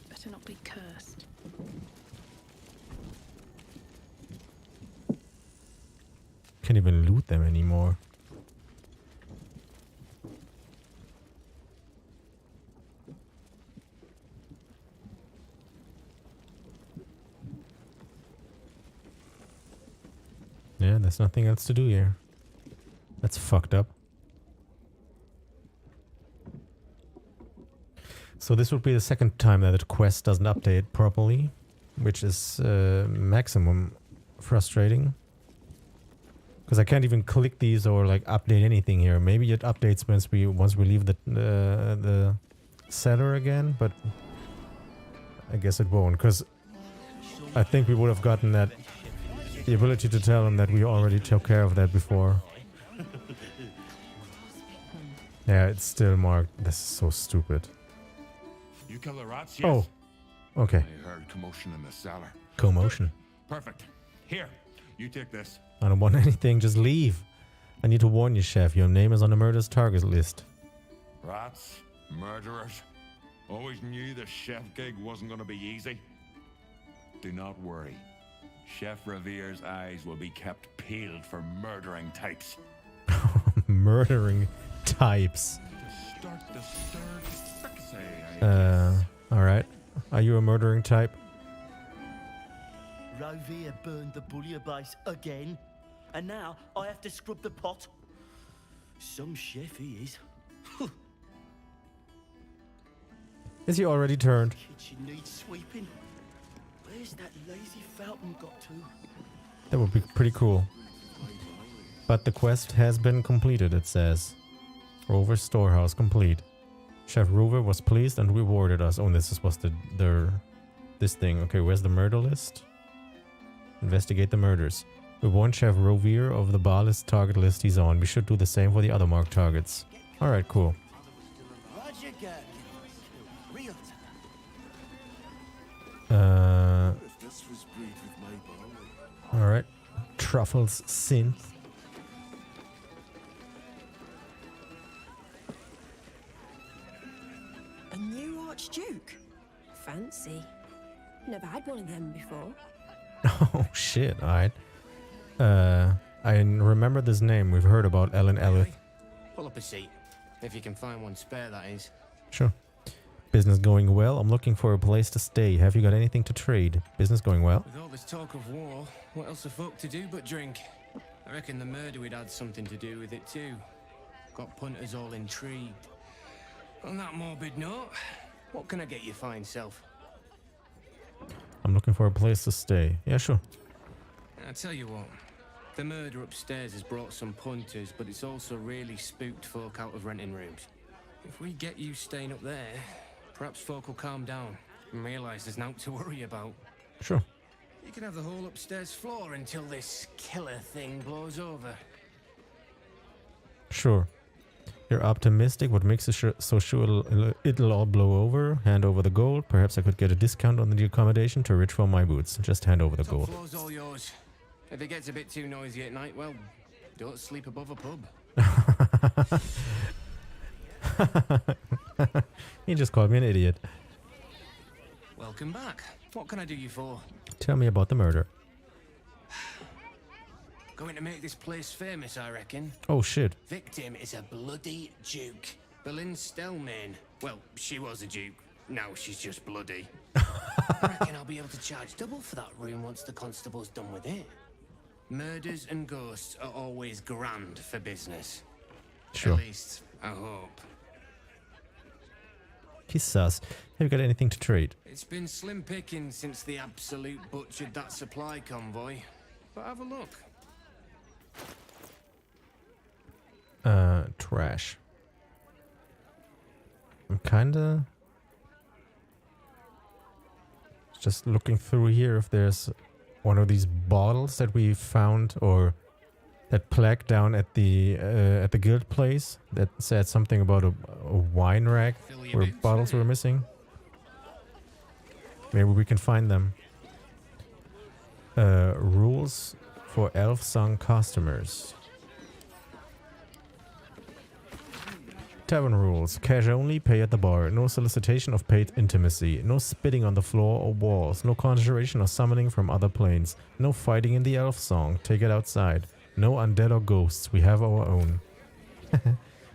Better not be cursed. Can't even loot them anymore. Yeah, there's nothing else to do here. That's fucked up. So this would be the second time that the quest doesn't update properly, which is maximum frustrating. Because I can't even click these or like update anything here. Maybe it updates once we leave the cellar again, but I guess it won't. Because I think we would have gotten the ability to tell them that we already took care of that before. Yeah, it's still marked. This is so stupid. You kill the rats, yes? Oh, okay. I heard commotion in the cellar. Commotion. Perfect. Here, you take this. I don't want anything, just leave. I need to warn you, Chef. Your name is on the murder's target list. Rats, murderers. Always knew the chef gig wasn't going to be easy. Do not worry. Chef Revere's eyes will be kept peeled for murdering types. Murdering types. To start the stir speccing, alright. Are you a murdering type? Rovere burned the bouillabaisse again, and now I have to scrub the pot. Some chef he is. Is he already turned? Kitchen needs sweeping. Where's that lazy fountain got to? That would be pretty cool. But the quest has been completed, it says. Rover's storehouse complete. Chef Rover was pleased and rewarded us. Oh, this was this thing. Okay, where's the murder list? Investigate the murders. We warned Chef Rovere of the bar list target list he's on. We should do the same for the other marked targets. Alright, cool. Alright. Truffles synth. A new Archduke? Fancy. Never had one of them before. Oh shit, alright. I remember this name. We've heard about Ellen Elith. Pull up a seat. If you can find one spare, that is. Sure. Business going well. I'm looking for a place to stay. Have you got anything to trade? Business going well? With all this talk of war, what else are folk to do but drink? I reckon the murder would had something to do with it too. Got punters all intrigued. On that morbid note, what can I get you fine self? I'm looking for a place to stay. Yeah, sure. I'll tell you what. The murder upstairs has brought some punters, but it's also really spooked folk out of renting rooms. If we get you staying up there, perhaps folk will calm down and realise there's naught to worry about. Sure. You can have the whole upstairs floor until this killer thing blows over. Sure. You're optimistic. What makes you so sure it'll all blow over? Hand over the gold. Perhaps I could get a discount on the accommodation. Too rich for my boots. Just hand over the gold. Top floor's all yours. If it gets a bit too noisy at night, well, don't sleep above a pub. He just called me an idiot. Welcome back. What can I do you for? Tell me about the murder. Going to make this place famous, I reckon. Oh shit. Victim is a bloody duke. Boleyn Stelmane. Well, she was a duke. Now she's just bloody. I reckon I'll be able to charge double for that room once the constable's done with it. Murders and ghosts are always grand for business. Sure. At least, I hope. He's sus. Have you got anything to trade? It's been slim picking since the Absolute butchered that supply convoy. But have a look. Trash. I'm kinda just looking through here if there's one of these bottles that we found, or that plaque down at the guild place that said something about a wine rack where bottles were missing. Maybe we can find them. Rules for Elfsong customers. Tavern rules. Cash only, pay at the bar. No solicitation of paid intimacy. No spitting on the floor or walls. No conjuration or summoning from other planes. No fighting in the Elfsong. Take it outside. No undead or ghosts. We have our own.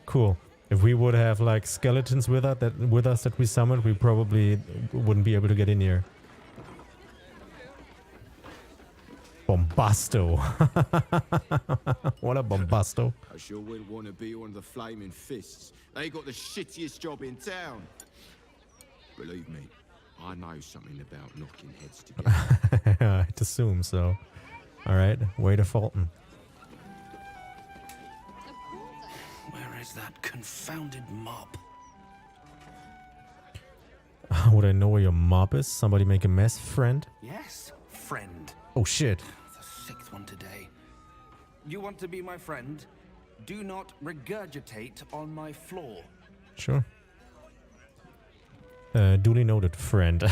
Cool. If we would have like skeletons with us that we summoned, we probably wouldn't be able to get in here. Bombasto. What a bombasto. I sure wouldn't want to be one of the flaming fists. They got the shittiest job in town. Believe me, I know something about knocking heads together. I'd assume so. Alright, way to Fulton. Where is that confounded mop? Would I know where your mop is? Somebody make a mess, friend? Yes, friend. Oh shit. The sixth one today. You want to be my friend? Do not regurgitate on my floor. Sure. Duly noted, friend.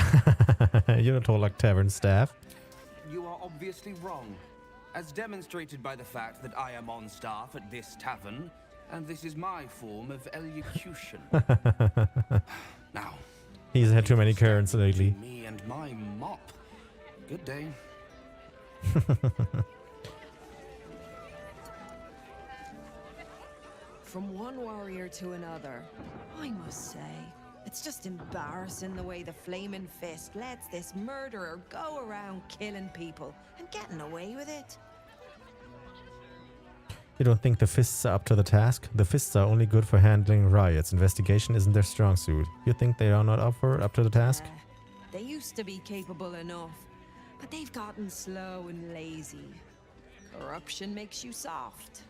You don't talk like tavern staff. You are obviously wrong, as demonstrated by the fact that I am on staff at this tavern, and this is my form of elocution. Now, he's had too many currents lately. me and my mop. Good day. From one warrior to another, I must say, it's just embarrassing the way the Flaming Fist lets this murderer go around killing people and getting away with it. You don't think the fists are up to the task? The fists are only good for handling riots. Investigation isn't their strong suit. You think they are not up to the task? They used to be capable enough, but they've gotten slow and lazy. Corruption makes you soft.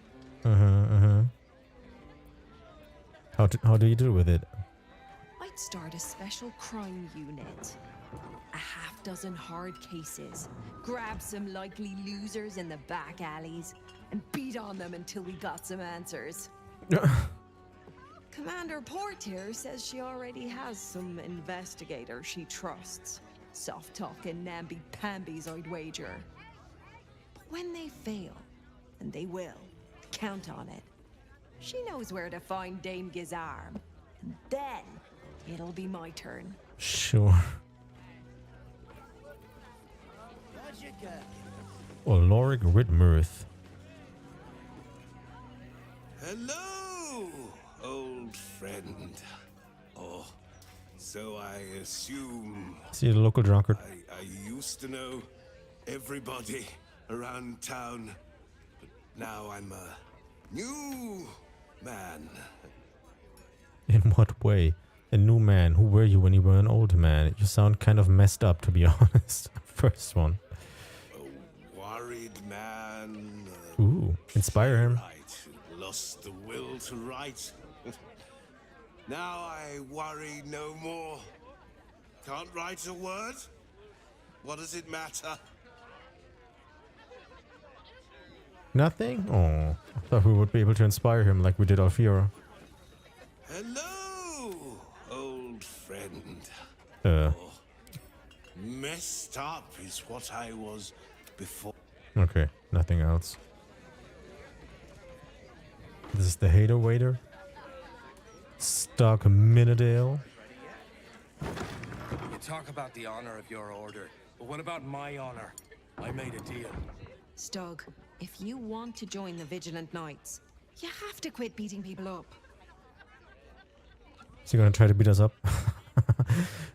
How do you deal with it? I'd start a special crime unit. A half-dozen hard cases. Grab some likely losers in the back alleys and beat on them until we got some answers. Commander Portier says she already has some investigators she trusts. Soft-talking namby-pambies, I'd wager. But when they fail, and they will, count on it, she knows where to find Dame Gizarm. And then it'll be my turn. Sure. Oloric Ridmirth. Hello, old friend. Oh, so I assume... See the local drunkard. I used to know everybody around town, but now I'm a new man. In what way? A new man? Who were you when you were an old man? You sound kind of messed up, to be honest. First one. A worried man. Ooh, inspire him. Lost the will to write. Now I worry no more. Can't write a word? What does it matter? Nothing? Oh, I thought we would be able to inspire him like we did Alfira. Hello, old friend. Messed up is what I was before. Okay, nothing else. This is the hater waiter. Stock Minadale. You talk about the honor of your order, but what about my honor? I made a deal. Stug, if you want to join the Vigilant Knights, you have to quit beating people up. Is he gonna try to beat us up?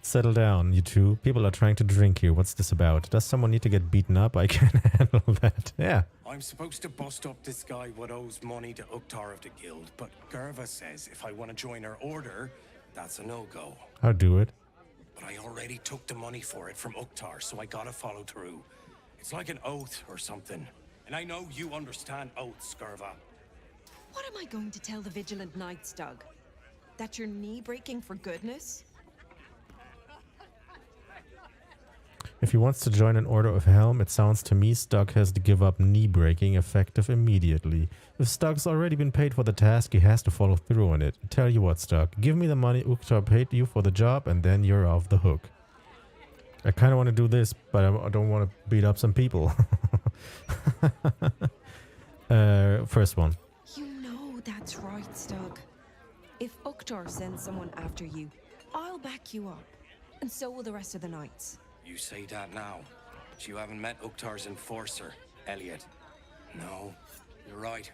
Settle down, you two. People are trying to drink here. What's this about? Does someone need to get beaten up? I can handle that. Yeah. I'm supposed to bust up this guy what owes money to Uktar of the guild, but Gerva says if I want to join her order, that's a no-go. I'll do it. But I already took the money for it from Uktar, so I gotta follow through. It's like an oath or something. And I know you understand oaths, Gerva. What am I going to tell the Vigilant Knights, Doug? That you're knee-breaking for goodness? If he wants to join an Order of Helm, it sounds to me Stug has to give up knee-breaking effective immediately. If Stug's already been paid for the task, he has to follow through on it. Tell you what, Stug, give me the money Uktar paid you for the job, and then you're off the hook. I kind of want to do this, but I don't want to beat up some people. First one. You know that's right, Stug. If Uktar sends someone after you, I'll back you up. And so will the rest of the knights. You say that now, but you haven't met Uktar's enforcer, Elliot. No, you're right.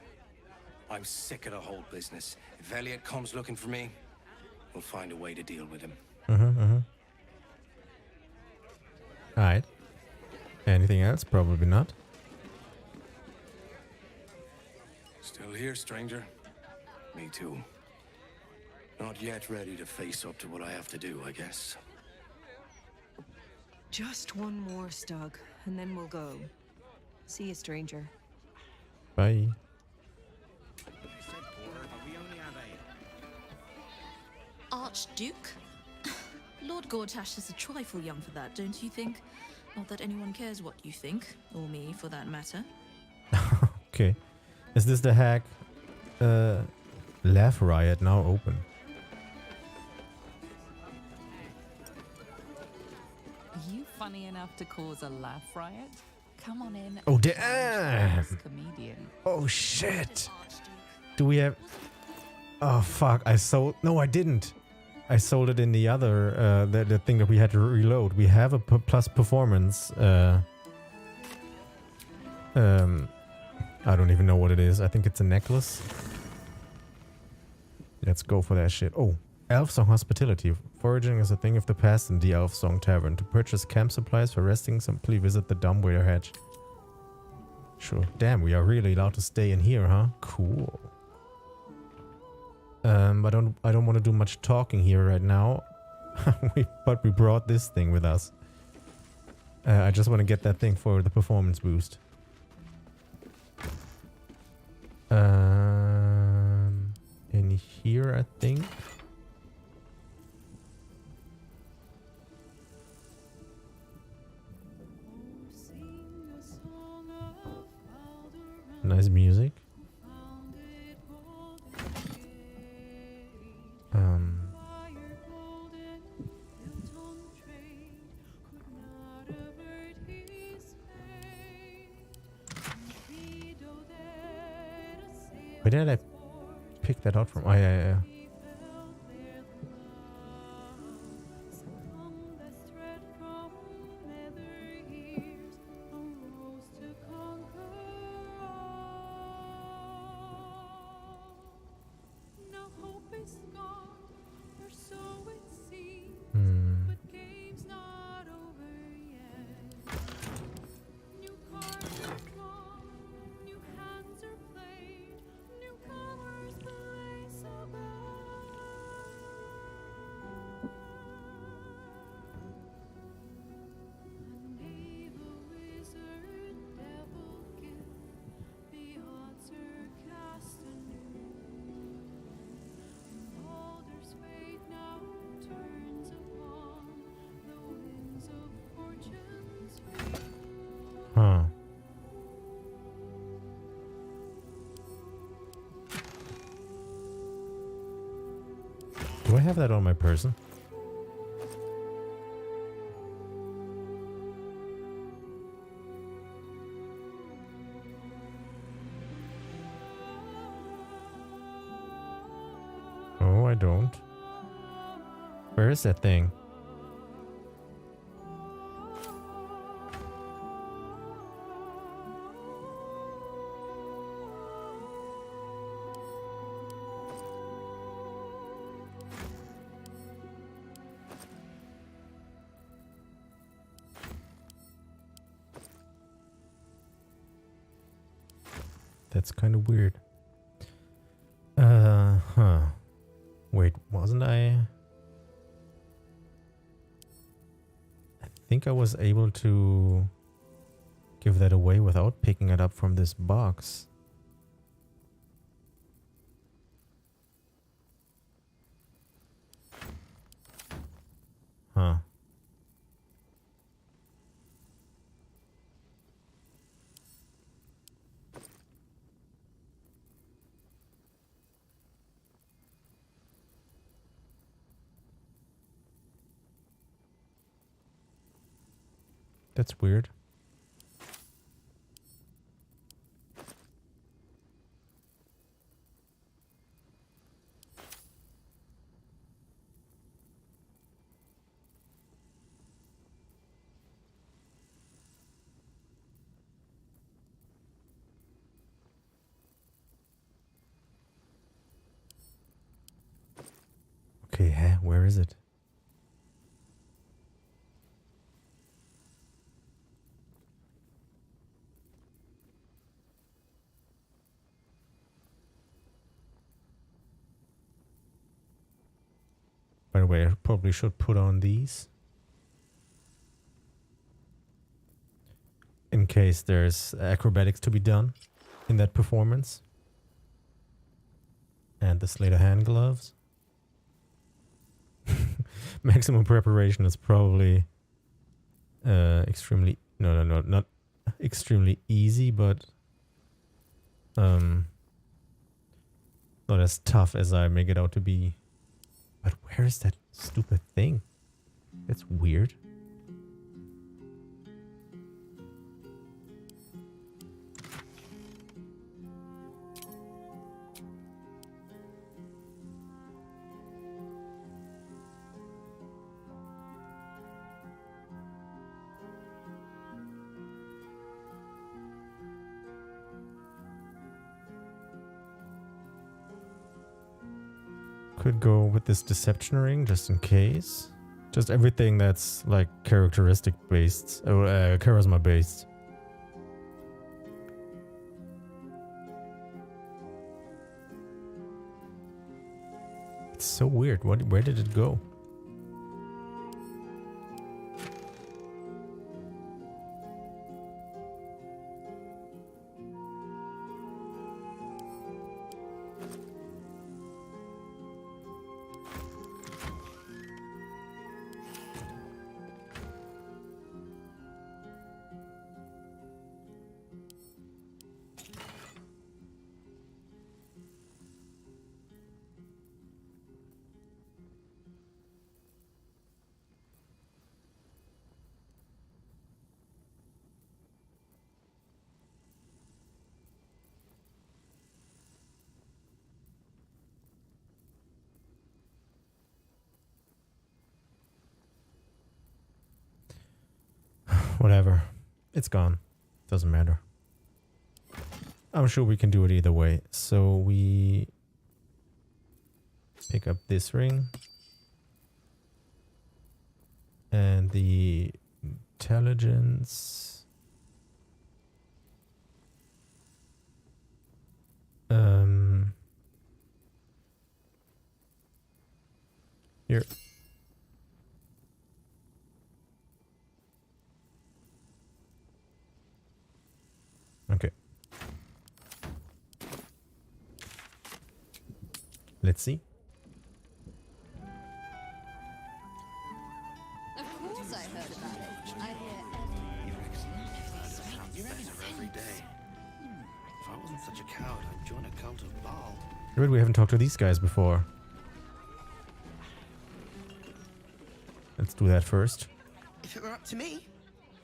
I'm sick of the whole business. If Elliot comes looking for me, we'll find a way to deal with him. Alright. Anything else? Probably not. Still here, stranger? Me too. Not yet ready to face up to what I have to do, I guess. Just one more, Stug, and then we'll go. See you, stranger. Bye. Archduke? Lord Gortash is a trifle young for that, don't you think? Not that anyone cares what you think, or me for that matter. Okay. Is this the hack? Laff riot now open. Are you funny enough to cause a laugh riot? Come on in. Oh, and damn. challenge this comedian. Oh, shit. Do we have... Oh, fuck. I sold... No, I didn't. I sold it in the other... the thing that we had to reload. We have a plus performance. I don't even know what it is. I think it's a necklace. Let's go for that shit. Oh, Elfsong hospitality. Foraging is a thing of the past in the Elfsong Tavern. To purchase camp supplies for resting, simply visit the dumbwaiter hatch. Sure. Damn, we are really allowed to stay in here, huh? Cool. I don't want to do much talking here right now. But we brought this thing with us. I just want to get that thing for the performance boost. In here, I think. Nice music. Where did I pick that out from? Oh, yeah. Huh. Do I have that on my person? Oh, I don't. Where is that thing? That's kind of weird. Wait, wasn't I? I think I was able to give that away without picking it up from this box. Huh. That's weird. Okay, where is it? By the way, I probably should put on these in case there's acrobatics to be done in that performance. And the Slater hand gloves. Maximum preparation is probably extremely not extremely easy, but not as tough as I make it out to be. But where is that stupid thing? That's weird. Could go with this deception ring just in case. Just everything that's like characteristic based or charisma based. It's so weird. Where did it go? Whatever. It's gone. Doesn't matter. I'm sure we can do it either way. So we pick up this ring. And the intelligence. Here. Okay. Let's see. Of course I heard about it. I hear every day. If I wasn't such a coward, I'd join a cult of Baal. Good, we haven't talked to these guys before. Let's do that first. If it were up to me,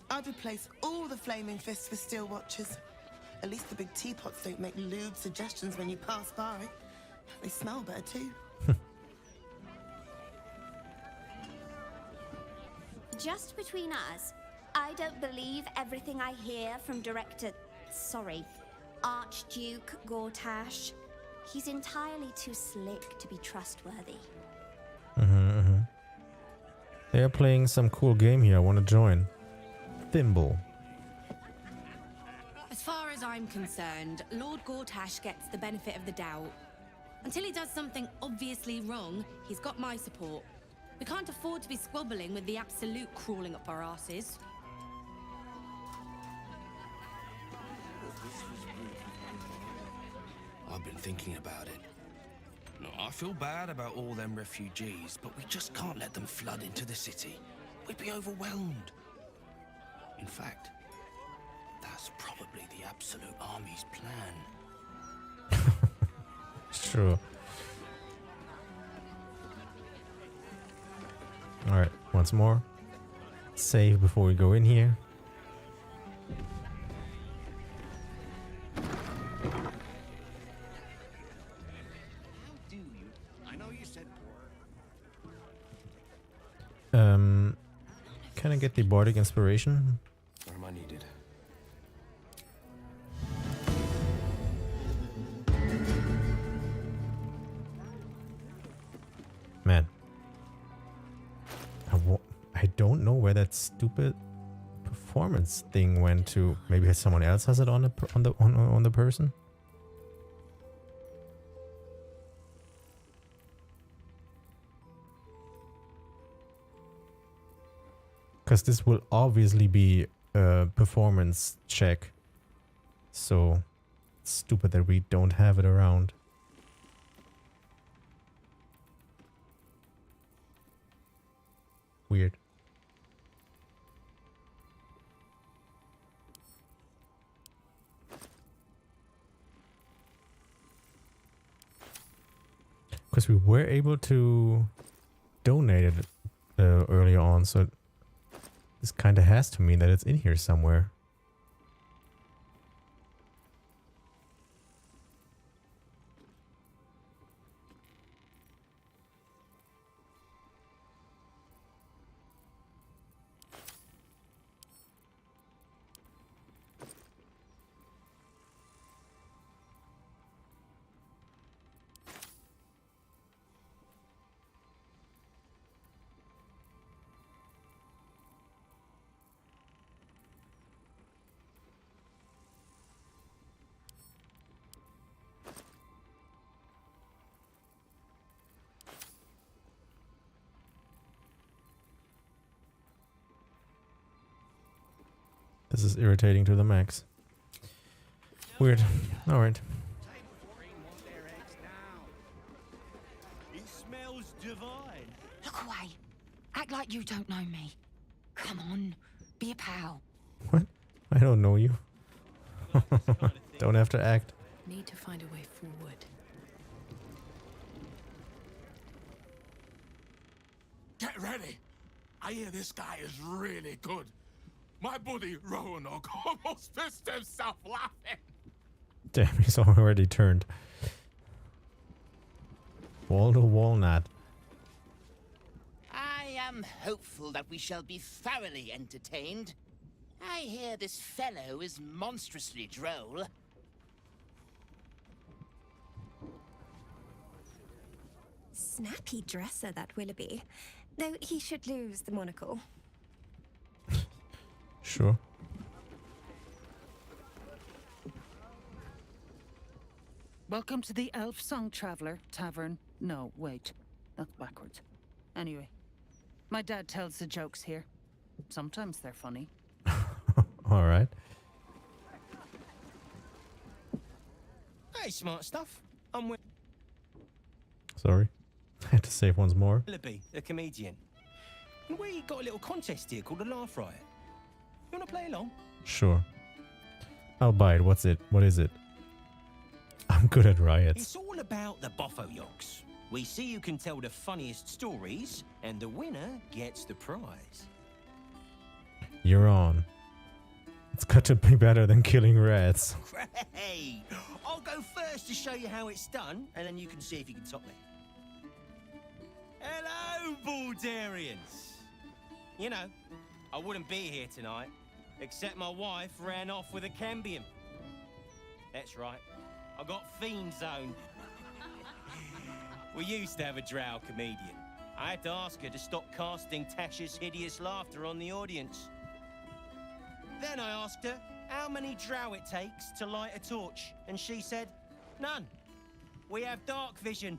I'd replace all the flaming fists with steel watchers. At least the big teapots don't make lewd suggestions when you pass by. They smell better too. Just between us, I don't believe everything I hear from Archduke Gortash. He's entirely too slick to be trustworthy. They are playing some cool game here. I want to join. Thimble. As far as I'm concerned, Lord Gortash gets the benefit of the doubt. Until he does something obviously wrong, he's got my support. We can't afford to be squabbling with the Absolute crawling up our asses. I've been thinking about it. No, I feel bad about all them refugees, but we just can't let them flood into the city. We'd be overwhelmed. In fact, that's probably the Absolute Army's plan. Sure. Alright, once more. Save before we go in here. Can I get the bardic inspiration? Where am I needed? Man. I don't know where that stupid performance thing went to. Maybe someone else has it on the person? Because this will obviously be a performance check. So it's stupid that we don't have it around. Weird. Because we were able to donate it earlier on, so this kind of has to mean that it's in here somewhere. This is irritating to the max. Weird. Alright. It smells divine. Look away. Act like you don't know me. Come on, be a pal. What? I don't know you. Don't have to act. Need to find a way forward. Get ready. I hear this guy is really good. My buddy Roanoke almost pissed himself laughing. Damn, he's already turned. Waldo Walnut. I am hopeful that we shall be thoroughly entertained. I hear this fellow is monstrously droll. Snappy dresser, that Willoughby. Though he should lose the monocle. Sure. Welcome to the Elfsong Tavern. No, wait. That's backwards. Anyway, my dad tells the jokes here. Sometimes they're funny. Alright. Hey, smart stuff. I'm with Sorry. I had to save once more. Willoughby, the comedian. And we got a little contest here called the Laff Riot. You want to play along? Sure. I'll buy it. What's it? What is it? I'm good at riots. It's all about the boffo yolks. We see who can tell the funniest stories, and the winner gets the prize. You're on. It's got to be better than killing rats. Great! I'll go first to show you how it's done, and then you can see if you can top me. Hello, Baldurians! You know, I wouldn't be here tonight, except my wife ran off with a cambion. That's right, I got fiend zone. We used to have a drow comedian. I had to ask her to stop casting Tasha's hideous laughter on the audience. Then I asked her how many drow it takes to light a torch, and she said, none. We have dark vision.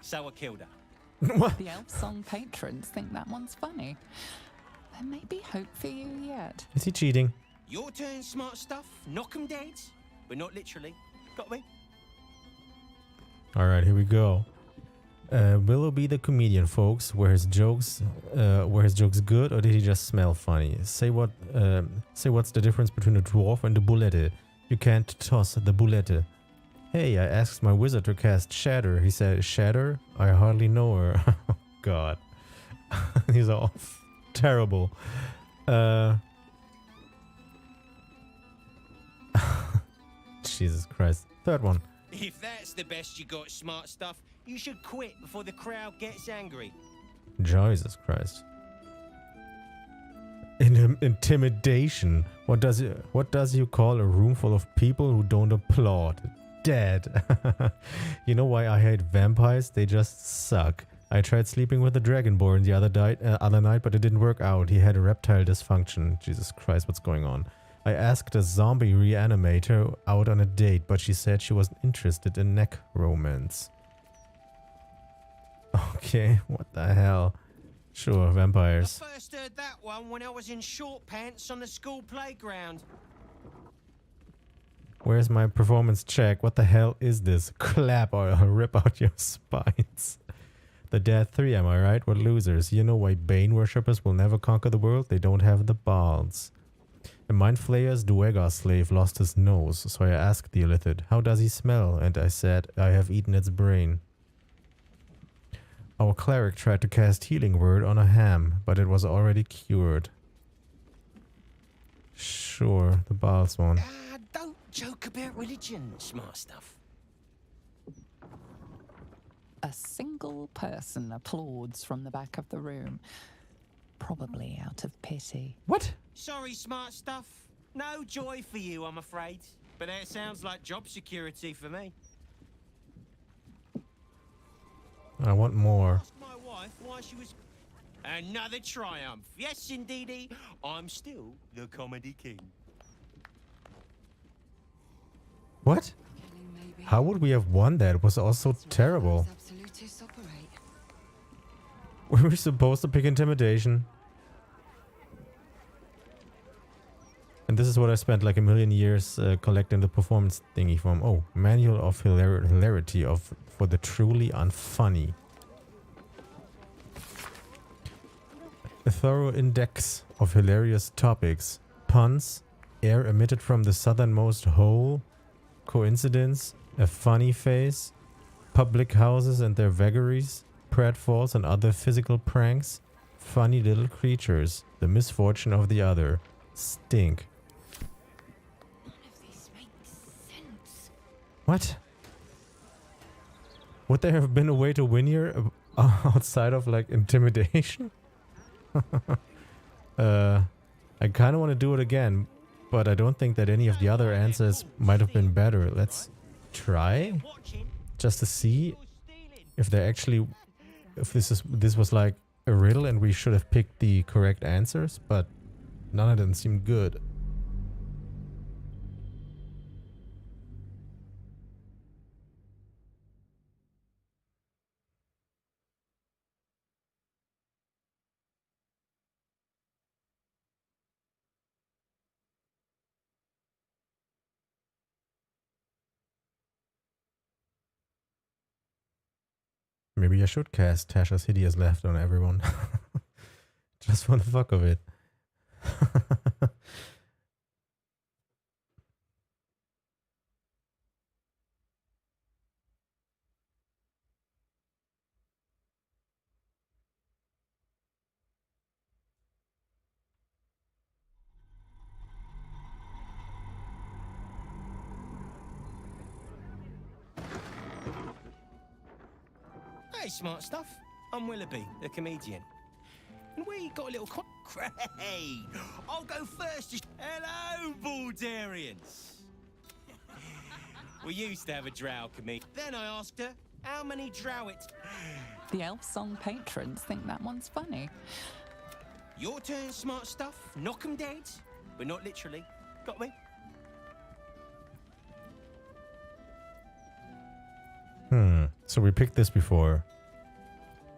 So I killed her. The Elfsong patrons think that one's funny. There may be hope for you yet. Is he cheating? Your turn, smart stuff. Knock 'em dead, but not literally. Got me? All right, here we go. Willoughby the comedian, folks. Were his jokes good, or did he just smell funny? Say what's the difference between a dwarf and a boulette? You can't toss the boulette. Hey, I asked my wizard to cast Shatter. He said, Shatter? I hardly know her. Oh, God. These are all terrible. Jesus Christ. Third one. If that's the best you got, smart stuff, you should quit before the crowd gets angry. Jesus Christ. Intimidation. What does you call a room full of people who don't applaud? Dead. You know why I hate vampires? They just suck. I tried sleeping with the Dragonborn the other night, but it didn't work out. He had erectile dysfunction. Jesus Christ, what's going on? I asked a zombie reanimator out on a date, but she said she wasn't interested in neck romance. Okay, what the hell? Sure, vampires. I first heard that one when I was in short pants on the school playground. Where's my performance check? What the hell is this? Clap or I'll rip out your spines. The Dead 3, am I right? What losers. You know why Bane worshippers will never conquer the world? They don't have the balls. A mind flayer's Duergar slave lost his nose, so I asked the illithid, how does he smell? And I said, I have eaten its brain. Our cleric tried to cast Healing Word on a ham, but it was already cured. Sure, the Baal's one. Don't joke about religion, smart stuff. A single person applauds from the back of the room. Probably out of pity. What? Sorry, smart stuff. No joy for you, I'm afraid. But that sounds like job security for me. I want more. Ask my wife why she was... Another triumph. Yes, indeedy. I'm still the comedy king. What? How would we have won that? It was also terrible. Were we supposed to pick intimidation? And this is what I spent like a million years collecting the performance thingy from. Oh, Manual of Hilarity for the truly unfunny. A thorough index of hilarious topics. Puns, air emitted from the southernmost hole, coincidence, a funny face, public houses and their vagaries, pratfalls and other physical pranks, funny little creatures, the misfortune of the other, stink. What? Would there have been a way to win here outside of like intimidation? I kind of want to do it again, but I don't think that any of the other answers might have been better. Let's try just to see if they actually, if this was like a riddle and we should have picked the correct answers, but none of them seemed good. Maybe I should cast Tasha's Hideous Laughter on everyone. Just for the fuck of it. Hey, smart stuff. I'm Willoughby, the comedian. And we got a little Great! I'll go first. Hello, Baldurians. We used to have a drow comedian. Then I asked her, how many drow it... The Elfsong patrons think that one's funny. Your turn, smart stuff. Knock 'em dead. But not literally. Got me? So we picked this before.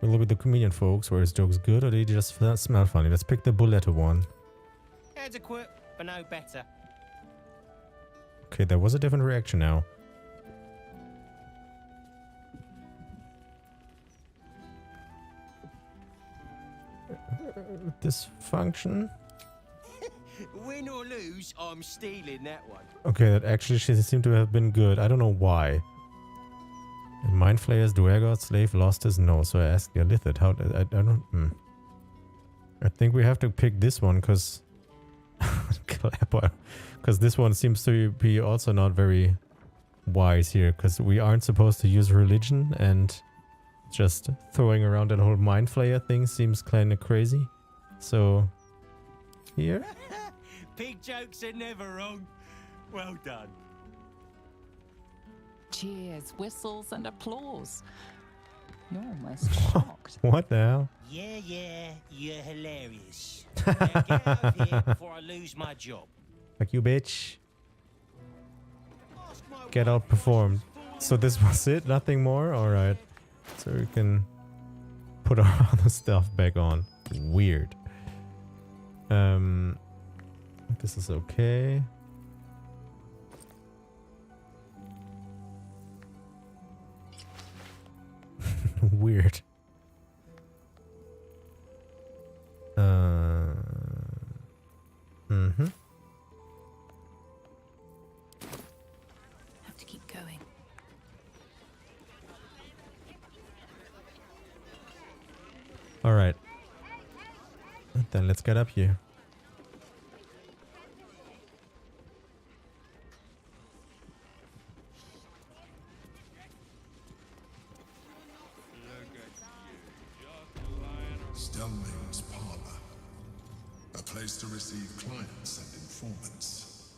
We'll look at the comedian folks. Were his jokes good or did he just smell funny? Let's pick the Bulletto one. Adequate, but no better. Okay, that was a different reaction now. Dysfunction? Win or lose, I'm stealing that one. Okay, that actually seemed to have been good. I don't know why. In Mind Flayer's Duergar slave lost his nose, so I asked Galithid how. I don't. I think we have to pick this one because. Because this one seems to be also not very wise here, because we aren't supposed to use religion, and just throwing around that whole Mind Flayer thing seems kind of crazy. So. Here? Pig jokes are never wrong. Well done. Cheers, whistles, and applause. You're almost shocked. What the hell? Yeah, you're hilarious. Now get out of here before I lose my job. Fuck you, bitch. Get outperformed. So this was it? Nothing more? Alright. So we can put our other stuff back on. Weird. This is okay. Weird. Have to keep going. All right. Then let's get up here. Stellmane's parlor. A place to receive clients and informants.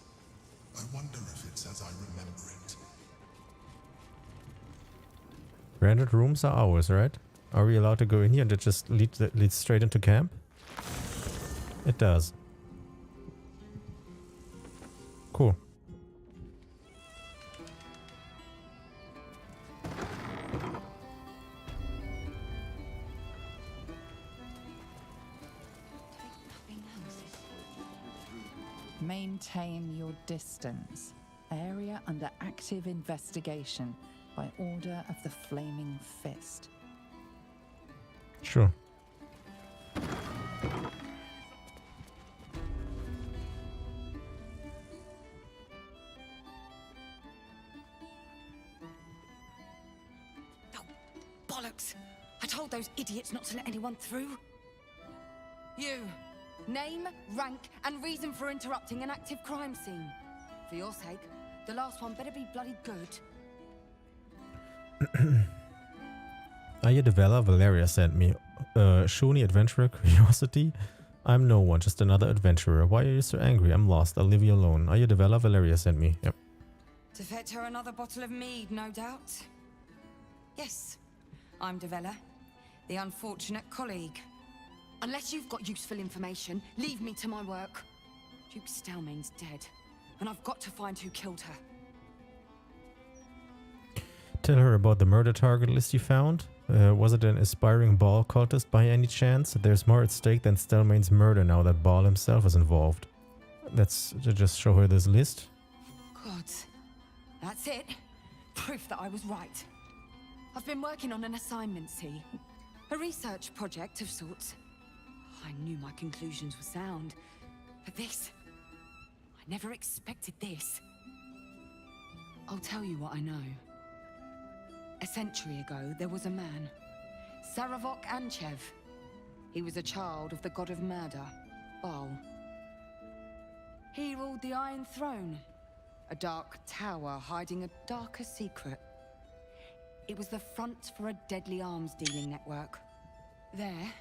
I wonder if it's as I remember it. Granted rooms are ours, right? Are we allowed to go in here and it just leads straight into camp? It does. Cool. Maintain your distance. Area under active investigation by order of the Flaming Fist. Sure. Bollocks! I told those idiots not to let anyone through. You. Name, rank, and reason for interrupting an active crime scene. For your sake, the last one better be bloody good. Ayadavella Valeria sent me. Shunii adventurer curiosity? I'm no one, just another adventurer. Why are you so angry? I'm lost. I'll leave you alone. Ayadavella Valeria sent me. Yep. To fetch her another bottle of mead, no doubt. Yes, I'm Devella, the unfortunate colleague. Unless you've got useful information, leave me to my work. Duke Stellmane's dead, and I've got to find who killed her. Tell her about the murder target list you found. Was it an aspiring Ball cultist by any chance? There's more at stake than Stellmane's murder now that Ball himself is involved. Let's just show her this list. God, that's it. Proof that I was right. I've been working on an assignment, see? A research project of sorts. I knew my conclusions were sound, but this... I never expected this. I'll tell you what I know. A century ago, there was a man, Saravok Anchev. He was a child of the god of murder, Baal. He ruled the Iron Throne, a dark tower hiding a darker secret. It was the front for a deadly arms-dealing network. There,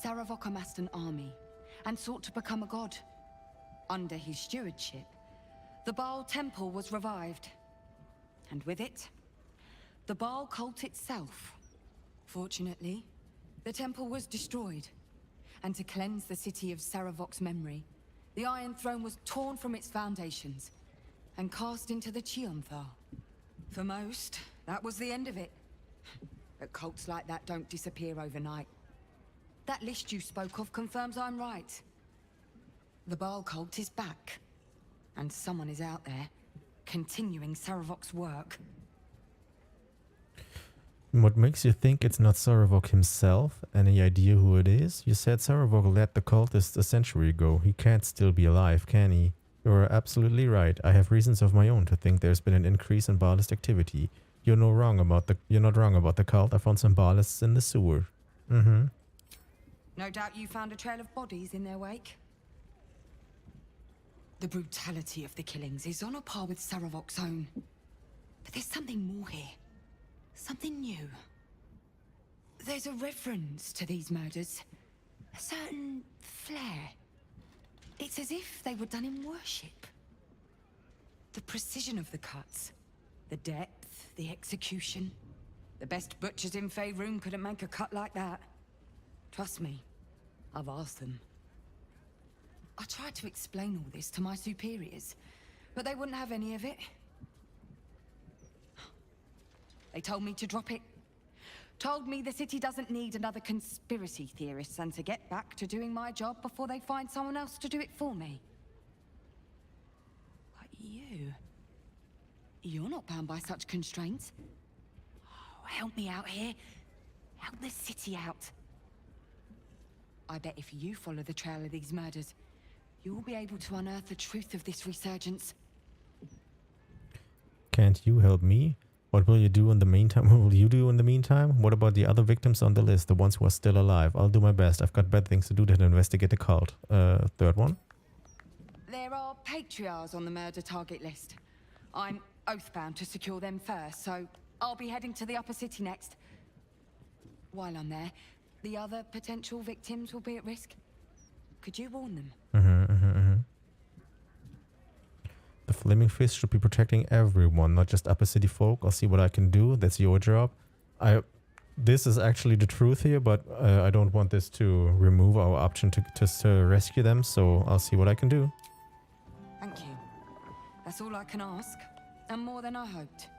Saravok amassed an army and sought to become a god. Under his stewardship, the Baal Temple was revived. And with it, the Baal cult itself. Fortunately, the temple was destroyed, and to cleanse the city of Saravok's memory, the Iron Throne was torn from its foundations and cast into the Chionthar. For most, that was the end of it. But cults like that don't disappear overnight. That list you spoke of confirms I'm right. The Baal cult is back, and someone is out there, continuing Saravok's work. What makes you think it's not Saravok himself? Any idea who it is? You said Saravok led the cultists a century ago. He can't still be alive, can he? You're absolutely right. I have reasons of my own to think there's been an increase in Baalist activity. You're not wrong about the cult. I found some Baalists in the sewer. Mm-hmm. No doubt you found a trail of bodies in their wake. The brutality of the killings is on a par with Saravok's own. But there's something more here. Something new. There's a reference to these murders. A certain flair. It's as if they were done in worship. The precision of the cuts. The depth, the execution. The best butchers in Faerun couldn't make a cut like that. Trust me, I've asked them. I tried to explain all this to my superiors, but they wouldn't have any of it. They told me to drop it. Told me the city doesn't need another conspiracy theorist and to get back to doing my job before they find someone else to do it for me. But you're not bound by such constraints. Oh, help me out here. Help the city out. I bet if you follow the trail of these murders, you'll be able to unearth the truth of this resurgence. Can't you help me? What will you do in the meantime? What will you do in the meantime? What about the other victims on the list, the ones who are still alive? I'll do my best. I've got better things to do than investigate the cult. Third one? There are patriarchs on the murder target list. I'm oathbound to secure them first, so I'll be heading to the upper city next. While I'm there, the other potential victims will be at risk. Could you warn them? The Flaming Fist should be protecting everyone, not just upper city folk. I'll see what I can do. That's your job. This is actually the truth here, but I don't want this to remove our option to rescue them, so I'll see what I can do. Thank you. That's all I can ask, and more than I hoped.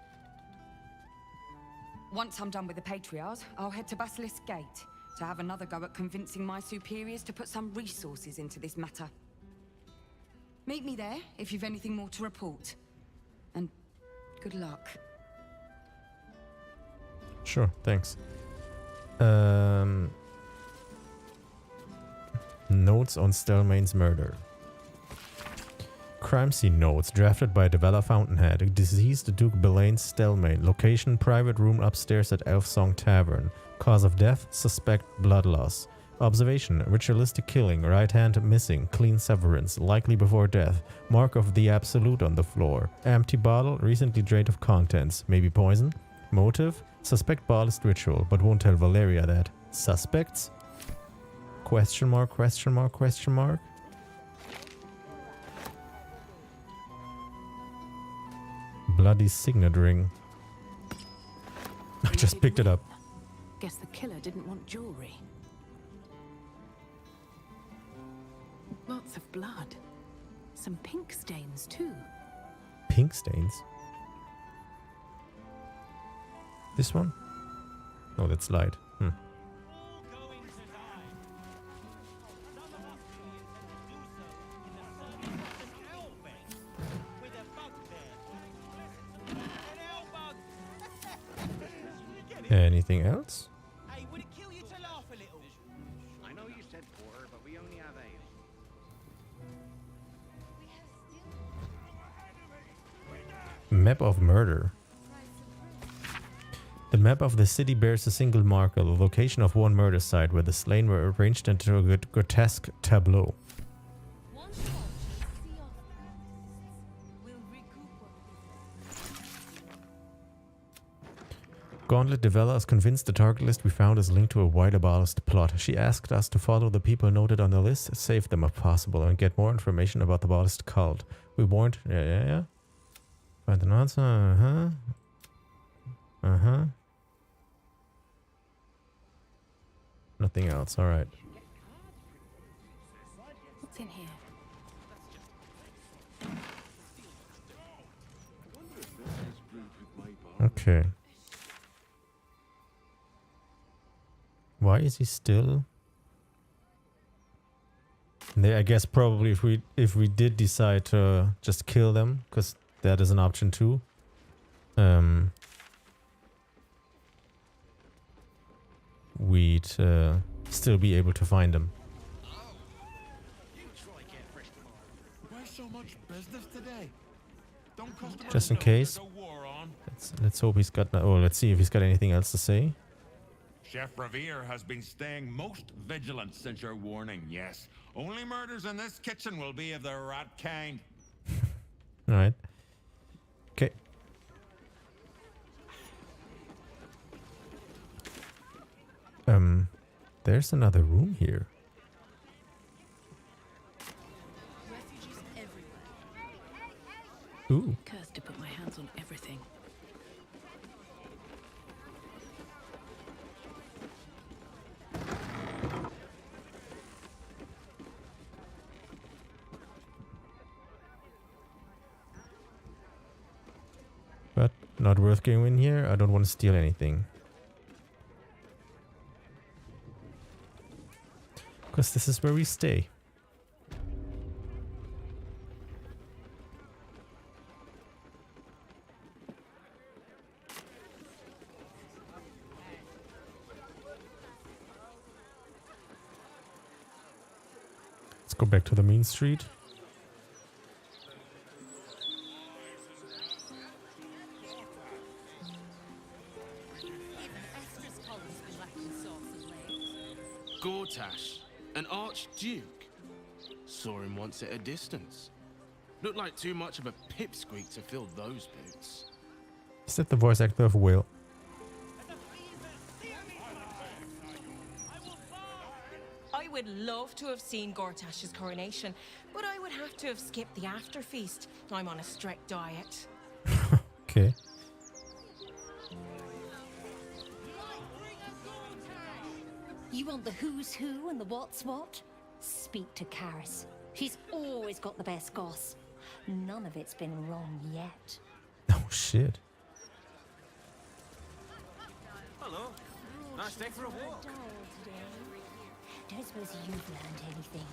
Once I'm done with the patriarchs, I'll head to Basilisk Gate to have another go at convincing my superiors to put some resources into this matter. Meet me there if you've anything more to report. And good luck. Sure, thanks. Notes on Stelmane's murder. Crime scene notes drafted by Devella Fountainhead. Deceased Duke Belaine Stelmane. Location: private room upstairs at Elfsong Tavern. Cause of death: suspect blood loss. Observation: ritualistic killing, right hand missing, clean severance, likely before death, mark of the Absolute on the floor, empty bottle, recently drained of contents, maybe poison. Motive: suspect Baalist ritual, but won't tell Valeria that. Suspects? Question mark, question mark, question mark? Bloody signet ring. I just picked it up. Guess the killer didn't want jewelry. Lots of blood. Some pink stains, too. Pink stains? This one? Oh, that's light. Anything else? Hey, would it kill you to laugh a little? I know you said quarter, but we only have 8. Map of murder. The map of the city bears a single marker, the location of one murder site where the slain were arranged into a grotesque tableau. Gauntlet Devella is convinced the target list we found is linked to a wider Baalist plot. She asked us to follow the people noted on the list, save them if possible, and get more information about the Baalist cult. We warned... Yeah. Find an answer. Nothing else. Alright. What's in here? Okay. Why is he still? I guess probably if we did decide to just kill them, because that is an option too. We'd still be able to find them. Why so much business today? Don't customers Just in know case. there's a war on? Let's hope he's got. Oh, let's see if he's got anything else to say. Chef Revere has been staying most vigilant since your warning, yes. Only murders in this kitchen will be of the rat kind. All right. Okay. There's another room here. Refugees everywhere. Ooh. Cursed to put my hands on everything. But not worth going in here. I don't want to steal anything. Because this is where we stay. Let's go back to the main street. Gortash, an archduke. Saw him once at a distance. Looked like too much of a pipsqueak to fill those boots. Is that the voice actor of Will? I would love to have seen Gortash's coronation, but I would have to have skipped the after feast. I'm on a strict diet. Okay. You want the who's who and the what's what? Speak to Karis. She's always got the best goss. None of it's been wrong yet. Oh shit. Hello. Nice day for a walk. Don't suppose you've learned anything.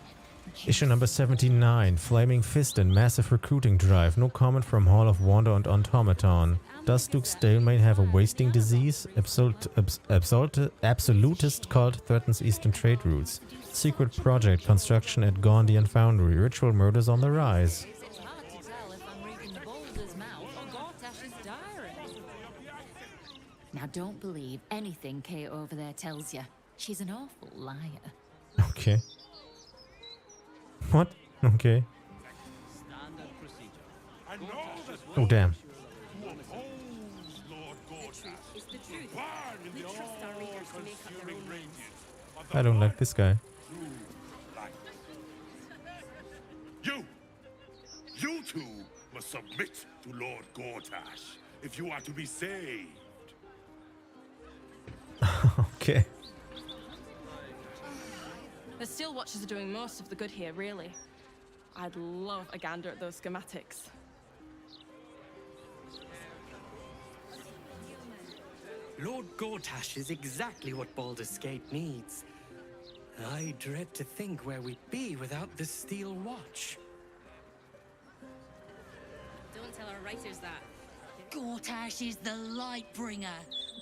Issue number 79, Flaming Fist and Massive Recruiting Drive. No comment from Hall of Wonder and Automaton. Does Duke Stalemane have a wasting disease? Absolutist cult threatens Eastern trade routes. Secret project construction at Gondian Foundry. Ritual murders on the rise. Now don't believe anything Kate over there tells you. She's an awful liar. Okay. What? Okay. Oh damn. I don't like this guy. You two must submit to Lord Gortash if you are to be saved. Okay. The Steel Watchers are doing most of the good here, really. I'd love a gander at those schematics. Lord Gortash is exactly what Baldur's Gate needs. I dread to think where we'd be without the Steel Watch. Don't tell our writers that. Gortash is the light bringer.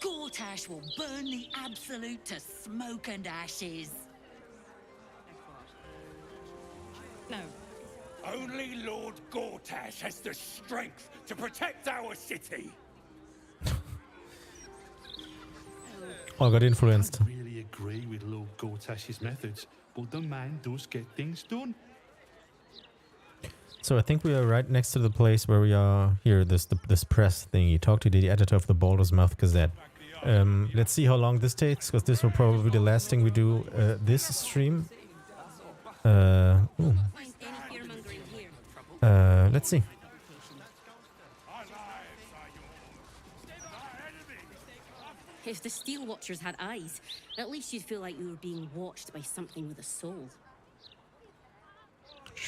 Gortash will burn the Absolute to smoke and ashes. No. Only Lord Gortash has the strength to protect our city. Oh, I got influenced. I don't really agree with Lord Gortash's methods, but the man does get things done. So I think we are right next to the place where we are here, this press thing. You talk to the editor of the Baldur's Mouth Gazette. Let's see how long this takes, because this will probably be the last thing we do this stream. Let's see. If the Steel Watchers had eyes, at least you'd feel like you were being watched by something with a soul.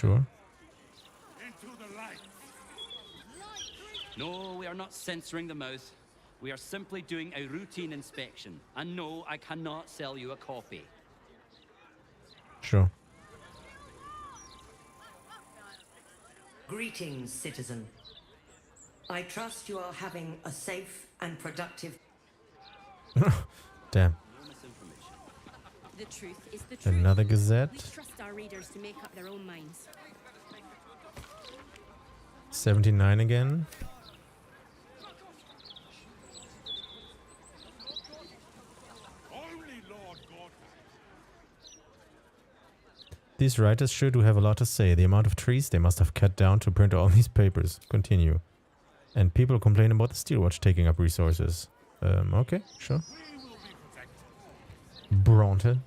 Sure. No, we are not censoring the mouth. We are simply doing a routine inspection. And no, I cannot sell you a copy. Sure. Greetings, citizen. I trust you are having a safe and productive... Damn. The truth is the truth. Another Gazette. We trust our readers to make up their own minds. 79 again. These writers sure do have a lot to say. The amount of trees they must have cut down to print all these papers. Continue. And people complain about the steel watch taking up resources. Okay, sure. Bronte.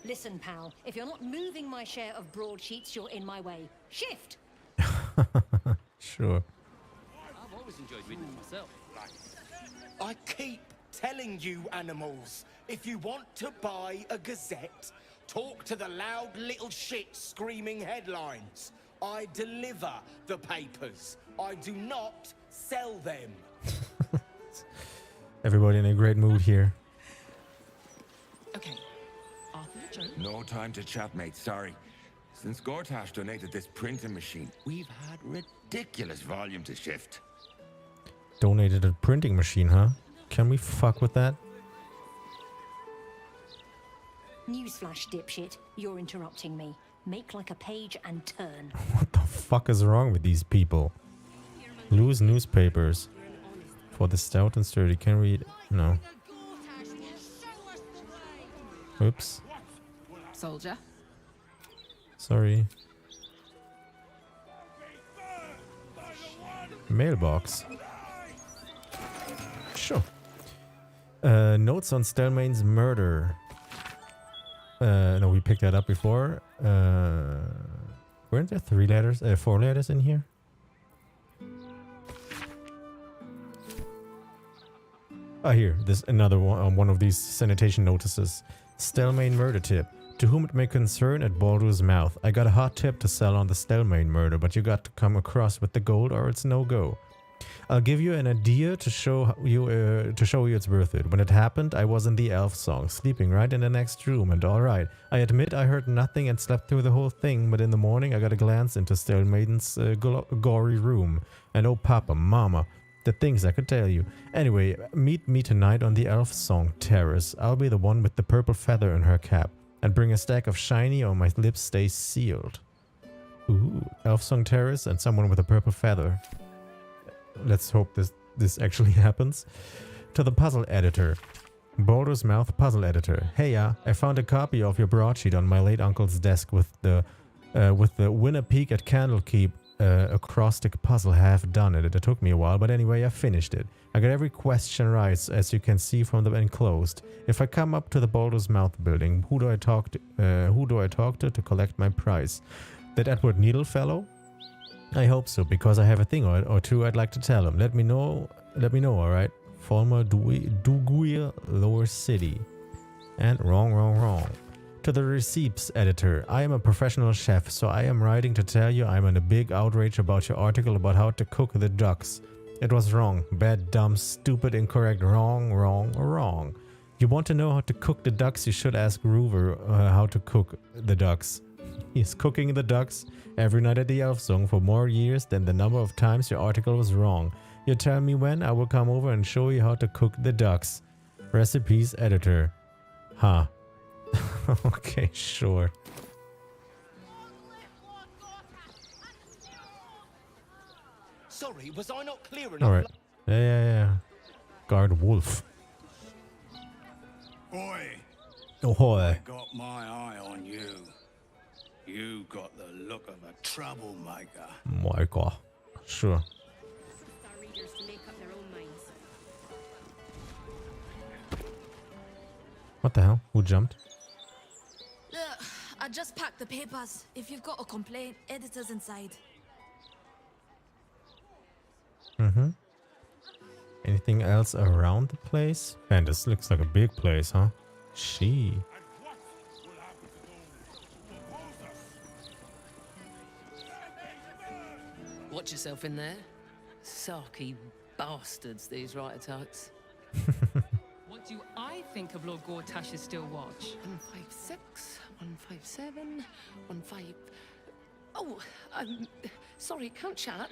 Listen, pal, if you're not moving my share of broadsheets, you're in my way. Shift! Sure. I've always enjoyed reading them myself. I keep telling you, animals, if you want to buy a Gazette, talk to the loud little shit screaming headlines. I deliver the papers. I do not sell them. Everybody in a great mood here. Okay. After the joke. No time to chat, mate. Sorry. Since Gortash donated this printing machine, we've had ridiculous volume to shift. Donated a printing machine, huh? Can we fuck with that? Newsflash, dipshit. You're interrupting me. Make like a page and turn. What the fuck is wrong with these people? Loose newspapers. For the stout and sturdy. Can read. No. Oops. Soldier. Sorry. Mailbox. Sure. Notes on Stelmane's murder. No, we picked that up before. Weren't there 3 letters? 4 letters in here? Ah, here. There's another one, one of these sanitation notices. Stelmane murder tip. To whom it may concern, at Baldur's mouth. I got a hot tip to sell on the Stelmane murder, but you got to come across with the gold or it's no go. I'll give you an idea to show you it's worth it. When it happened, I was in the Elfsong, sleeping right in the next room, and alright. I admit I heard nothing and slept through the whole thing, but in the morning I got a glance into Stelmane's gory room. And oh papa, mama, the things I could tell you. Anyway, meet me tonight on the Elfsong Terrace. I'll be the one with the purple feather in her cap. And bring a stack of Shunii or my lips stay sealed. Ooh, Elfsong Terrace and someone with a purple feather. Let's hope this actually happens. To the puzzle editor. Baldur's Mouth puzzle editor. Hey I found a copy of your broadsheet on my late uncle's desk with the Winner Peak at Candlekeep acrostic puzzle half done. It took me a while, but anyway I finished it. I got every question right, as you can see from the enclosed. If I come up to the Baldur's Mouth building, who do I talk to collect my prize? That Edward Needle fellow? I hope so, because I have a thing or two I'd like to tell him. Let me know, alright? Former Duguir Lower City. And wrong. To the receipts editor. I am a professional chef, so I am writing to tell you I'm in a big outrage about your article about how to cook the ducks. It was wrong. Bad, dumb, stupid, incorrect, wrong. You want to know how to cook the ducks? You should ask Rover how to cook the ducks. He's cooking the ducks every night at the Elfsong for more years than the number of times your article was wrong. You tell me when, I will come over and show you how to cook the ducks. Recipes editor. Huh. Okay, sure. Sorry, was I not clear enough? Alright. Yeah. Guard Wolf. Oi! Ahoy. I got my eye on you. You got the look of a troublemaker. My god. Sure. Our readers to make up their own minds. What the hell? Who jumped? Look, I just packed the papers. If you've got a complaint, editor's inside. Anything else around the place? Man, this looks like a big place, huh? Watch yourself in there. Sarky bastards, these rat-a-tuts. What do I think of Lord Gortash's still watch? 156, 157, 15... Oh, sorry, can't chat.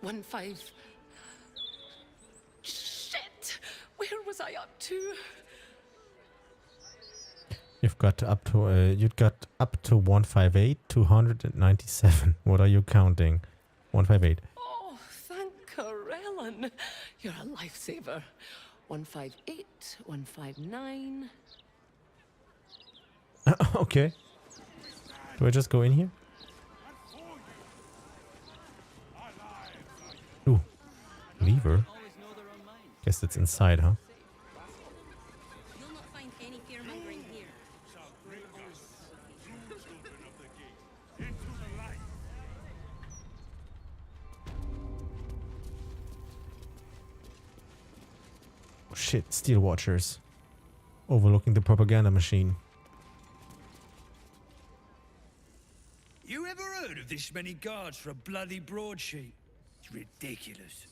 15... Shit! Where was I up to? You've got up to you'd got up to 158, 297. What are you counting? 158. Oh, thank Corellon. You're a lifesaver. 158, 159. Okay. Do I just go in here? Ooh. Lever. Guess it's inside, huh? You'll not find any fear-mongering here. Oh, shit, Steel Watchers. Overlooking the propaganda machine. You ever heard of this many guards for a bloody broadsheet? It's ridiculous.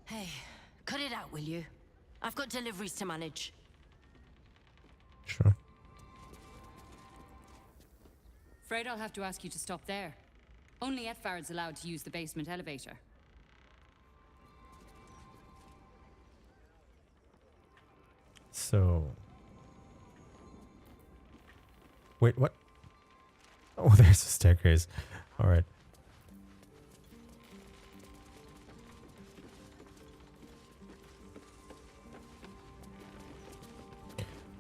Hey, cut it out, will you? I've got deliveries to manage. Sure. Afraid I'll have to ask you to stop there. Only Etfard's allowed to use the basement elevator. So... Wait, what? Oh, there's a staircase. Alright.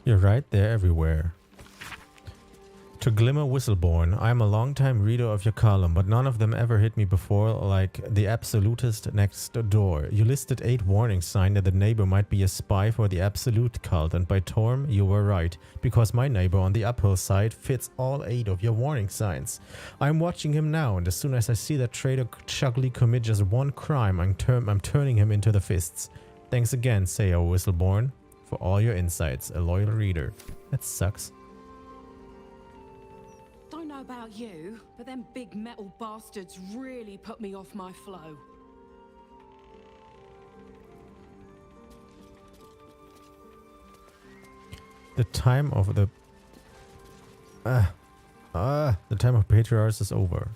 You're right, they're everywhere. To Glimmer Whistleborn, I'm a long-time reader of your column, but none of them ever hit me before like the absolutist next door. You listed 8 warning signs that the neighbor might be a spy for the absolute cult, and by Torm, you were right, because my neighbor on the uphill side fits all 8 of your warning signs. I'm watching him now, and as soon as I see that traitor Chugley commit just one crime, I'm turning him into the fists. Thanks again, Sayo Whistleborn, for all your insights, a loyal reader. That sucks. Don't know about you, but them big metal bastards really put me off my flow. The time of the time of patriarchs is over.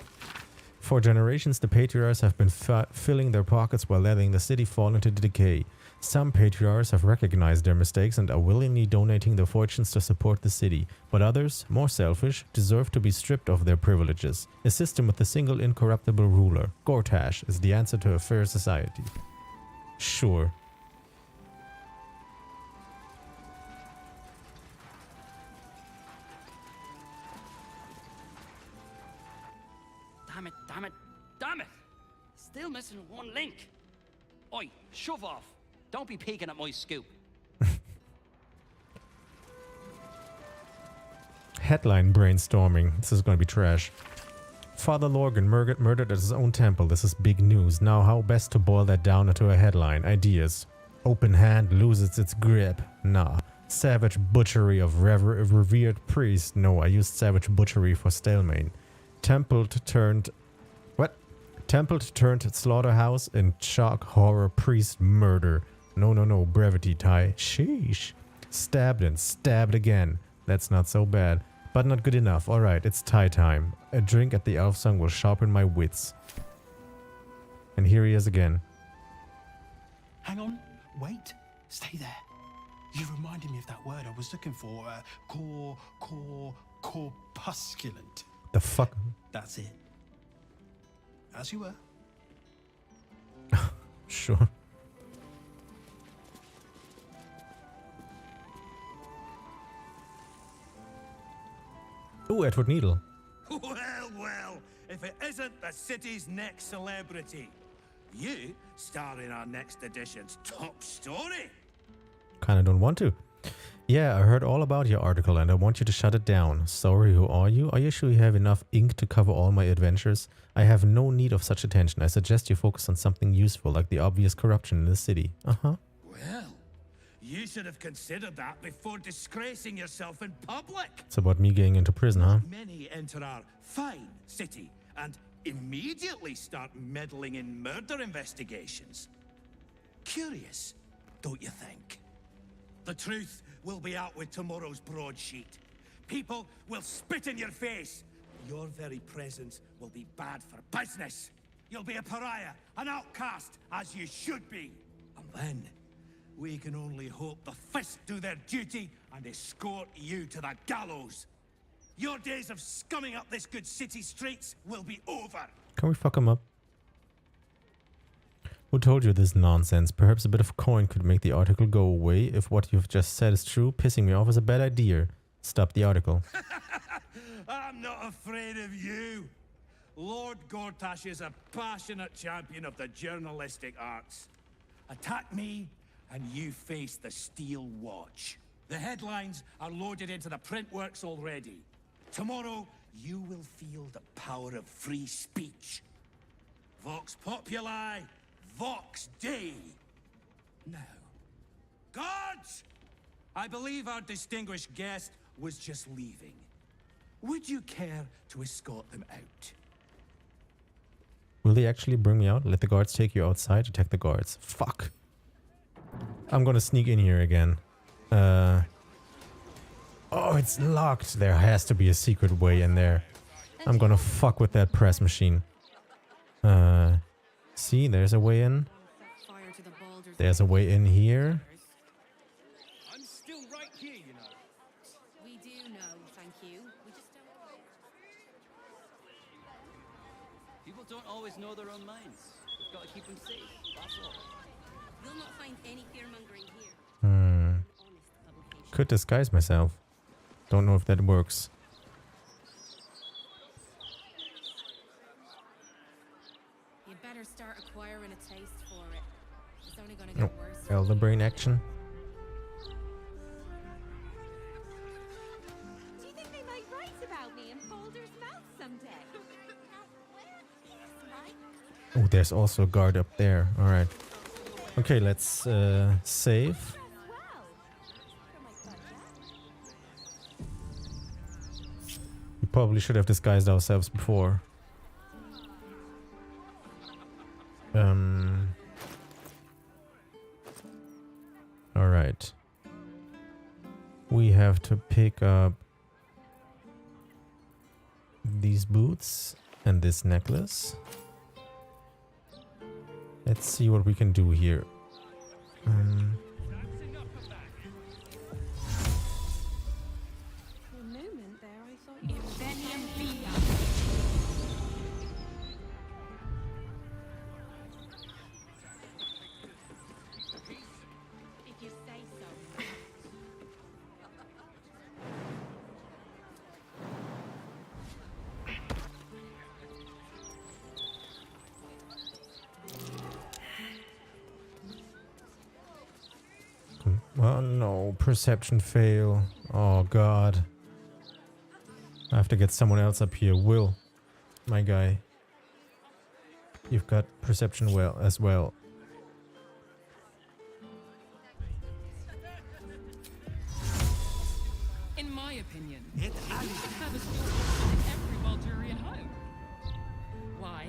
For generations, the patriarchs have been filling their pockets while letting the city fall into decay. Some patriarchs have recognized their mistakes and are willingly donating their fortunes to support the city, but others, more selfish, deserve to be stripped of their privileges. A system with a single incorruptible ruler, Gortash, is the answer to a fair society. Sure. Damn it, damn it, damn it! Still missing one link. Oi, shove off. Don't be peeking at my scoop. Headline brainstorming. This is gonna be trash. Father Lorgan murdered at his own temple. This is big news. Now how best to boil that down into a headline? Ideas. Open hand loses its grip. Nah. Savage butchery of revered priest. No, I used savage butchery for Stalemane. Templed turned slaughterhouse and shock horror priest murder. No, brevity tie. Sheesh. Stabbed and stabbed again. That's not so bad, but not good enough. Alright, it's tie time. A drink at the Elfsong will sharpen my wits. And here he is again. Hang on, wait, stay there. You reminded me of that word I was looking for. Corpusculent. The fuck? That's it. As you were. Sure. Ooh, Edward Needle. Well, if it isn't the city's next celebrity. You star in our next edition's top story. Kinda don't want to. Yeah, I heard all about your article and I want you to shut it down. Sorry, who are you? Are you sure you have enough ink to cover all my adventures? I have no need of such attention. I suggest you focus on something useful, like the obvious corruption in the city. Uh-huh. Well, you should have considered that before disgracing yourself in public. It's about me getting into prison, huh? Many enter our fine city and immediately start meddling in murder investigations. Curious, don't you think? The truth will be out with tomorrow's broadsheet. People will spit in your face. Your very presence will be bad for business. You'll be a pariah, an outcast, as you should be. And then, we can only hope the Fist do their duty and escort you to the gallows. Your days of scumming up this good city streets will be over. Can we fuck him up? Who told you this nonsense? Perhaps a bit of coin could make the article go away. If what you've just said is true, pissing me off is a bad idea. Stop the article. I'm not afraid of you. Lord Gortash is a passionate champion of the journalistic arts. Attack me, and you face the Steel Watch. The headlines are loaded into the print works already. Tomorrow, you will feel the power of free speech. Vox Populi, Vox Dei. Now, guards! I believe our distinguished guest was just leaving. Would you care to escort them out? Will they actually bring me out? Let the guards take you outside? Attack the guards. Fuck. I'm gonna sneak in here again. Oh, it's locked. There has to be a secret way in there. I'm gonna fuck with that press machine. See, there's a way in. There's a way in here. I'm still right here, you know. We do know, thank you. We just don't. People don't always know their own minds. We've got to keep them safe. That's all. You'll not find any fear-mongering here. Could disguise myself. Don't know if that works. You better start acquiring a taste for it. It's only gonna get worse. Elder brain action. Do you think they might write about me in Baldur's Mouth someday? Oh, there's also a guard up there. Alright. Okay, let's save. We probably should have disguised ourselves before. Alright. We have to pick up these boots and this necklace. Let's see what we can do here. For a moment there, I thought you were If you say so. Oh no, perception fail. Oh god. I have to get someone else up here. Will, my guy. You've got perception well as well. In my opinion, it have a source in every Baldurian home. Why?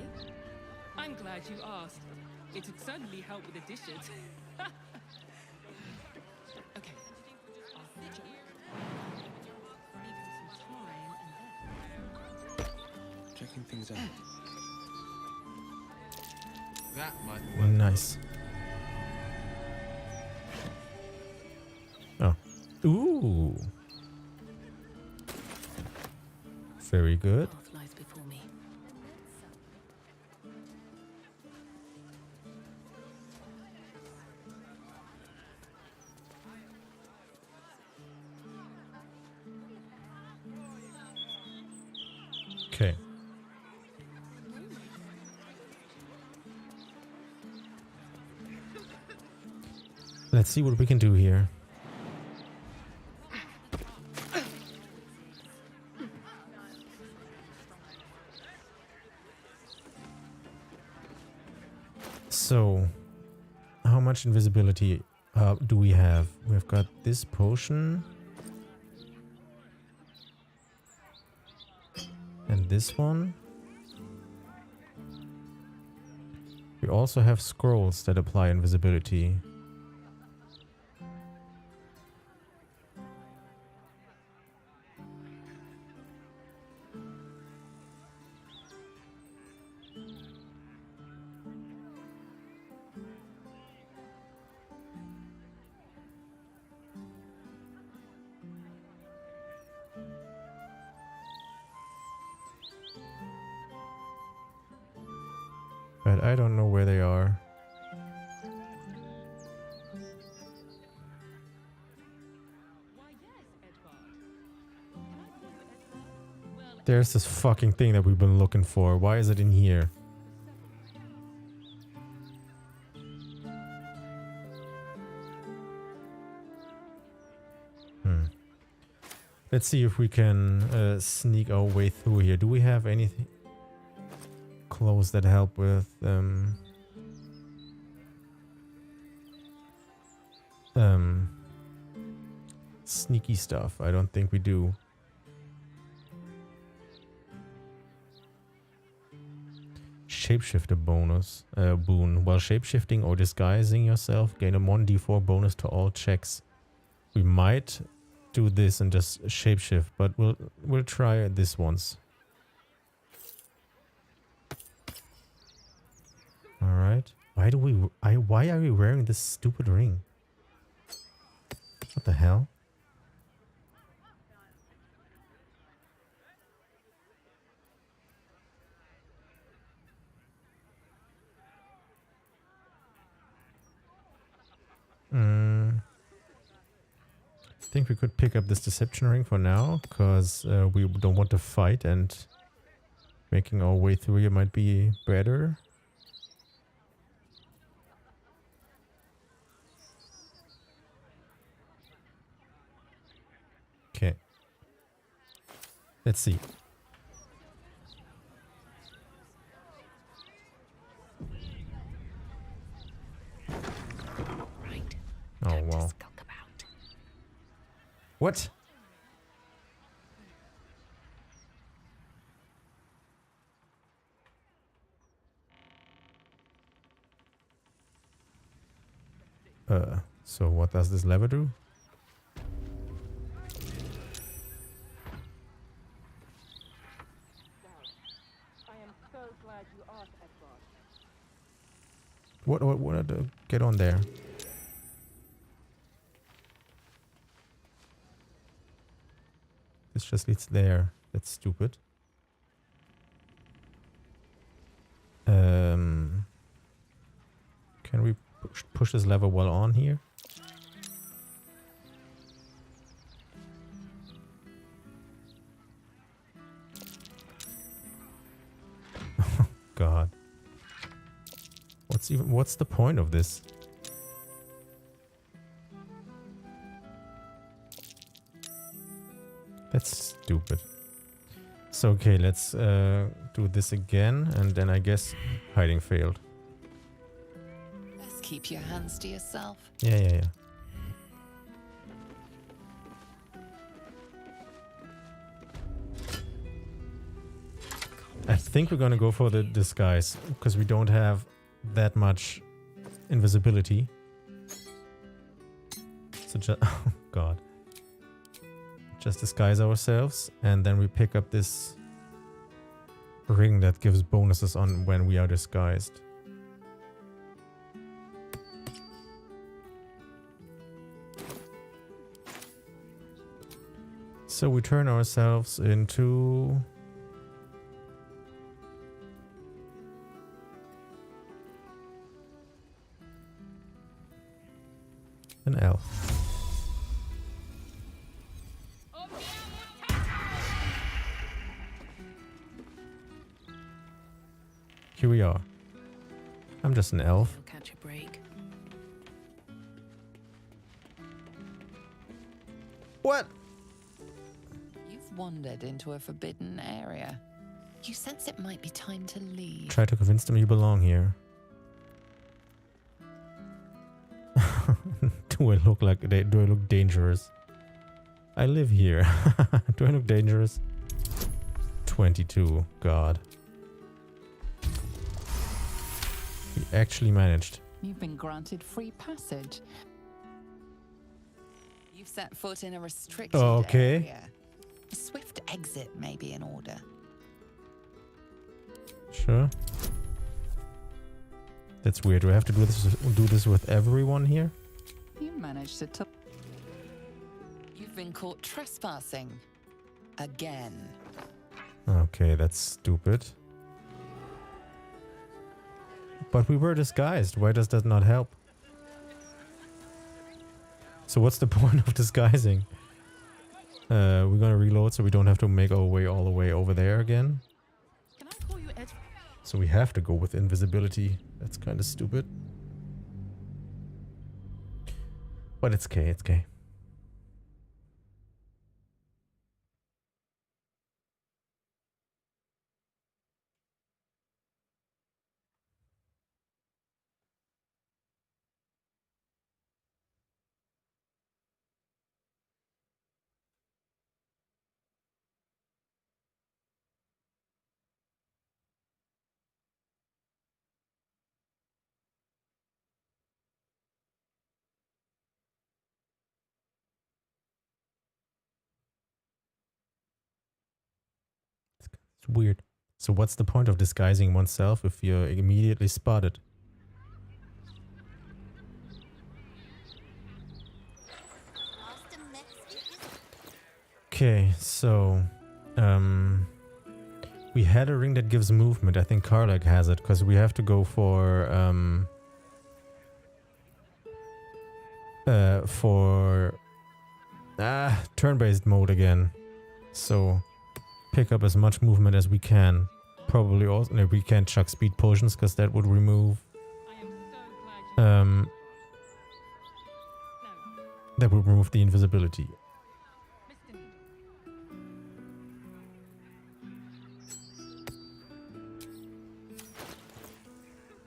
I'm glad you asked. It would certainly help with the dishes. Okay. I'll check. Leave him some time and then. Checking things out. That might work. Nice. Oh. Ooh. Very good. Path lies before me. Okay. Let's see what we can do here. So, how much invisibility do we have? We've got this potion. And this one. We also have scrolls that apply invisibility. But I don't know where they are. There's this fucking thing that we've been looking for. Why is it in here? Let's see if we can sneak our way through here. Do we have anything? Clothes that help with sneaky stuff. I don't think we do. Shapeshifter bonus boon. While shapeshifting or disguising yourself, gain a 1d4 bonus to all checks. We might do this and just shapeshift, but we'll try this once. All right. Why are we wearing this stupid ring? What the hell? I think we could pick up this deception ring for now, because we don't want to fight, and making our way through here might be better. Okay. Let's see. Right. Oh, wow. What? So what does this lever do? What get on there? This just leads there. That's stupid. Can we push this lever while on here? God. What's the point of this? That's stupid. So okay, let's do this again, and then I guess hiding failed. Let's keep your hands to yourself. Yeah. I think we're gonna go for the disguise, because we don't have that much invisibility. So just oh god. Just disguise ourselves, and then we pick up this ring that gives bonuses on when we are disguised. So we turn ourselves into an elf. Here we are. I'm just an elf. Catch a break. What? You've wandered into a forbidden area. You sense it might be time to leave. Try to convince them you belong here. Do I look like... Do I look dangerous? I live here. Do I look dangerous? 22. God. We actually managed. You've been granted free passage. You've set foot in a restricted area. A swift exit may be in order. Sure. That's weird. Do I have to do this with everyone here? You managed to... You've been caught trespassing. Again. Okay, that's stupid. But we were disguised. Why does that not help? So what's the point of disguising? We're gonna reload so we don't have to make our way all the way over there again. Can I call you Ed? So we have to go with invisibility. That's kind of stupid. But it's okay, it's okay. It's weird. So what's the point of disguising oneself if you're immediately spotted? Okay, so we had a ring that gives movement. I think Karlak has it because we have to go for turn-based mode again. So pick up as much movement as we can. Probably also we can't chuck speed potions because that would remove that would remove the invisibility.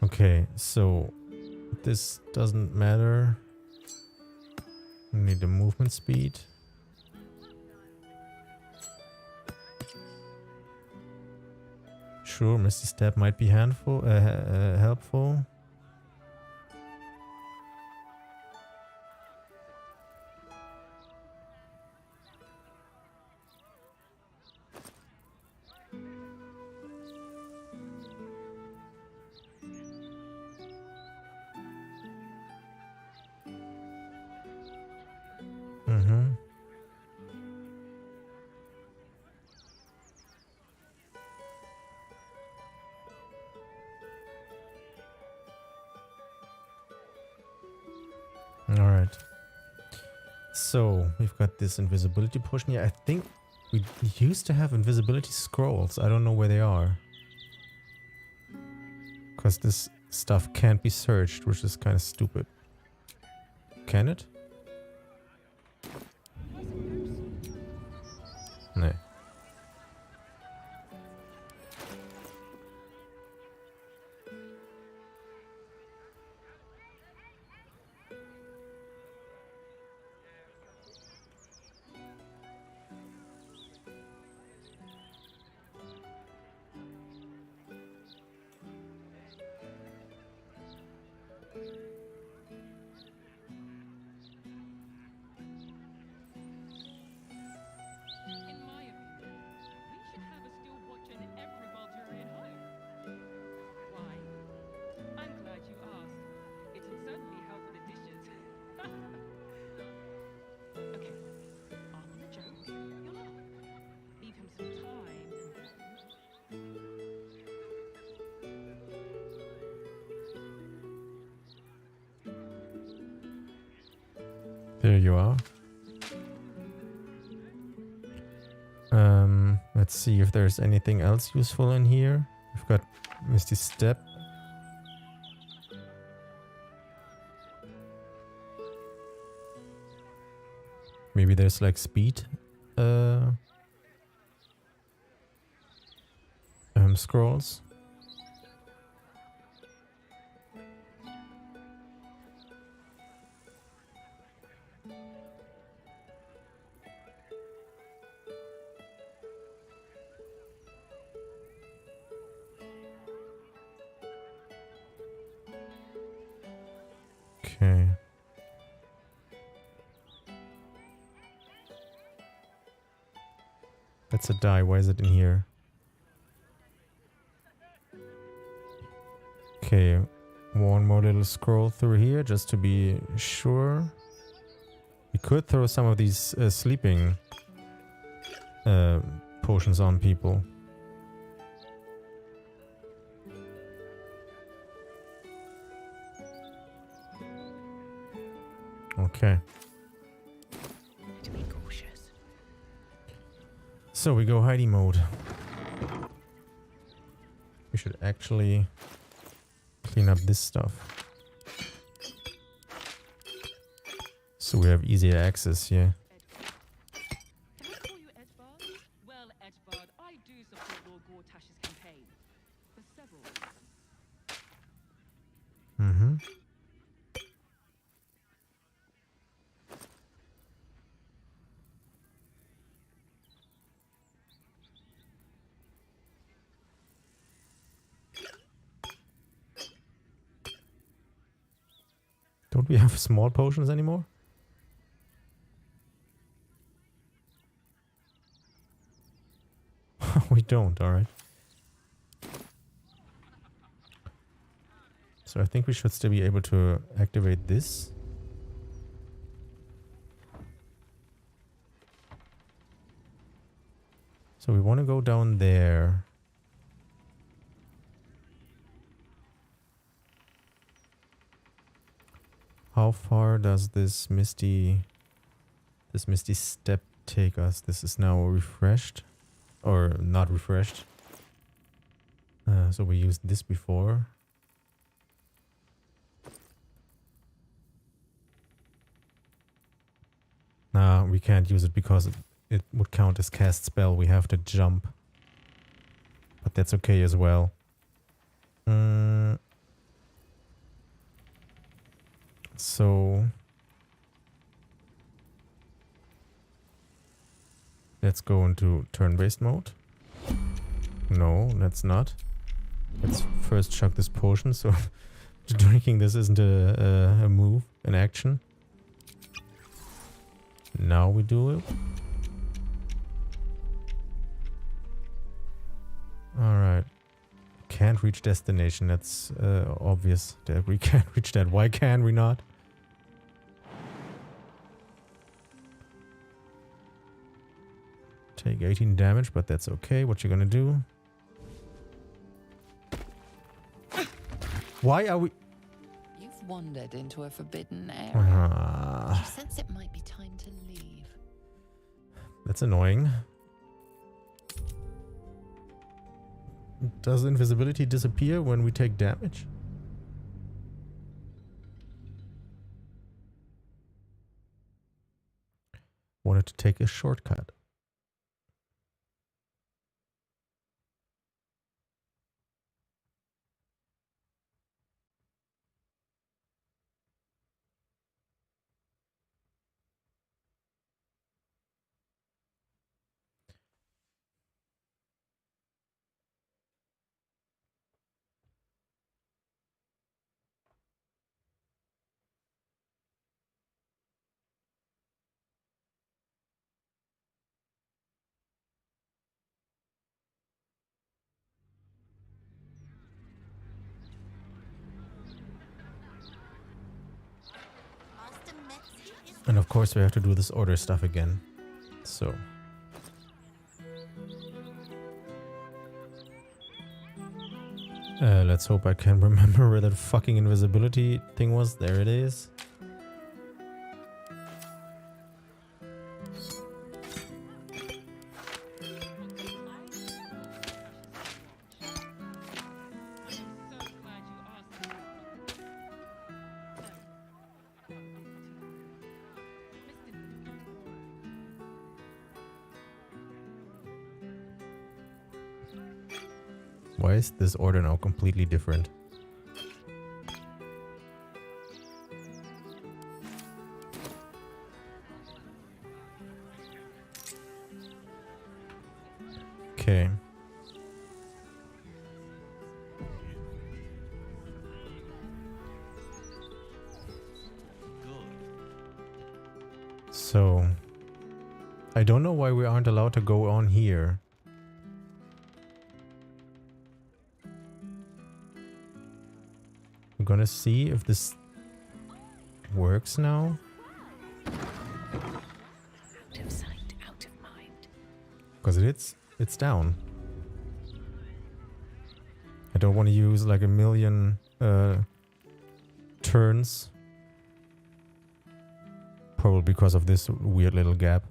Okay, so this doesn't matter. We need the movement speed. Sure, Misty Step might be helpful. Alright. So, we've got this invisibility potion here. I think we used to have invisibility scrolls. I don't know where they are. Because this stuff can't be searched, which is kind of stupid. Can it? No. There you are. Let's see if there's anything else useful in here. We've got Misty Step. Maybe there's like speed scrolls. That's a die. Why is it in here? Okay. One more little scroll through here just to be sure. We could throw some of these sleeping potions on people. Okay. To be cautious. So we go hidey mode. We should actually clean up this stuff. So we have easier access here. Can I call you Edgebard? Well, Edgebard, I do support Lord Gortash's campaign. For several reasons. Mm-hmm. Don't we have small potions anymore? We don't, alright. So I think we should still be able to activate this. So we want to go down there. How far does this misty step take us? This is now refreshed. Or not refreshed. So we used this before. Nah, we can't use it because it would count as cast spell. We have to jump. But that's okay as well. So let's go into turn-based mode. No, that's not. Let's first chug this potion. So drinking this isn't a move, an action. Now we do it. Alright. Can't reach destination. That's obvious that we can't reach that. Why can we not? Take 18 damage, but that's okay. What you gonna do? Why are we... You've wandered into a forbidden area. She sense it might be time to leave. That's annoying. Does invisibility disappear when we take damage? Wanted to take a shortcut. And of course we have to do this order stuff again. So. Let's hope I can remember where that fucking invisibility thing was. There it is. Why is this order now completely different? Okay. So I don't know why we aren't allowed to go on here. I'm gonna see if this works now. Out of sight, out of mind. Because it's down. I don't want to use like a million turns. Probably because of this weird little gap.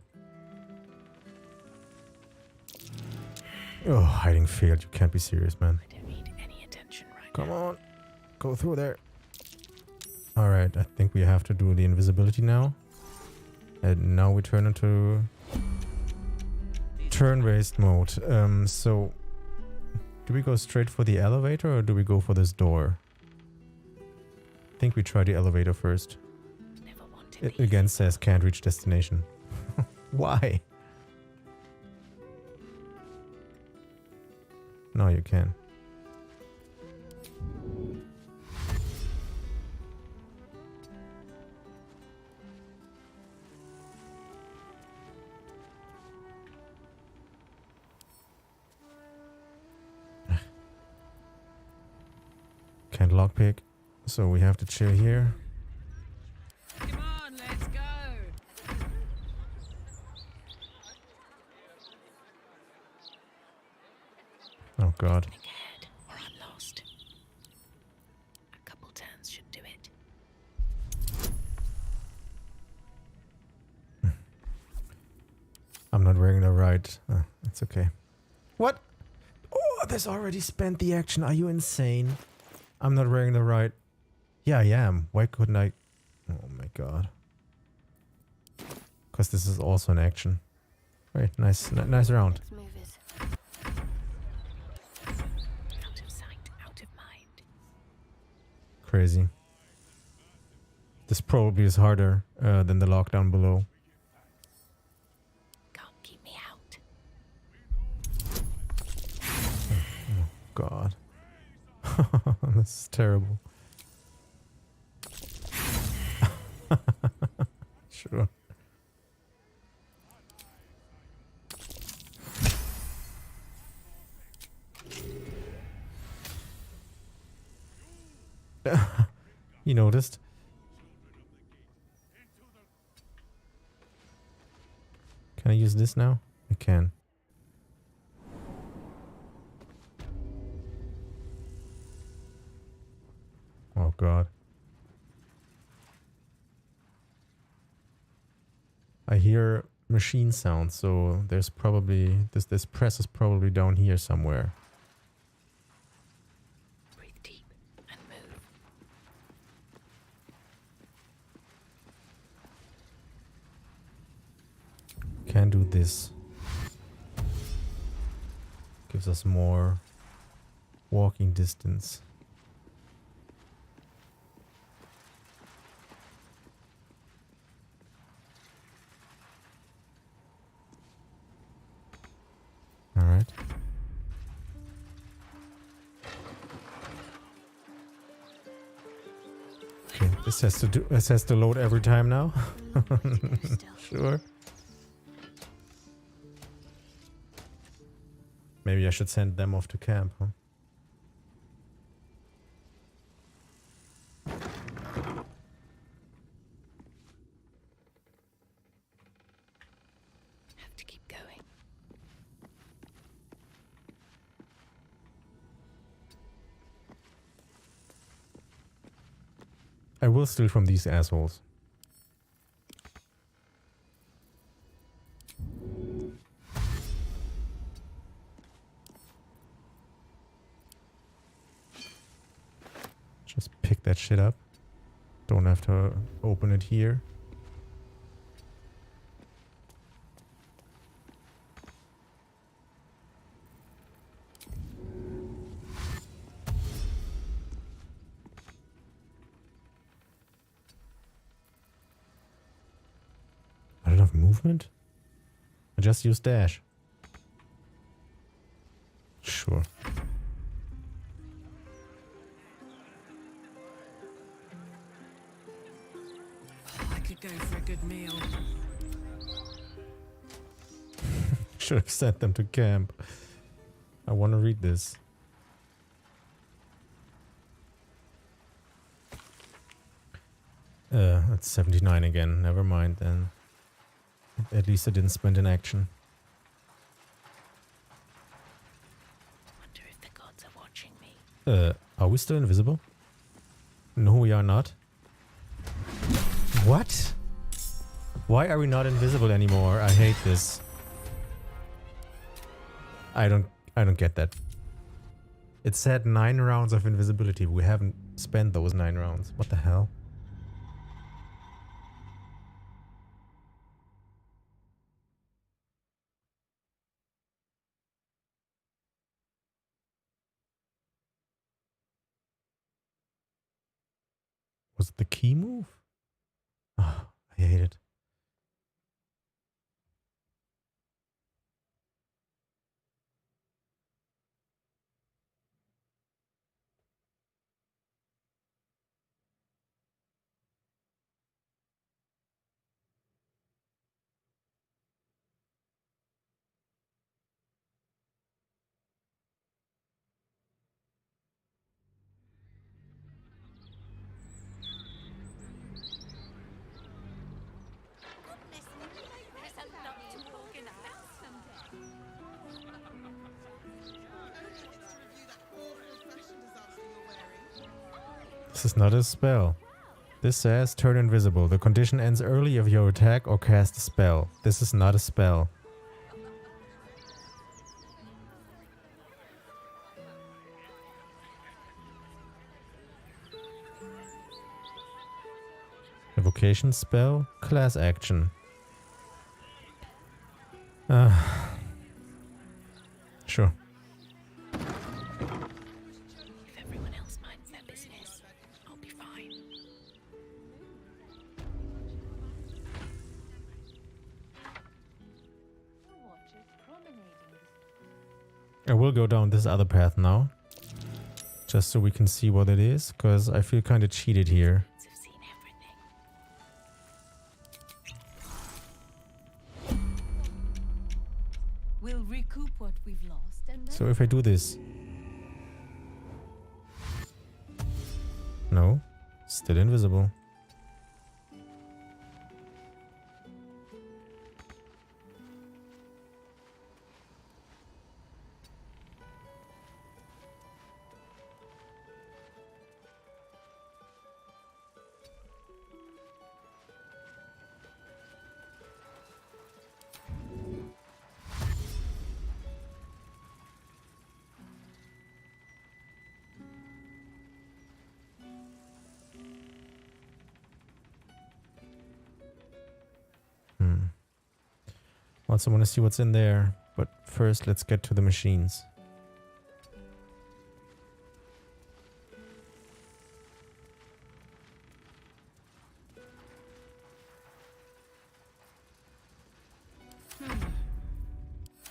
Oh, hiding failed. You can't be serious, man. I don't need any attention right Come on. Go through there. Alright, I think we have to do the invisibility now. And now we turn into turn-based mode. So do we go straight for the elevator or do we go for this door? I think we try the elevator first. It again says can't reach destination. Why? No, you can. Can't lockpick, so we have to chill here. Come on, let's go. Oh god. Think ahead, or I'm lost. A couple turns should do it. I'm not wearing the right. It's okay. What? Oh, this already spent the action. Are you insane? I'm not wearing the right. Yeah, I am. Why couldn't I? Oh my god. Because this is also an action. Right, nice round. Out of sight, out of mind. Crazy. This probably is harder than the lockdown below. Can't keep me out. Oh god. This is terrible. Sure. You noticed? Can I use this now? I can. Oh god. I hear machine sounds, so there's probably this press is probably down here somewhere. Breathe deep and move. Can do this. Gives us more walking distance. All right. Okay, this has to load every time now. Sure. Maybe I should send them off to camp, huh? Have to keep going. I will steal from these assholes. Just pick that shit up. Don't have to open it here. Not enough movement? I just use dash. Sure. I could go for a good meal. should have sent them to camp. I want to read this. That's 79 again. Never mind then. At least I didn't spend an action. Wonder if the gods are watching me. Are we still invisible? No, we are not. What? Why are we not invisible anymore? I hate this. I don't get that. It said 9 rounds of invisibility. We haven't spent those 9 rounds. What the hell? Was it the key move? Oh, I hate it. This is not a spell. This says turn invisible. The condition ends early if you attack or cast a spell. This is not a spell. Evocation spell, class action. Sure. If everyone else minds their business, I'll be fine. I will go down this other path now. Just so we can see what it is, because I feel kind of cheated here. We'll recoup what we've lost and then So if I do this... No, still invisible. Also want to see what's in there, but first let's get to the machines.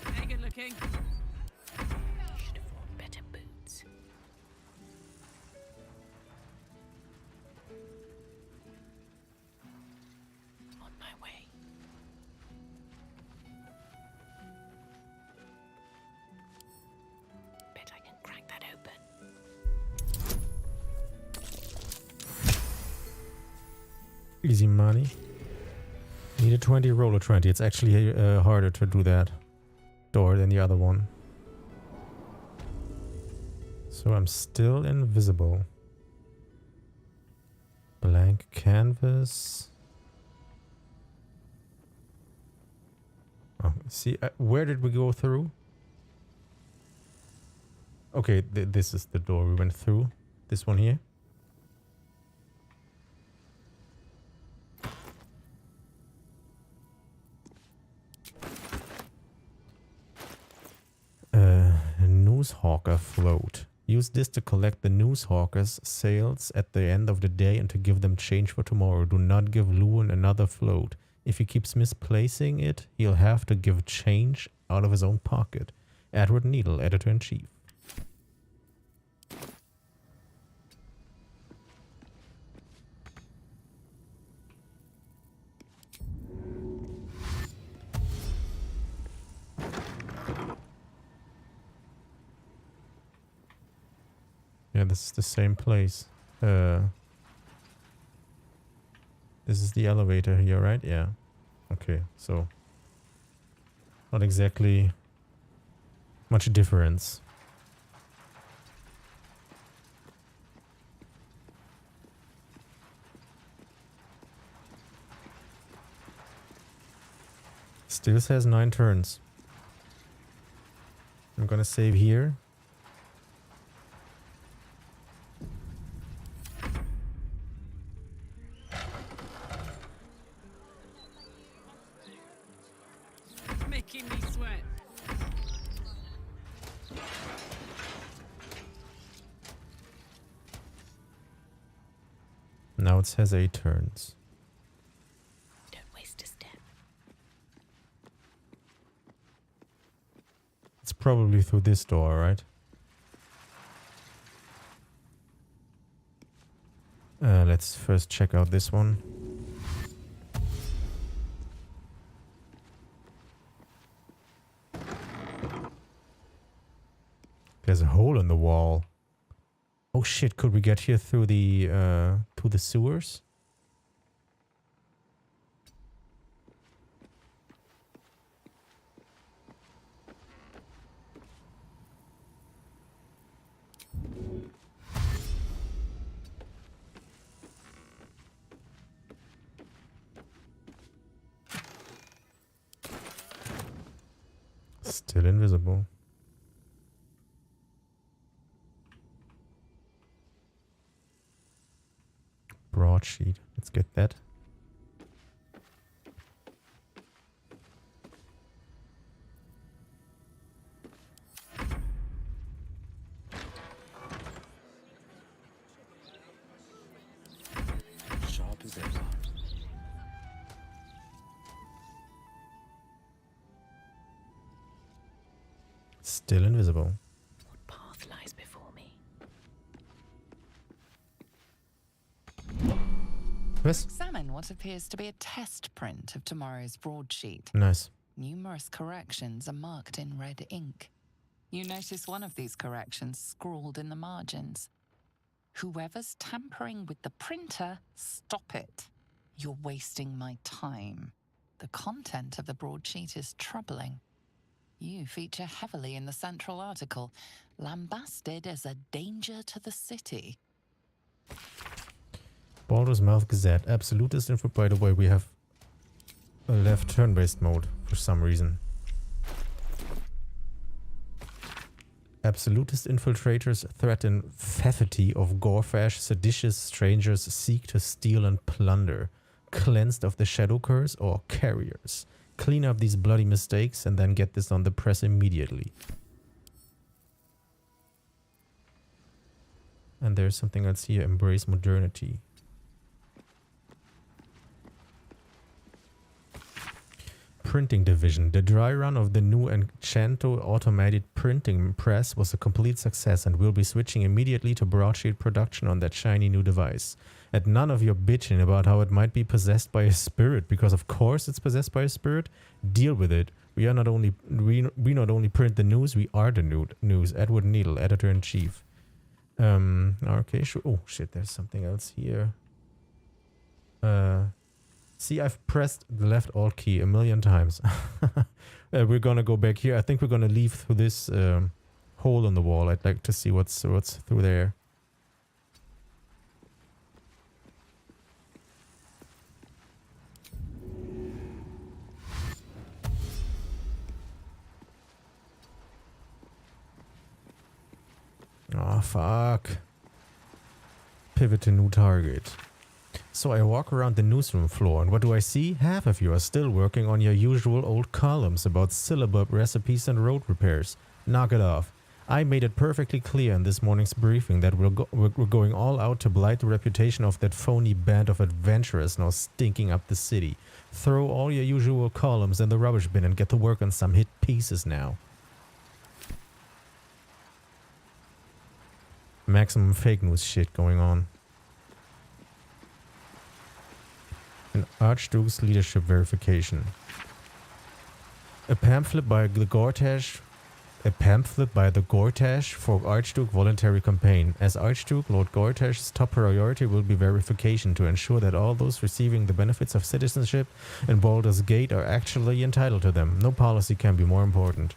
Very good looking. Should have worn better boots. On my way. Bet I can crack that open. Easy money. Need a 20, roll a 20. It's actually harder to do that door than the other one. So I'm still invisible. Blank canvas. Oh, see, where did we go through? Okay, this is the door we went through. This one here. Noosehawker float. Use this to collect the noosehawker's sails at the end of the day and to give them change for tomorrow. Do not give Lewin another float. If he keeps misplacing it, he'll have to give change out of his own pocket. Edward Needle, Editor-in-Chief. Yeah, this is the same place. This is the elevator here, right? Yeah. Okay, so not exactly much difference. Still says 9 turns. I'm gonna save here. Making me sweat. Now it says 8 turns. Don't waste a step. It's probably through this door, right? Let's first check out this one. There's a hole in the wall. Oh shit, could we get here through the sewers? Still invisible. Broadsheet. Let's get that. Sharp as ever. Still invisible. What path lies before me? Examine what appears to be a test print of tomorrow's broadsheet. Nice. Numerous corrections are marked in red ink. You notice one of these corrections scrawled in the margins. Whoever's tampering with the printer, stop it. You're wasting my time. The content of the broadsheet is troubling. You feature heavily in the central article, lambasted as a danger to the city. Baldur's Mouth Gazette. Absolutist info. By the way, we have a left turn-based mode for some reason. Absolutist infiltrators threaten faculty of Gorfash. Seditious strangers seek to steal and plunder. Cleansed of the shadow curse or carriers. Clean up these bloody mistakes and then get this on the press immediately. And there's something else here. Embrace modernity. Printing division. The dry run of the new Enchanto automated printing press was a complete success and we'll be switching immediately to broadsheet production on that shiny new device. And none of your bitching about how it might be possessed by a spirit, because of course it's possessed by a spirit. Deal with it. We not only print the news, we are the news. Edward Needle, editor-in-chief. Okay, sure. Oh shit, there's something else here. See, I've pressed the left alt key a million times. We're gonna go back here. I think we're gonna leave through this hole in the wall. I'd like to see what's through there. Oh, fuck. Pivot to new target. So I walk around the newsroom floor, and what do I see? Half of you are still working on your usual old columns about syllabub recipes and road repairs. Knock it off. I made it perfectly clear in this morning's briefing that we're going all out to blight the reputation of that phony band of adventurers now stinking up the city. Throw all your usual columns in the rubbish bin and get to work on some hit pieces now. Maximum fake news shit going on. An Archduke's leadership verification. A pamphlet by the Gortash A pamphlet by the Gortash for Archduke voluntary campaign. As Archduke, Lord Gortash's top priority will be verification to ensure that all those receiving the benefits of citizenship in Baldur's Gate are actually entitled to them. No policy can be more important.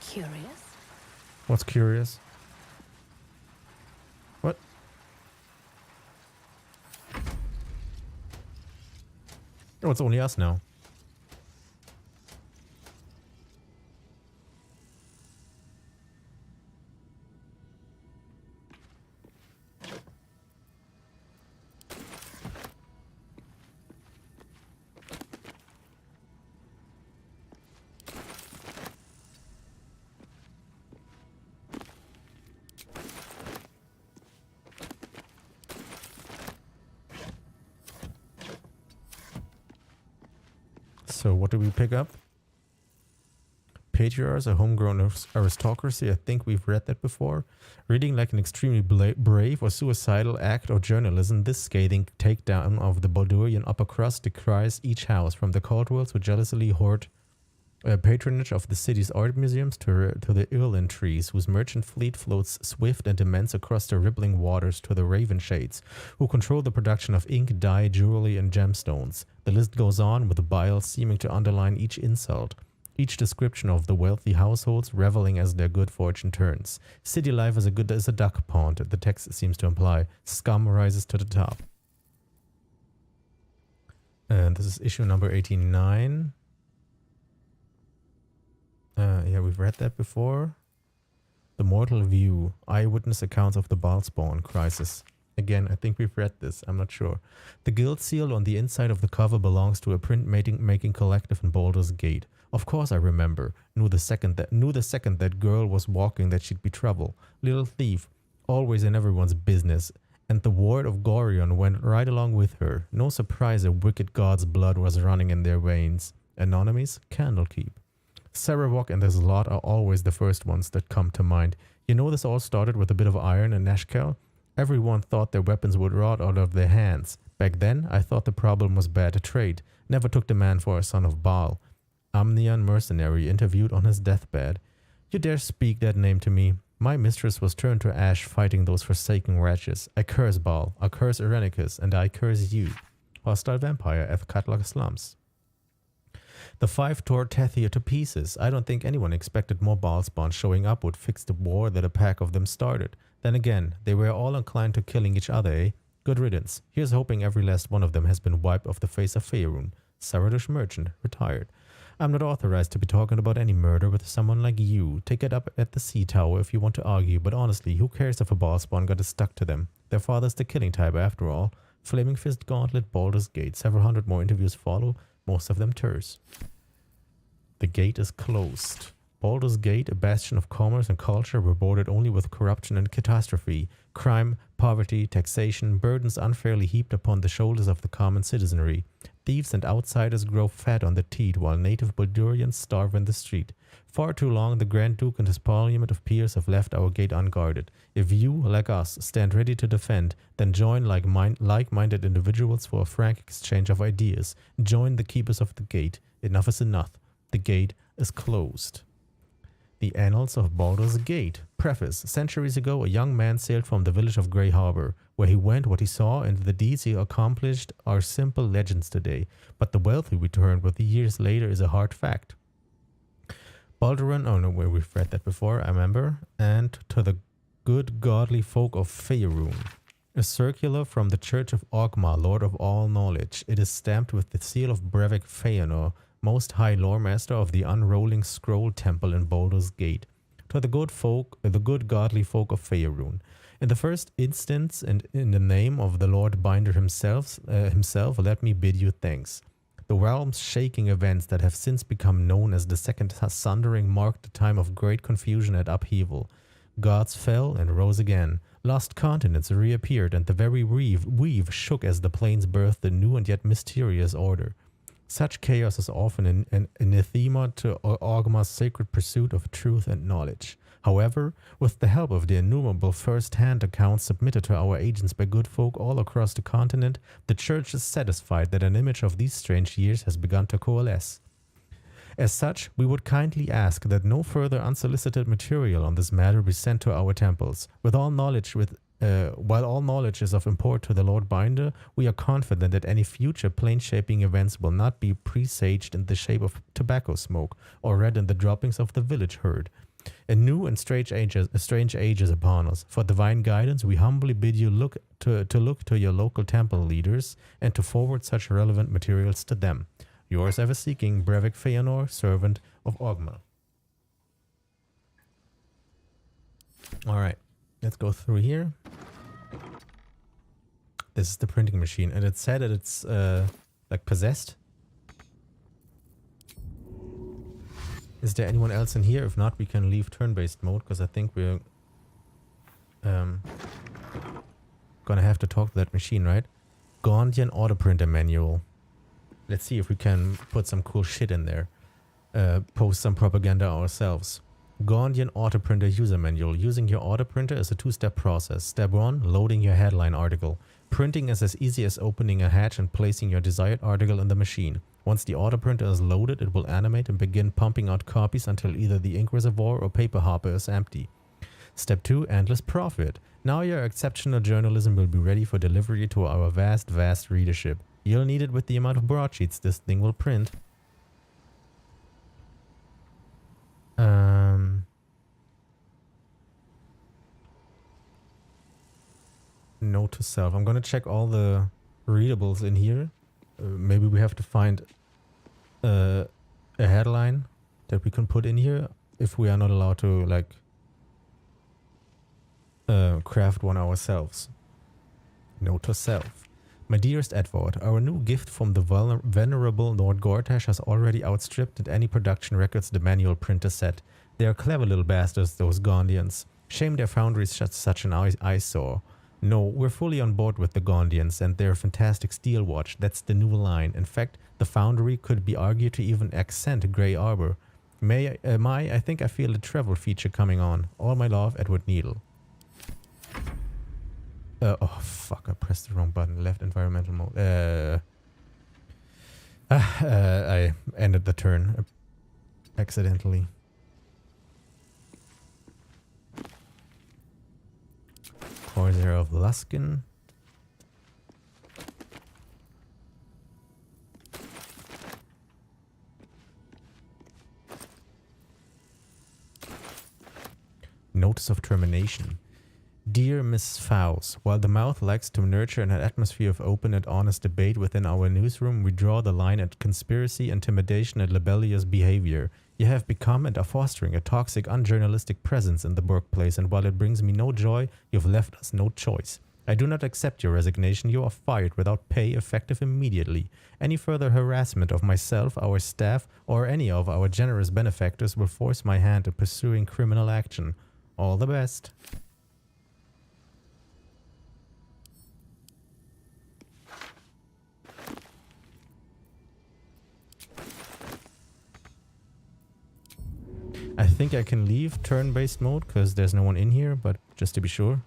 Curious. What's curious? What? Oh, it's only us now. So what do we pick up? Patriarchs, a homegrown aristocracy. I think we've read that before. Reading like an extremely brave or suicidal act of journalism, this scathing takedown of the Baldurian upper crust decries each house, from the Caldwells who jealously hoard patronage of the city's art museums to the Irland trees, whose merchant fleet floats swift and immense across the rippling waters, to the Raven Shades, who control the production of ink, dye, jewelry, and gemstones. The list goes on, with bile seeming to underline each insult, each description of the wealthy households reveling as their good fortune turns. City life is a duck pond, the text seems to imply. Scum rises to the top. And this is issue number 89. Yeah, we've read that before. The Mortal View. Eyewitness accounts of the Balspawn crisis. Again, I think we've read this. I'm not sure. The guild seal on the inside of the cover belongs to a printmaking collective in Baldur's Gate. Of course I remember. Knew the second that girl was walking that she'd be trouble. Little thief. Always in everyone's business. And the ward of Gorion went right along with her. No surprise a wicked god's blood was running in their veins. Anonymies? Candlekeep. Sarawak and the Zlot are always the first ones that come to mind. You know, this all started with a bit of iron and Nashkel. Everyone thought their weapons would rot out of their hands. Back then, I thought the problem was bad trade. Never took the man for a son of Baal. Amnian mercenary interviewed on his deathbed. You dare speak that name to me? My mistress was turned to ash fighting those forsaken wretches. I curse Baal, I curse Irenicus, and I curse you. Hostile vampire at Katlak slums. The 5 tore Tethia to pieces. I don't think anyone expected more Baalspawn showing up would fix the war that a pack of them started. Then again, they were all inclined to killing each other, eh? Good riddance. Here's hoping every last one of them has been wiped off the face of Faerun. Saradush merchant, retired. I'm not authorized to be talking about any murder with someone like you. Take it up at the Sea Tower if you want to argue, but honestly, who cares if a Baalspawn got stuck to them? Their father's the killing type after all. Flaming Fist Gauntlet, Baldur's Gate. Several hundred more interviews follow, most of them terse. The gate is closed. Baldur's Gate, a bastion of commerce and culture, rewarded only with corruption and catastrophe. Crime, poverty, taxation, burdens unfairly heaped upon the shoulders of the common citizenry. Thieves and outsiders grow fat on the teat, while native Baldurians starve in the street. Far too long, the Grand Duke and his parliament of peers have left our gate unguarded. If you, like us, stand ready to defend, then join like-minded individuals for a frank exchange of ideas. Join the keepers of the gate. Enough is enough. The gate is closed. The Annals of Baldur's Gate. Preface. Centuries ago, a young man sailed from the village of Grey Harbor. Where he went, what he saw, and the deeds he accomplished are simple legends today. But the wealth he returned with years later is a hard fact. Balduran, oh no, we've read that before, I remember. And to the good godly folk of Faerun. A circular from the Church of Ogma, Lord of all knowledge. It is stamped with the seal of Brevik Feanor, Most High Lore Master of the Unrolling Scroll Temple in Baldur's Gate. To the good godly folk of Faerun. In the first instance, and in the name of the Lord Binder himself, let me bid you thanks. The realm's shaking events that have since become known as the Second Sundering marked the time of great confusion and upheaval. Gods fell and rose again. Lost continents reappeared, and the very weave shook as the plains birthed a new and yet mysterious order. Such chaos is often an anathema to Orgmar's sacred pursuit of truth and knowledge. However, with the help of the innumerable first-hand accounts submitted to our agents by good folk all across the continent, the Church is satisfied that an image of these strange years has begun to coalesce. As such, we would kindly ask that no further unsolicited material on this matter be sent to our temples. While all knowledge is of import to the Lord Binder, we are confident that any future plane-shaping events will not be presaged in the shape of tobacco smoke or read in the droppings of the village herd. A new and strange age is upon us. For divine guidance, we humbly bid you look to your local temple leaders and to forward such relevant materials to them. Yours ever seeking, Brevik Feanor, servant of Orgmar. Alright, let's go through here. This is the printing machine, and it said that it's like possessed. Is there anyone else in here? If not, we can leave turn-based mode, because I think we're gonna have to talk to that machine, right? Gondian auto printer manual. Let's see if we can put some cool shit in there. Post some propaganda ourselves. Gondian auto printer user manual. Using your auto printer is a two-step process. Step 1, loading your headline article. Printing is as easy as opening a hatch and placing your desired article in the machine. Once the auto printer is loaded, it will animate and begin pumping out copies until either the ink reservoir or paper hopper is empty. Step 2, endless profit. Now your exceptional journalism will be ready for delivery to our vast readership. You'll need it with the amount of broadsheets this thing will print. Note to self. I'm gonna check all the readables in here. Maybe we have to find a headline that we can put in here if we are not allowed to, like, craft one ourselves. Note to self. My dearest Edward, our new gift from the venerable Lord Gortash has already outstripped any production records the manual printer set. They are clever little bastards, those Gondians. Shame their foundries such an eyesore. No, we're fully on board with the Gondians and their fantastic steel watch. That's the new line. In fact, the foundry could be argued to even accent Grey Arbor. I think I feel a travel feature coming on. All my love, Edward Needle. Oh fuck, I pressed the wrong button. Left environmental mode. I ended the turn accidentally. Corsair of Luskin. Notice of termination. Dear Miss Fowles, while the mouth likes to nurture an atmosphere of open and honest debate within our newsroom, we draw the line at conspiracy, intimidation, and libellous behavior. You have become and are fostering a toxic, unjournalistic presence in the workplace, and while it brings me no joy, you've left us no choice. I do not accept your resignation. You are fired without pay, effective immediately. Any further harassment of myself, our staff, or any of our generous benefactors will force my hand in pursuing criminal action. All the best. I think I can leave turn-based mode because there's no one in here, but just to be sure.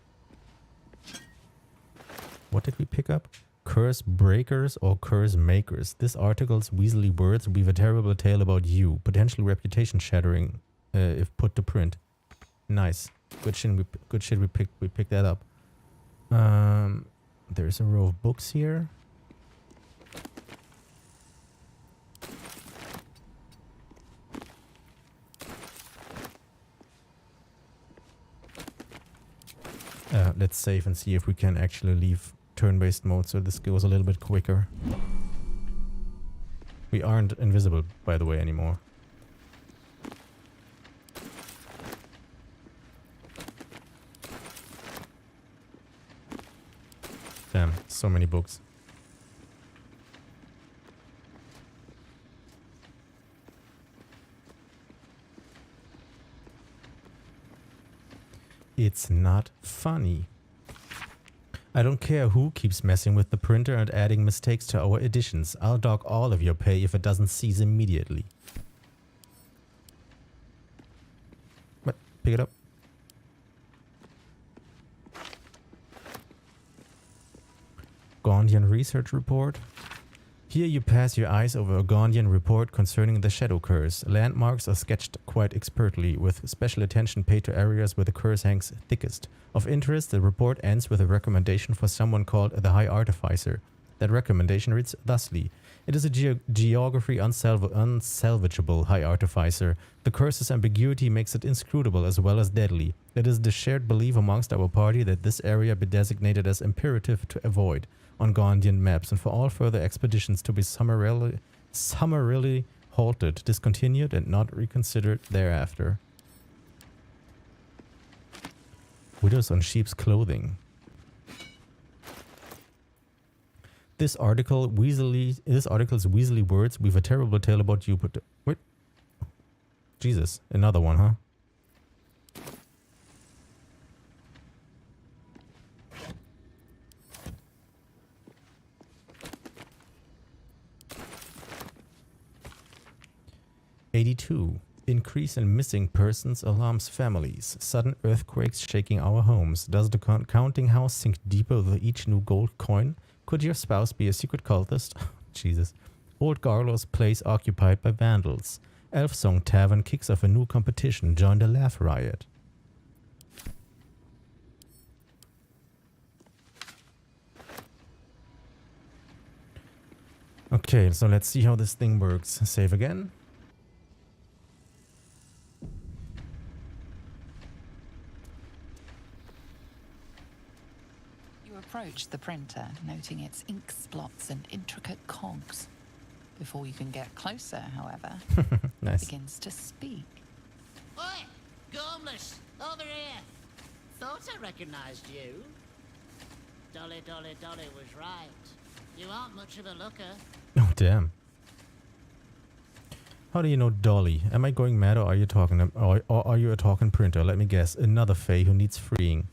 What did we pick up? Curse breakers or curse makers. This article's weaselly words weave a terrible tale about you. Potentially reputation shattering if put to print. Nice. Good shit we picked that up. There's a row of books here. Let's save and see if we can actually leave turn-based mode so this goes a little bit quicker. We aren't invisible, by the way, anymore. Damn, so many books. It's not funny. I don't care who keeps messing with the printer and adding mistakes to our editions. I'll dock all of your pay if it doesn't cease immediately. What? Pick it up. Gondian Research Report. Here you pass your eyes over a Gondian report concerning the Shadow Curse. Landmarks are sketched quite expertly, with special attention paid to areas where the curse hangs thickest. Of interest, the report ends with a recommendation for someone called the High Artificer. That recommendation reads thusly. It is a geography unsalvageable High Artificer. The curse's ambiguity makes it inscrutable as well as deadly. It is the shared belief amongst our party that this area be designated as imperative to avoid on Gondian maps, and for all further expeditions to be summarily halted, discontinued, and not reconsidered thereafter. Widows on sheep's clothing. This article's weaselly words weave a terrible tale about you, but wait. Jesus, another one, huh? '82. Increase in missing persons alarms families. Sudden earthquakes shaking our homes. Does the counting house sink deeper with each new gold coin? Could your spouse be a secret cultist? Jesus. Old Garlow's place occupied by vandals. Elfsong Tavern kicks off a new competition. Join the Laff riot. Okay, so let's see how this thing works. Save again. Approach the printer, noting its ink splots and intricate cogs. Before you can get closer, however, nice. it begins to speak. Oi! Gormless! Over here! Thought I recognized you. Dolly was right. You aren't much of a looker. Oh, damn. How do you know Dolly? Am I going mad, or are you talking, or are you a talking printer? Let me guess. Another Fae who needs freeing.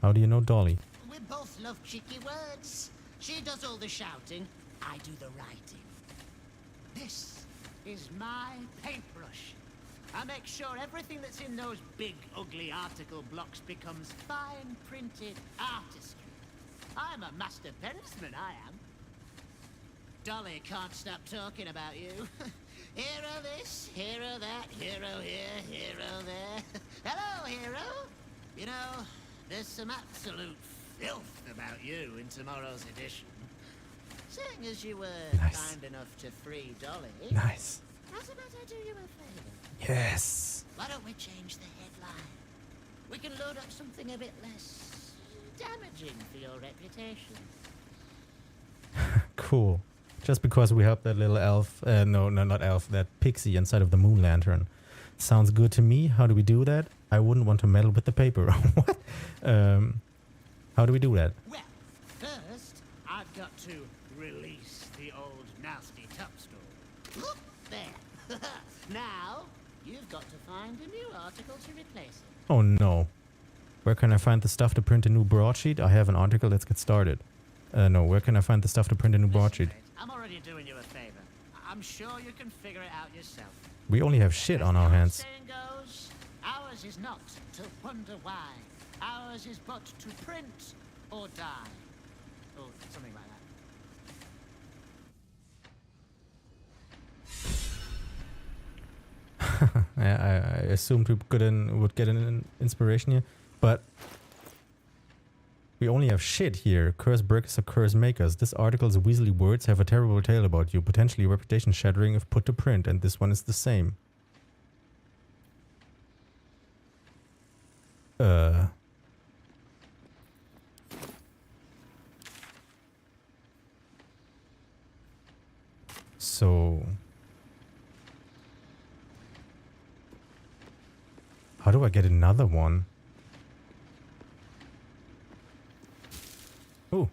How do you know Dolly? We both love cheeky words. She does all the shouting, I do the writing. This is my paintbrush. I make sure everything that's in those big, ugly article blocks becomes fine printed artistry. I'm a master pencilman, I am. Dolly can't stop talking about you. Hero this, hero that, hero here, hero there. Hello, hero. You know, there's some absolute filth about you in tomorrow's edition. Seeing as you were kind enough to free Dolly. Nice. How's about I do you a favor? Yes. Why don't we change the headline? We can load up something a bit less damaging for your reputation. Cool. Just because we helped that little elf, no, not elf, that pixie inside of the moon lantern. Sounds good to me. How do we do that? I wouldn't want to meddle with the paper. What? How do we do that? Well, first, I've got to release the old nasty Tupstall. Look there. Now, you've got to find a new article to replace it. Oh no. Where can I find the stuff to print a new broadsheet? I have an article. Let's get started. No, where can I find the stuff to print a new broadsheet? I'm already doing you a favor. I'm sure you can figure it out yourself. We only have shit on our hands. Saying goes, ours is not to wonder why. Ours is but to print or die. Or something like that. I assumed we would get an inspiration here, but we only have shit here. Curse breakers are curse makers. This article's weaselly words have a terrible tale about you, potentially reputation shattering if put to print, and this one is the same. So how do I get another one? Oh,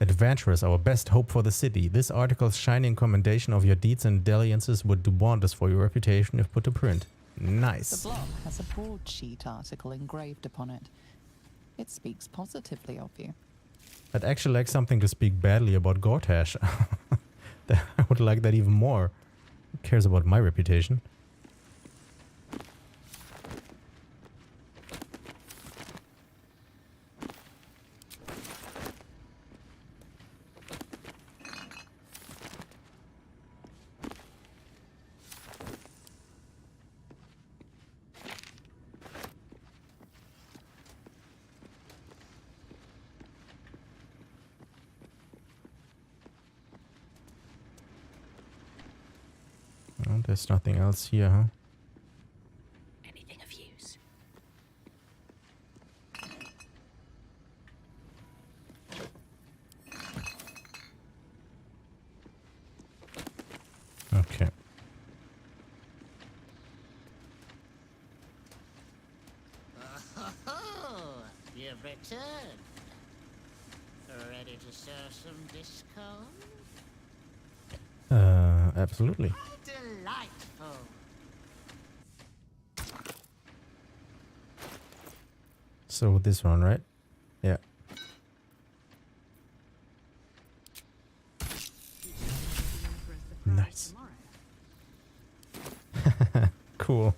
adventurers, our best hope for the city. This article's shining commendation of your deeds and dalliances would do wonders for your reputation if put to print. Nice. The block has a broadsheet article engraved upon it. It speaks positively of you. I'd actually like something to speak badly about Gortash. I would like that even more. Who cares about my reputation? Oh, there's nothing else here, huh? Anything of use? Okay. Oh, you've returned. Ready to serve some discount? Absolutely. Delightful. So this one, right? Yeah. Nice. Cool.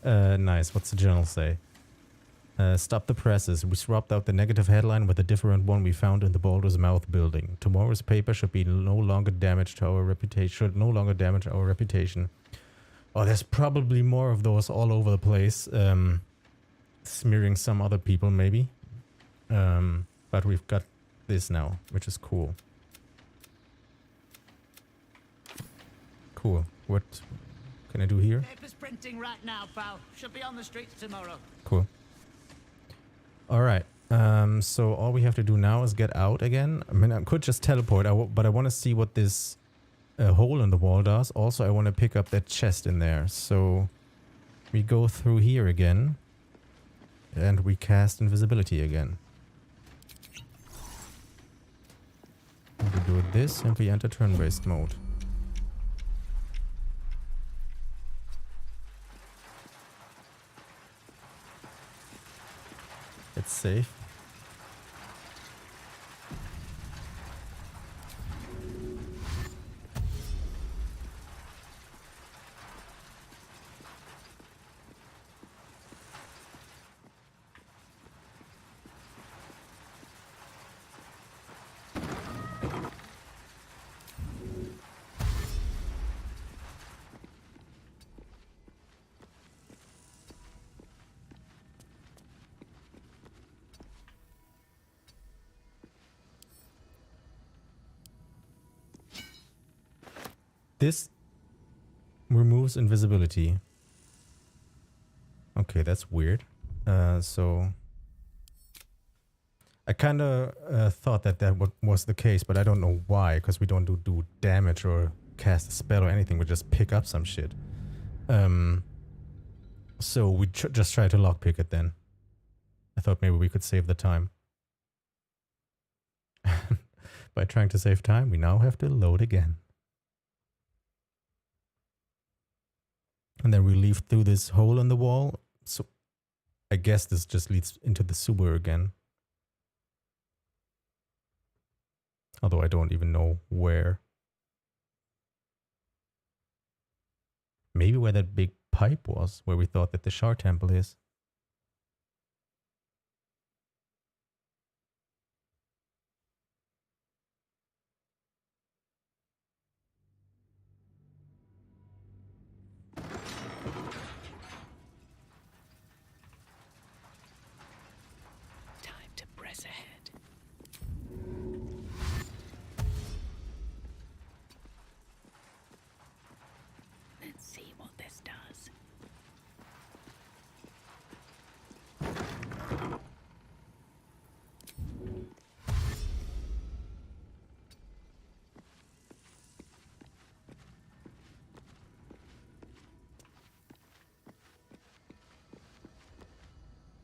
Nice. What's the journal say? Stop the presses. We swapped out the negative headline with a different one we found in the Baldur's Mouth building. Tomorrow's paper should be no longer damage to our reputation. Should no longer damage our reputation. Oh, there's probably more of those all over the place. Smearing some other people, maybe. But we've got this now, which is cool. Cool. What can I do here? Paper's printing right now, pal. Should be on the streets tomorrow. Cool. Alright, so all we have to do now is get out again. I mean, I could just teleport, but I want to see what this hole in the wall does. Also, I want to pick up that chest in there. So we go through here again. And we cast invisibility again. And we do this and we enter turn-based mode. It's safe. This removes invisibility. Okay, that's weird. So I kind of thought that was the case, but I don't know why, because we don't do damage or cast a spell or anything. We just pick up some shit. So we just try to lockpick it then. I thought maybe we could save the time. By trying to save time, we now have to load again. And then we leave through this hole in the wall. So I guess this just leads into the sewer again. Although I don't even know where. Maybe where that big pipe was, where we thought that the Shard Temple is. Time to press ahead. Let's see what this does.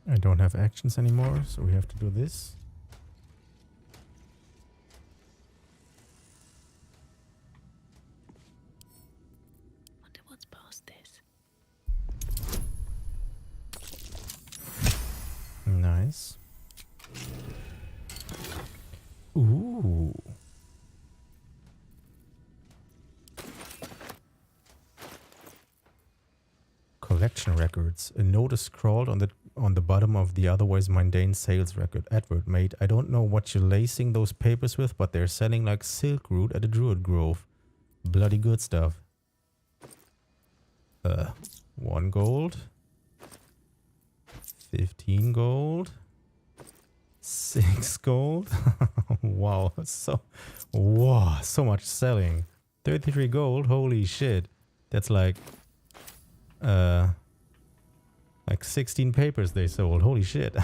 I don't have actions anymore, so we have to do this. Wonder what's past this. Nice. Ooh. Collection records. A note is scrawled on the bottom of the otherwise mundane sales record. Edward, mate, I don't know what you're lacing those papers with, but they're selling like silk root at a druid grove. Bloody good stuff. 1 gold. 15 gold. 6 gold. Wow, so much selling. 33 gold, holy shit. That's like 16 papers they sold. Holy shit.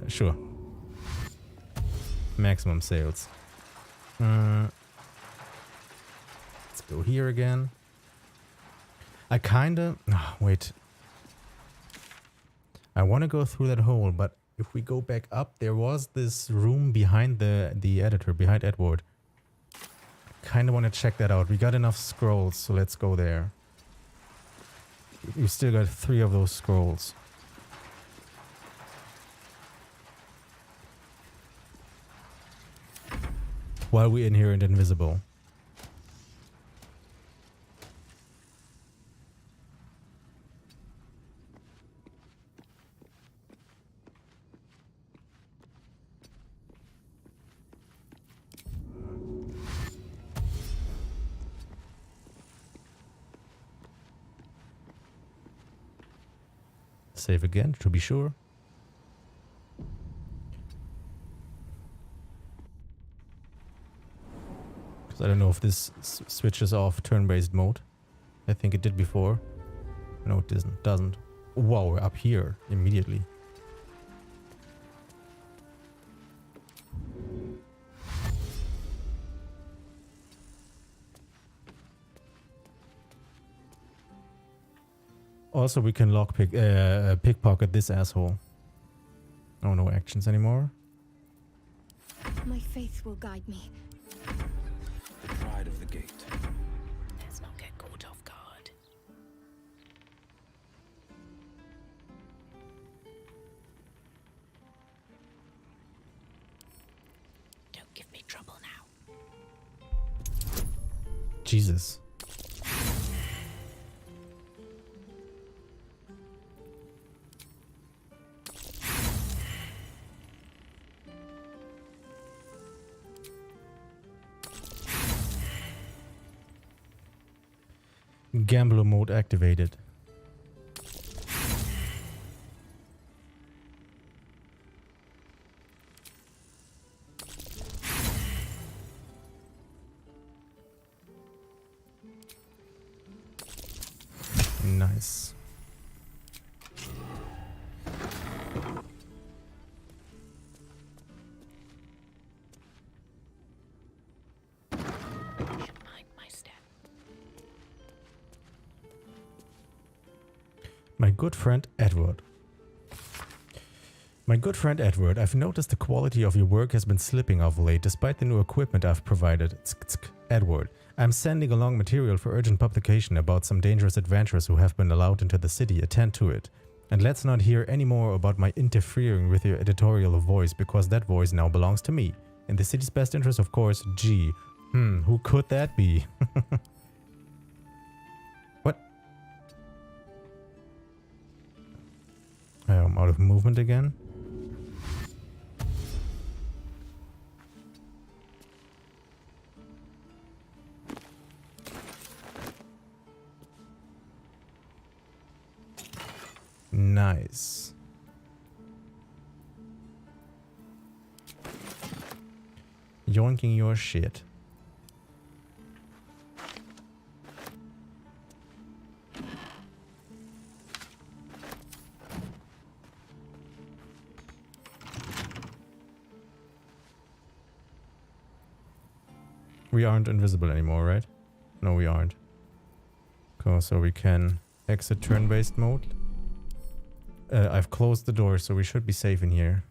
Sure. Maximum sales. Let's go here again. I kinda... wait. I want to go through that hole, but if we go back up, there was this room behind the editor, behind Edward. Kinda want to check that out. We got enough scrolls, so let's go there. We still got 3 of those scrolls. While we inherent invisible. Save again, to be sure. Because I don't know if this switches off turn-based mode. I think it did before. No, it doesn't. Wow, we're up here immediately. Also, we can pickpocket this asshole. Oh, no actions anymore. My faith will guide me. The pride of the gate. Let's not get caught off guard. Don't give me trouble now. Jesus. Gambler mode activated. Nice. My good friend Edward. My good friend Edward, I've noticed the quality of your work has been slipping of late despite the new equipment I've provided. Edward, I'm sending along material for urgent publication about some dangerous adventurers who have been allowed into the city. Attend to it. And let's not hear any more about my interfering with your editorial voice, because that voice now belongs to me. In the city's best interest, of course, G. Who could that be? What? I'm out of movement again. Nice. Yoinking your shit. We aren't invisible anymore, right? No, we aren't. Cool, so we can exit turn-based mode. I've closed the door, so we should be safe in here.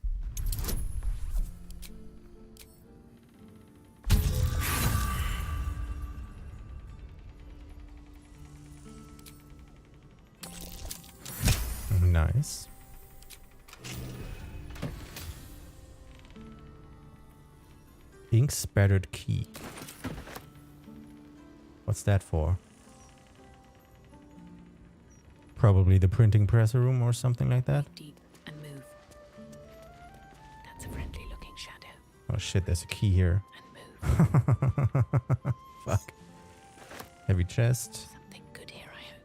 nice. Ink spattered key. What's that for? Probably the printing press room or something like that. Deep and move. That's a friendly looking shadow. Oh shit, there's a key here. Fuck. Heavy chest. Something good here, I hope.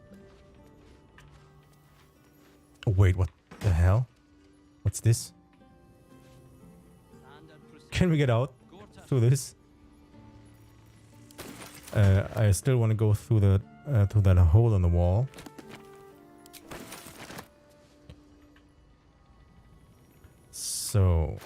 Oh wait, what the hell? What's this? Can we get out through this? I still want to go through the through that hole in the wall. So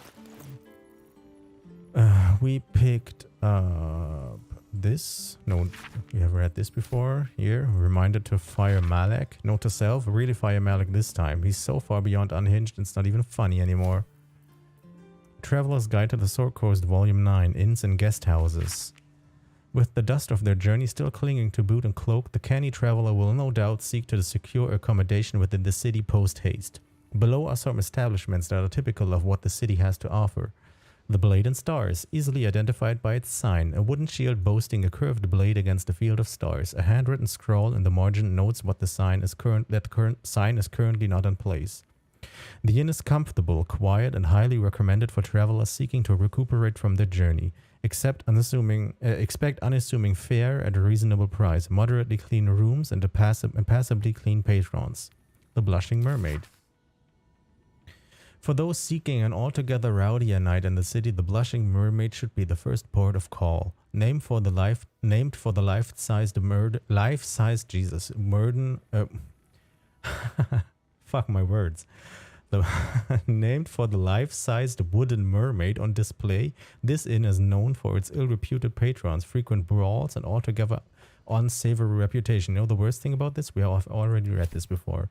we picked up this. No, we have read this before. Here, reminder to fire Malek. Note to self, really fire Malek this time. He's so far beyond unhinged, it's not even funny anymore. Traveler's Guide to the Sword Coast, Volume 9, Inns and Guest Houses. With the dust of their journey still clinging to boot and cloak, the canny traveler will no doubt seek to secure accommodation within the city post-haste. Below are some establishments that are typical of what the city has to offer. The Blade and Stars, easily identified by its sign, a wooden shield boasting a curved blade against a field of stars. A handwritten scroll in the margin notes what the sign is sign is currently not in place. The inn is comfortable, quiet, and highly recommended for travelers seeking to recuperate from their journey. Expect unassuming fare at a reasonable price, moderately clean rooms, and passably clean patrons. The Blushing Mermaid. For those seeking an altogether rowdier night in the city, the Blushing Mermaid should be the first port of call. Named for the life-sized Jesus. Fuck my words. Named for the life-sized wooden mermaid on display, this inn is known for its ill-reputed patrons, frequent brawls, and altogether unsavory reputation. You know the worst thing about this? We have already read this before.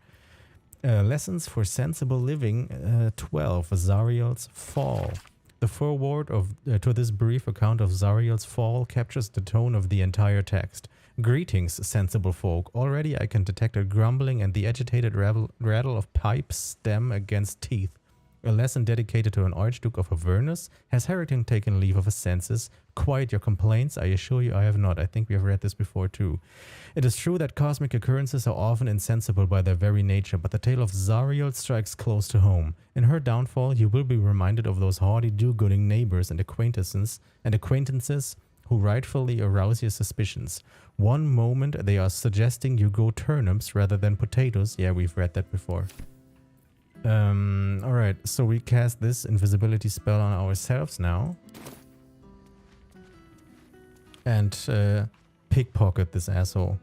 Lessons for Sensible Living 12, Zariel's Fall. The foreword to this brief account of Zariel's fall captures the tone of the entire text. Greetings, sensible folk. Already I can detect a grumbling and the agitated rattle of pipes stem against teeth. A lesson dedicated to an Archduke of Avernus? Has Harrington taken leave of his senses? Quiet your complaints? I assure you I have not. I think we have read this before too. It is true that cosmic occurrences are often insensible by their very nature, but the tale of Zariel strikes close to home. In her downfall, you will be reminded of those hardy do-gooding neighbors and acquaintances who rightfully arouse your suspicions. One moment they are suggesting you grow turnips rather than potatoes. Yeah, we've read that before. Alright, so we cast this invisibility spell on ourselves now. And pickpocket this asshole.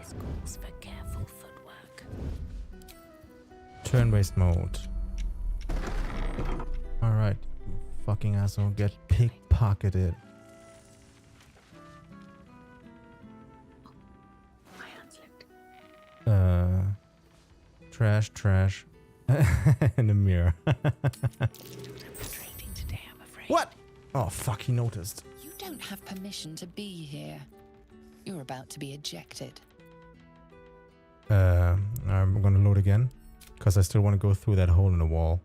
This calls for careful footwork. Turn-based mode. Alright, fucking asshole, get pickpocketed. My hand slipped. Trash. In the mirror. Today, I'm afraid. What? Oh, fuck, he noticed. You don't have permission to be here. You're about to be ejected. I'm gonna load again, because I still want to go through that hole in the wall.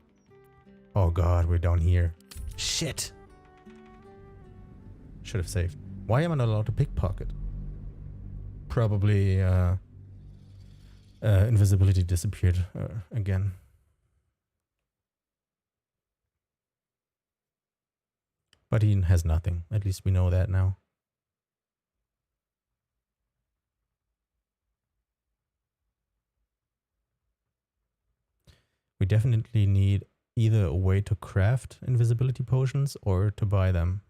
Oh god, we're down here. Shit! Should have saved. Why am I not allowed to pickpocket? Probably, invisibility disappeared again. But he has nothing. At least we know that now. We definitely need either a way to craft invisibility potions or to buy them.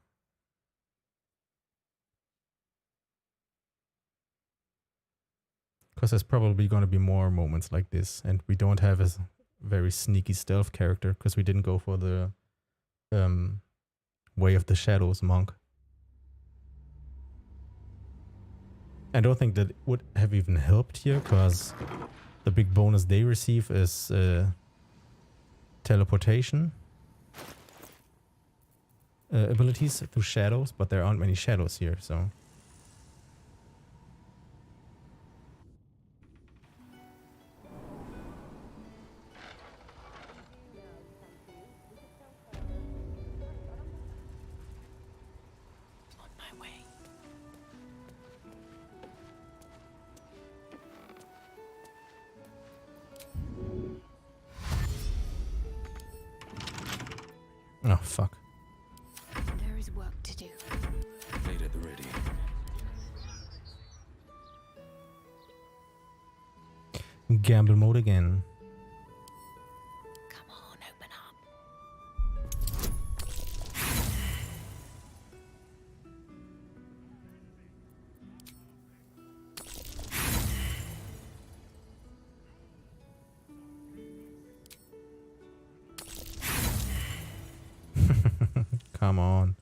Because there's probably going to be more moments like this, and we don't have a very sneaky stealth character because we didn't go for the Way of the Shadows monk. I don't think that would have even helped here, because the big bonus they receive is teleportation abilities through shadows, but there aren't many shadows here, so Oh, fuck. There is work to do. Made at the ready. Gamble mode again. Come on, open up. Come on.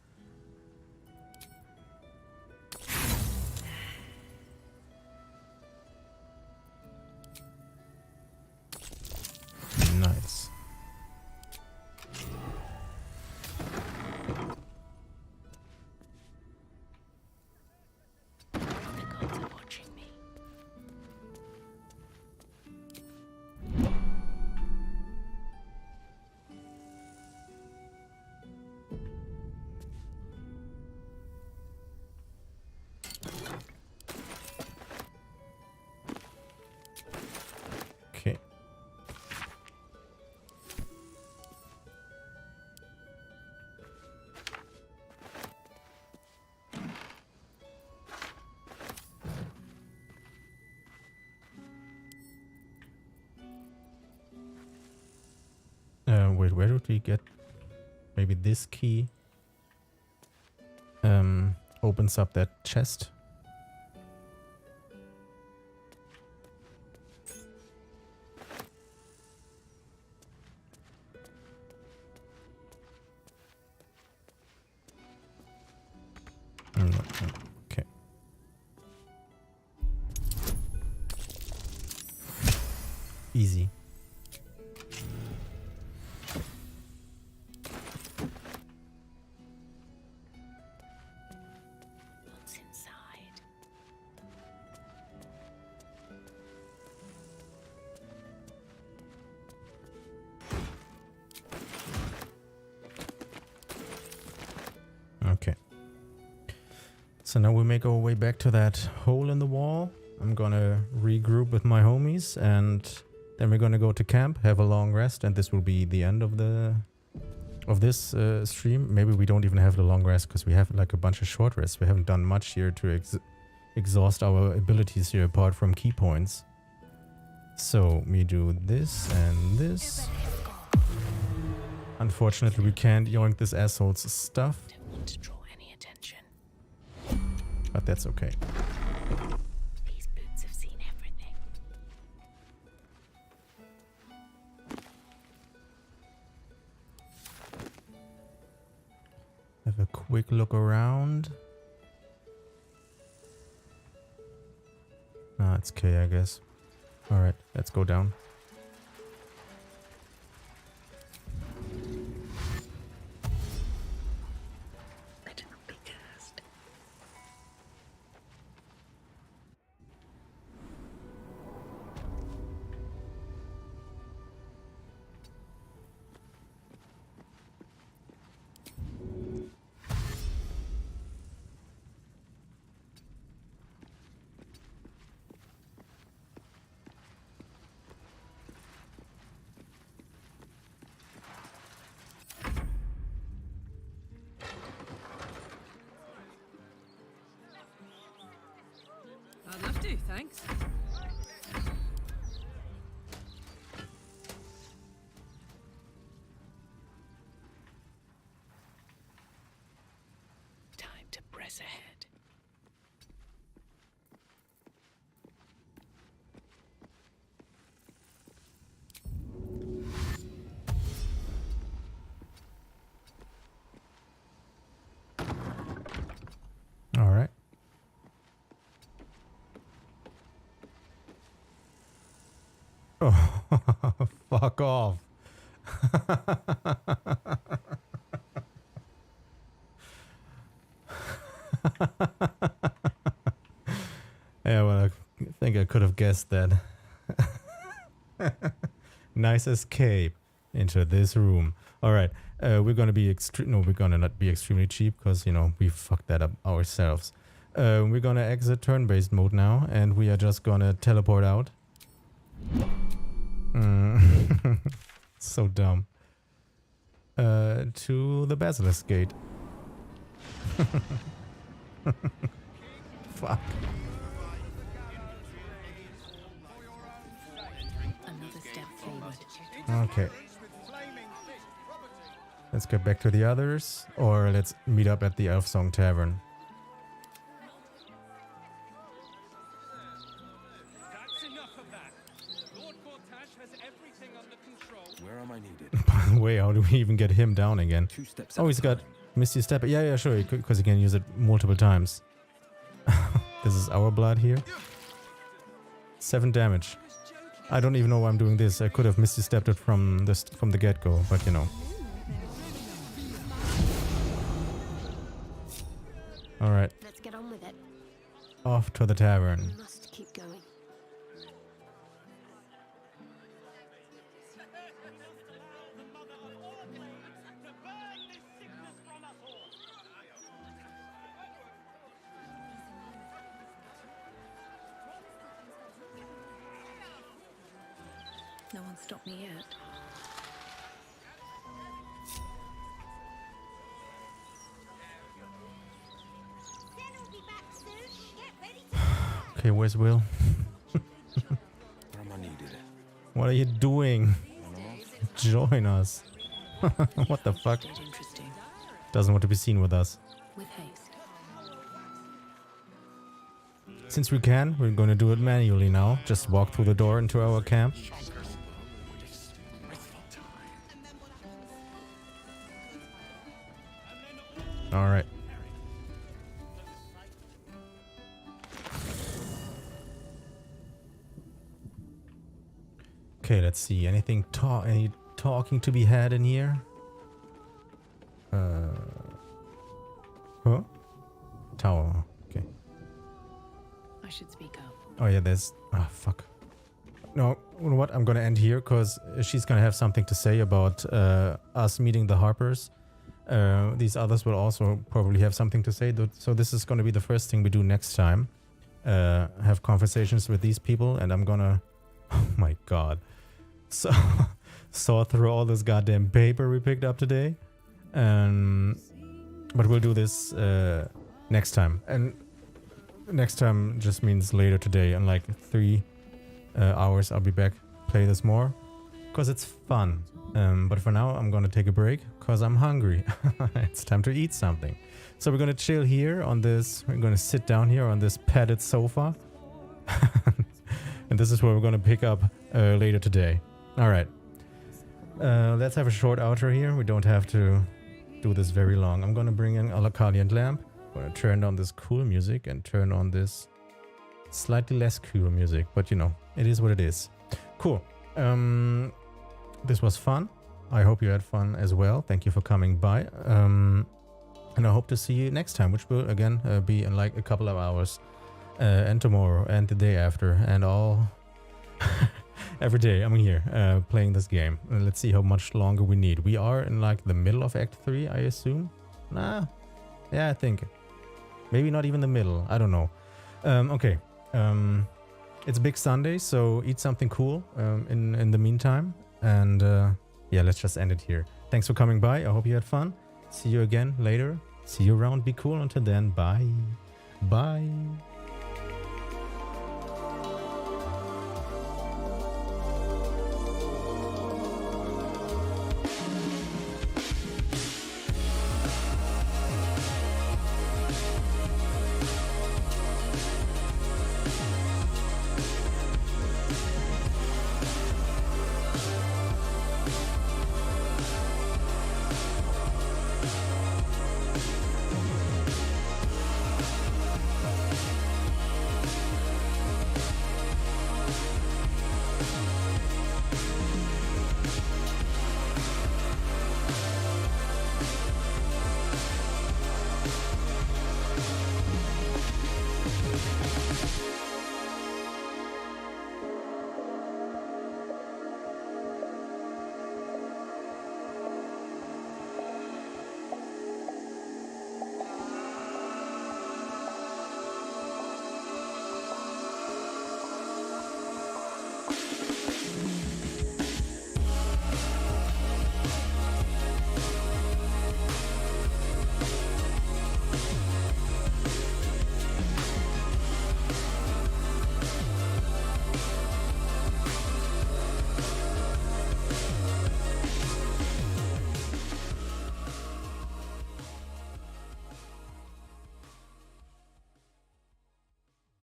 Nice. The gods are watching me. Okay. Wait, where did we get? Maybe this key opens up that chest. Okay. Easy. What's inside? Okay. So now we make our way back to that hole in the wall. I'm gonna regroup with my homies and then we're gonna go to camp, have a long rest, and this will be the end of this stream. Maybe we don't even have the long rest because we have like a bunch of short rests. We haven't done much here to exhaust our abilities here apart from key points. So we do this and this. Unfortunately, we can't yoink this asshole's stuff. Don't want to draw any attention. But that's okay. These boots have seen everything. Have a quick look around. Ah, it's K, I guess. Alright, let's go down. Better not be cursed. I'd love to, thanks. Time to press ahead. All right. Oh, fuck off. Yeah, well, I think I could have guessed that. Nice escape into this room. All right, we're gonna be we're gonna not be extremely cheap because, you know, we fucked that up ourselves. We're gonna exit turn-based mode now, and we are just gonna teleport out. So dumb. to the Basilisk Gate. Fuck. Another step forward. Okay. Let's get back to the others, or let's meet up at the Elfsong Tavern. Where am I needed? By the way, how do we even get him down again? Oh, he's got Misty Step. Yeah, sure, because he can use it multiple times. This is our blood here. 7 damage. I don't even know why I'm doing this. I could have Misty Stepped it from the get-go, but you know. Alright. Let's get on with it. Off to the tavern. We must keep going. No one stopped me yet. Okay, where's Will? Where am I needed? What are you doing? Join us. What the fuck? Doesn't want to be seen with us. With haste. Since we can, we're going to do it manually now. Just walk through the door into our camp. Alright. Okay, let's see. Any talking to be had in here? Huh? Tower. Okay. I should speak up. Oh yeah, there's... Ah, fuck. No, you know what? I'm gonna end here because she's gonna have something to say about us meeting the Harpers. These others will also probably have something to say. So this is gonna be the first thing we do next time. Have conversations with these people, and I'm gonna... Oh my god. So saw through all this goddamn paper we picked up today. But we'll do this next time. And next time just means later today. In like 3 hours I'll be back, play this more. Because it's fun. But for now I'm gonna take a break because I'm hungry. It's time to eat something. So we're gonna chill here on this. We're gonna sit down here on this padded sofa. And this is where we're gonna pick up later today. Alright. Let's have a short outro here. We don't have to do this very long. I'm gonna bring in a Lacalian lamp. I'm gonna turn on this cool music and turn on this slightly less cool music. But you know, it is what it is. Cool. This was fun. I hope you had fun as well. Thank you for coming by. And I hope to see you next time, which will again be in like a couple of hours. And tomorrow and the day after and all every day I'm here playing this game. Let's see how much longer we need. We are in like the middle of Act 3, I assume. Nah, yeah, I think maybe not even the middle. I don't know. Okay, it's Big Sunday, so eat something cool in the meantime. And yeah, let's just end it here. Thanks for coming by. I hope you had fun. See you again later. See you around. Be cool. Until then, bye. Bye.